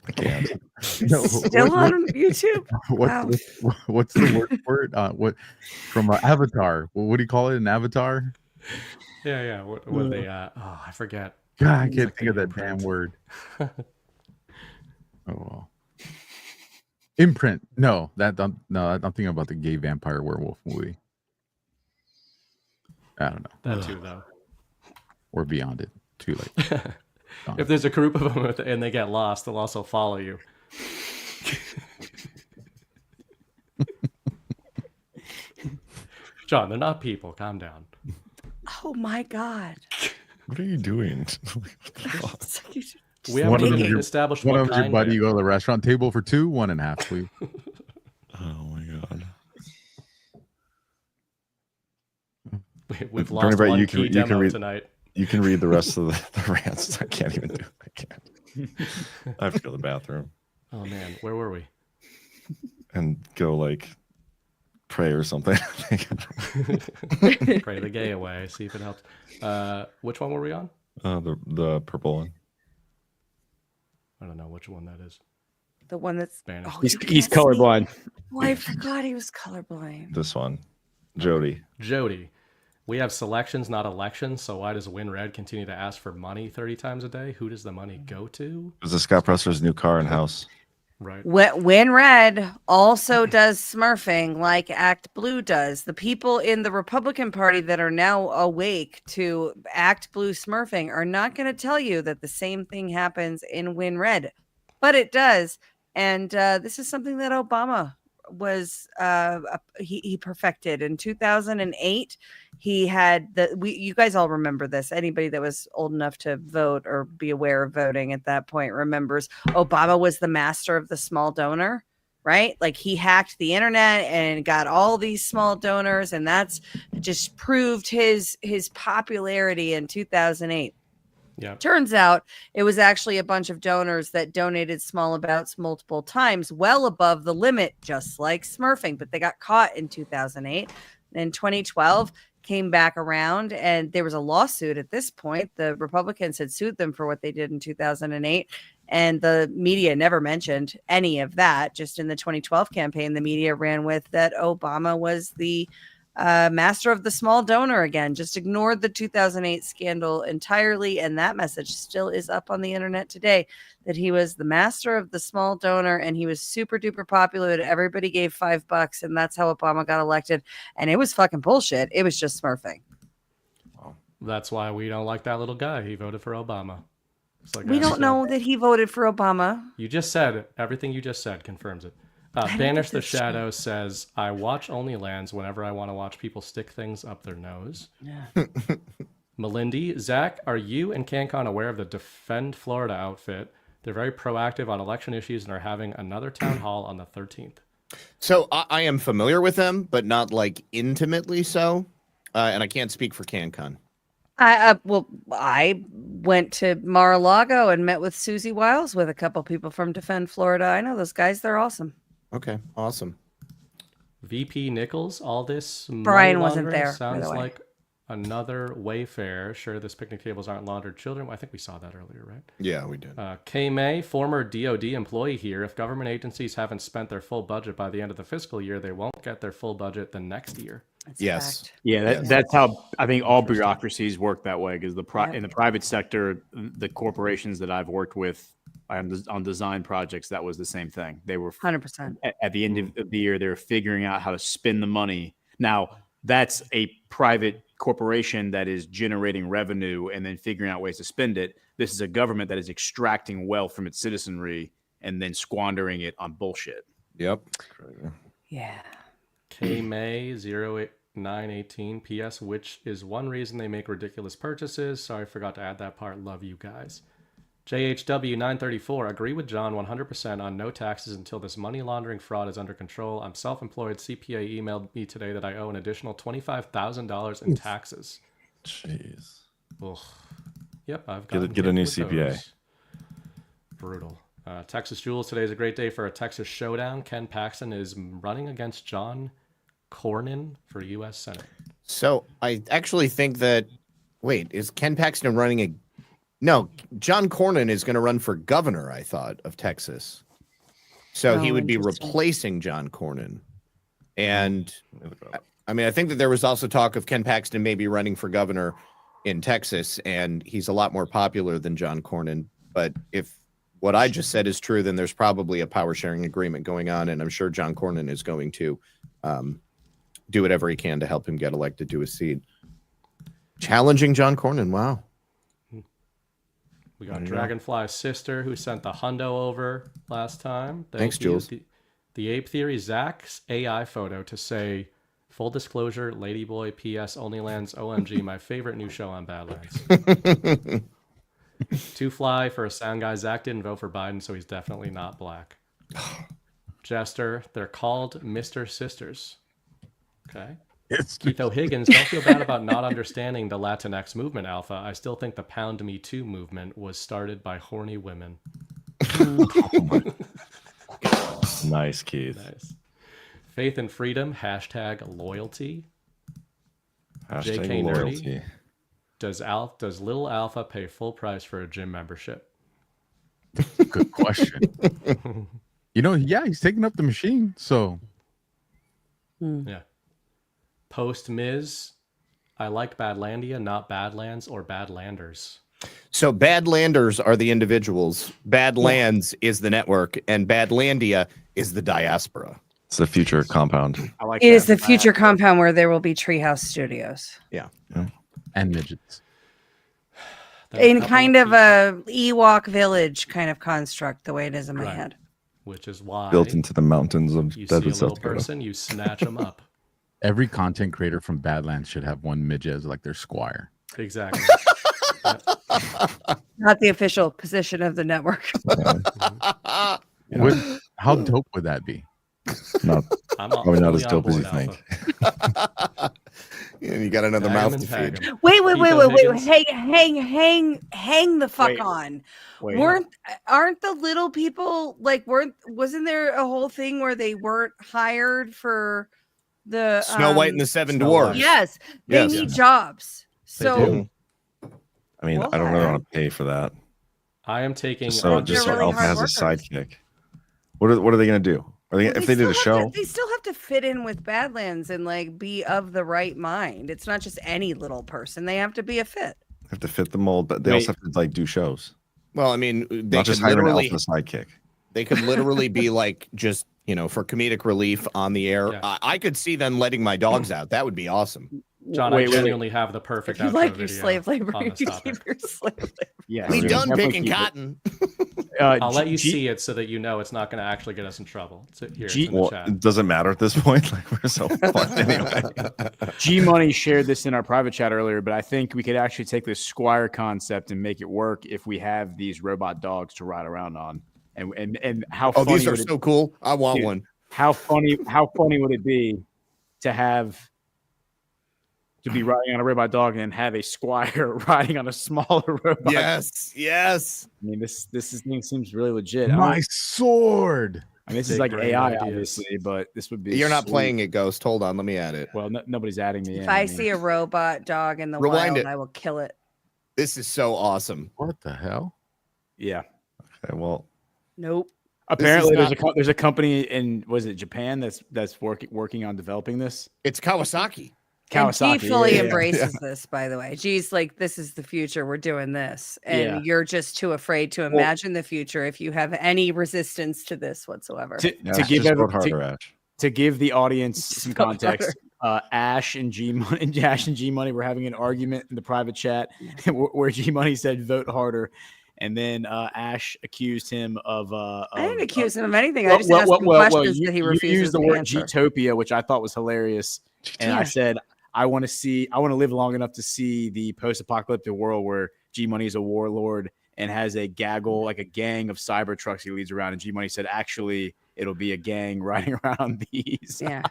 I can't. No, Still on YouTube? Wow. What's the word for it? What from Avatar? What do you call it? An avatar? Yeah. What are they? Oh, I forget. God, I It's can't like think of the that damn imprint. word. Oh, well. Imprint. No, I'm thinking about the gay vampire werewolf movie. I don't know. That too, though. We're beyond it. Too late. If there's a group of them and they get lost, they'll also follow you. John, they're not people. Calm down. Oh my god. What are you doing? We One haven't of them even is your- established one what of them is your kind buddy. they You go to the restaurant table for 2, 1.5, please. Oh my god. We've Bernie lost Bright, one you key can demo read tonight. You can read the rest of the rants. I can't even do it. I can't. I have to go to the bathroom Oh man, where were we? and go like pray or something. Pray the gay away. See if it helps. Which one were we on? The purple one. I don't know which one that is. The one that's Spanish. oh, He's you he's can't see. colorblind. Oh, I forgot he was colorblind. This one. Jody. Jody, we have selections, not elections. So why does WinRed continue to ask for money 30 times a day? Who does the money go to? This is Scott Presser's new car and house. Right. WinRed also does smurfing like Act Blue does. The people in the Republican Party that are now awake to Act Blue smurfing are not going to tell you that the same thing happens in WinRed, but it does. And this is something that Obama was he perfected in 2008. He had you guys all remember this. Anybody that was old enough to vote or be aware of voting at that point remembers Obama was the master of the small donor, right? Like he hacked the internet and got all these small donors, and that's just proved his popularity in 2008. Yeah. Turns out it was actually a bunch of donors that donated small amounts multiple times, well above the limit, just like smurfing. But they got caught in 2008. In 2012, came back around, and there was a lawsuit at this point. The Republicans had sued them for what they did in 2008. And the media never mentioned any of that. Just in the 2012 campaign, the media ran with that Obama was the master of the small donor again, just ignored the 2008 scandal entirely. And that message still is up on the internet today, that he was the master of the small donor and he was super duper popular. Everybody gave $5 and that's how Obama got elected. And it was fucking bullshit. It was just smurfing. That's why we don't like that little guy. He voted for Obama. It's like, We don't know that he voted for Obama. You just said everything you just said confirms it. Banish the Shadow says, I watch OnlyLands whenever I want to watch people stick things up their nose. Yeah. Melindy, Zach, are you and CanCon aware of the Defend Florida outfit? They're very proactive on election issues and are having another town hall on the 13th. So I am familiar with them, but not like intimately so. And I can't speak for CanCon. I went to Mar-a-Lago and met with Susie Wiles with a couple people from Defend Florida. I know those guys. They're awesome. Okay, awesome. VP Nichols, all this Brian money wasn't laundering there, by sounds the way. like another Wayfair. Sure, this picnic tables aren't laundered children. I think we saw that earlier, right? Yeah, we did. K. May, former DOD employee here. If government agencies haven't spent their full budget by the end of the fiscal year, they won't get their full budget the next year. That's a Yes. fact. Yeah, that's how I think all bureaucracies work that way. Because in the private sector, the corporations that I've worked with on design projects, that was the same thing. They were 100%. at the end of the year, they were figuring out how to spend the money. Now, that's a private corporation that is generating revenue and then figuring out ways to spend it. This is a government that is extracting wealth from its citizenry and then squandering it on bullshit. Yep. Yeah. K May 08918 PS, which is one reason they make ridiculous purchases. Sorry, I forgot to add that part. Love you guys. JHW 934, agree with John 100% on no taxes until this money laundering fraud is under control. I'm self-employed. CPA emailed me today that I owe an additional $25,000 in taxes. Jeez. Ugh. Yep, I've Get got a new CPA. Brutal. Texas Jules, today is a great day for a Texas showdown. Ken Paxton is running against John Cornyn for U.S. Senate. So I actually think that, wait, is Ken Paxton running a... No, John Cornyn is going to run for governor, I thought, of Texas. So he would be replacing John Cornyn. And I mean, I think that there was also talk of Ken Paxton maybe running for governor in Texas, and he's a lot more popular than John Cornyn. But if what I just said is true, then there's probably a power sharing agreement going on, and I'm sure John Cornyn is going to do whatever he can to help him get elected to a seat. Challenging John Cornyn, wow. We got Dragonfly's sister who sent the hundo over last time. Thanks, Jules. The Ape Theory, Zach's AI photo to say, full disclosure, Ladyboy, PS, OnlyLands, OMG, my favorite new show on Badlands. Two fly for a sound guy. Zach didn't vote for Biden, so he's definitely not black. Jester, they're called Mr. Sisters. Okay. Keith O'Higgins, don't feel bad about not understanding the Latinx movement, Alpha. I still think the Pound Me Too movement was started by horny women. Nice, Keith. Nice. Faith and Freedom, hashtag loyalty. Hashtag JK loyalty. Nerdy, does Little Alpha pay full price for a gym membership? Good question. Yeah, he's taking up the machine, so. Yeah. Post Miz, I like Badlandia, not Badlands or Badlanders. So Badlanders are the individuals, Badlands is the network, and Badlandia is the diaspora. It's the future compound. I like It is the future compound where there will be Treehouse Studios. Yeah. And midgets. In kind of a Ewok village kind of construct, the way it is in my head. Which is why Built into the mountains of you see a Deadwood, little South Dakota. person, you snatch them up. Every content creator from Badlands should have one midget as like their squire. Exactly. Not the official position of the network. How dope would that be? Probably not as dope as you think. And you got another mouth to feed. Wait. Hang the fuck on. Aren't the little people wasn't there a whole thing where they weren't hired for the Snow White and the Seven Dwarfs? Yes. They need jobs. So I mean, I don't really want to pay for that. I am taking just so Alpha has a sidekick. What are they going to do? If they did a show, they still have to fit in with Badlands and be of the right mind. It's not just any little person; they have to be a fit. They have to fit the mold, but they also have to do shows. Well, I mean, they not just could hire an literally Alpha sidekick. They could literally be just for comedic relief on the air. Yeah. I could see them letting my dogs out. That would be awesome. John, I genuinely have the perfect. If you like your slave labor, you keep your slave labor. Yeah, we done picking cotton. I'll let you see it so that you know it's not going to actually get us in trouble. It's in the chat. It doesn't matter at this point. We're so fun anyway. G Money shared this in our private chat earlier, but I think we could actually take this Squire concept and make it work if we have these robot dogs to ride around on. And how funny these are so cool. I want one. How funny would it be to be riding on a robot dog and have a Squire riding on a smaller robot? Yes. I mean, this thing seems really legit. My sword. I mean, this is like AI, obviously, but this would be. You're not playing it, Ghost. Hold on, let me add it. Well, nobody's adding me. If I see a robot dog in the wild, I will kill it. This is so awesome. What the hell? Yeah. Okay. Well. Nope. Apparently, there's a company in Japan that's working on developing this. It's Kawasaki. And G fully embraces this, by the way. G's like, this is the future. We're doing this. And you're just too afraid to imagine the future if you have any resistance to this whatsoever. To give the audience some context, Ash and G Money were having an argument in the private chat where G Money said vote harder, and then Ash accused him of. I didn't accuse him of anything. I just asked him questions that he refuses You used the to word answer. G-topia, which I thought was hilarious, and I said I want to live long enough to see the post-apocalyptic world where G Money is a warlord and has a gaggle, like a gang of cyber trucks he leads around. And G Money said, actually, it'll be a gang riding around on these. Yeah.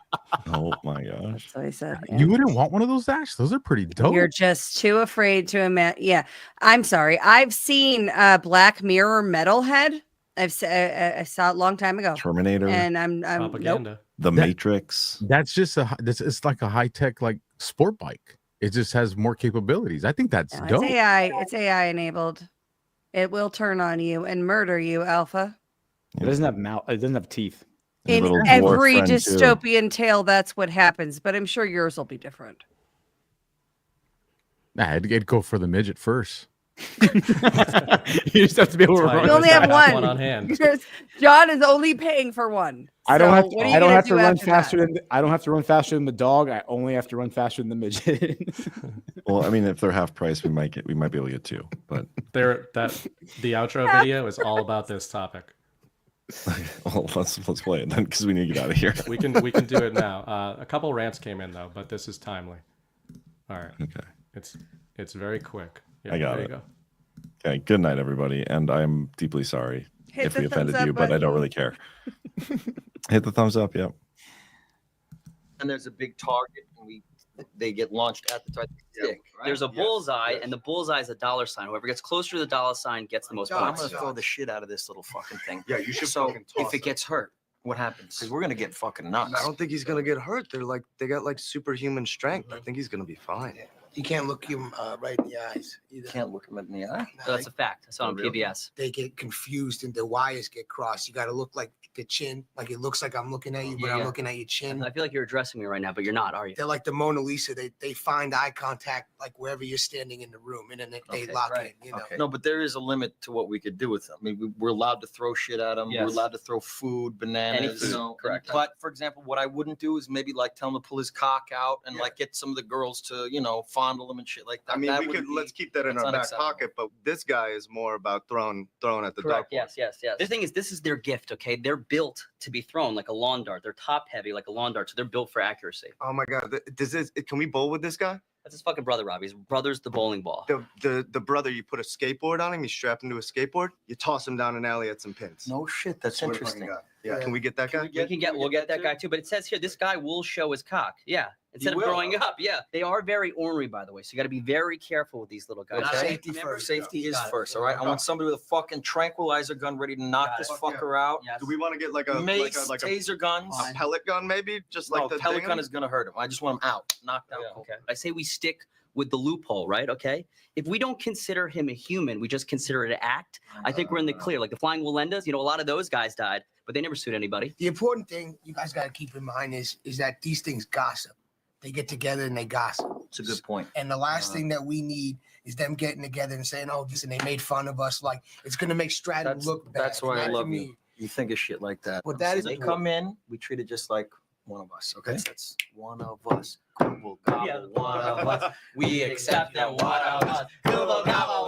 Oh my gosh. That's what I said. You wouldn't want one of those, Ash? Those are pretty dope. You're just too afraid to imagine. Yeah. I'm sorry. I've seen Black Mirror Metalhead. I saw it a long time ago. Terminator. And I'm propaganda. Nope. The Matrix. That's just it's like a high-tech like sport bike. It just has more capabilities. I think that's dope. It's AI. It's AI enabled. It will turn on you and murder you, Alpha. It doesn't have mouth. It doesn't have teeth. In every dystopian tale, that's what happens. But I'm sure yours will be different. Nah, it'd go for the midget first. You just have to be able to run. You only have one. on hand. John is only paying for one. I don't have So to. what are you I don't gonna have to do run after faster that? than. I don't have to run faster than the dog. I only have to run faster than the midget. Well, I mean, if they're half price, we might be able to get two. But the outro video is all about this topic. Well, let's play it then, because we need to get out of here. We can do it now. A couple rants came in though, but this is timely. All right. Okay. It's very quick. Yeah, I got there it. you go. Okay. Good night, everybody, and I'm deeply sorry Hit if the we offended thumbs up you, but I don't button. really care. Hit the thumbs up. Yep. And there's a big target, and they get launched at the target. Stick, right? There's a bullseye, and the bullseye is a dollar sign. Whoever gets closer to the dollar sign gets the most I'm points. gonna throw the shit out of this little fucking thing. Yeah, you should So fucking toss if it gets hurt, what happens? Because we're gonna get fucking nuts. I don't think he's gonna get hurt. They got like superhuman strength. I think he's gonna be fine. You can't look him right in the eyes either. Can't look him in the eye. So that's a fact. I saw on really? PBS. They get confused and the wires get crossed. You got to look like the chin, like it looks like I'm looking at you, but I'm looking at your chin. I feel like you're addressing me right now, but you're not, are you? They're like the Mona Lisa. They find eye contact like wherever you're standing in the room, and then they lock in. You know. No, but there is a limit to what we could do with them. I mean, we're allowed to throw shit at them. Yes. We're allowed to throw food, bananas. Any food, you know, correct. But for example, what I wouldn't do is maybe like tell him to pull his cock out and like get some of the girls to, fondle him and shit like that. I mean, That we would could be- let's keep that in that's our back unacceptable. pocket. But this guy is more about throwing at the Correct. dartboard. Yes. The thing is, this is their gift. Okay, they're built to be thrown like a lawn dart. They're top heavy like a lawn dart, so they're built for accuracy. Oh my god, can we bowl with this guy? That's his fucking brother, Robbie. His brother's the bowling ball. The brother, you put a skateboard on him, he's strapped into a skateboard, you toss him down an alley at some pins. No shit, that's Swear to fucking interesting. God. Yeah, can we get that guy? We'll get that guy too. But it says here, this guy will show his cock. Yeah. Instead of will? growing up. Yeah. They are very ornery, by the way. So you got to be very careful with these little guys. Okay. Safety is first. All right. I want somebody with a fucking tranquilizer gun ready to knock this fucker out. Do we want to get like a Mace, like a taser guns? a pellet gun maybe? Just like No, the pellet thing? gun is gonna hurt him. I just want him out, knocked out. Okay. I say we stick with the loophole, right? Okay. If we don't consider him a human, we just consider it an act. I think we're in the clear. Like the Flying Walendas, a lot of those guys died, but they never sued anybody. The important thing you guys got to keep in mind is that these things gossip. They get together and they gossip. It's a good point. And the last thing that we need is them getting together and saying, "Oh, this," and they made fun of us. Like it's gonna make Stratton look bad. That's why I Not to love me. you. You think of shit like that. Well, that is they come in, we treat it just like one of us. Okay, that's one of us. Gobble, gobble, one of us. We accept that one of us. Gobble, gobble,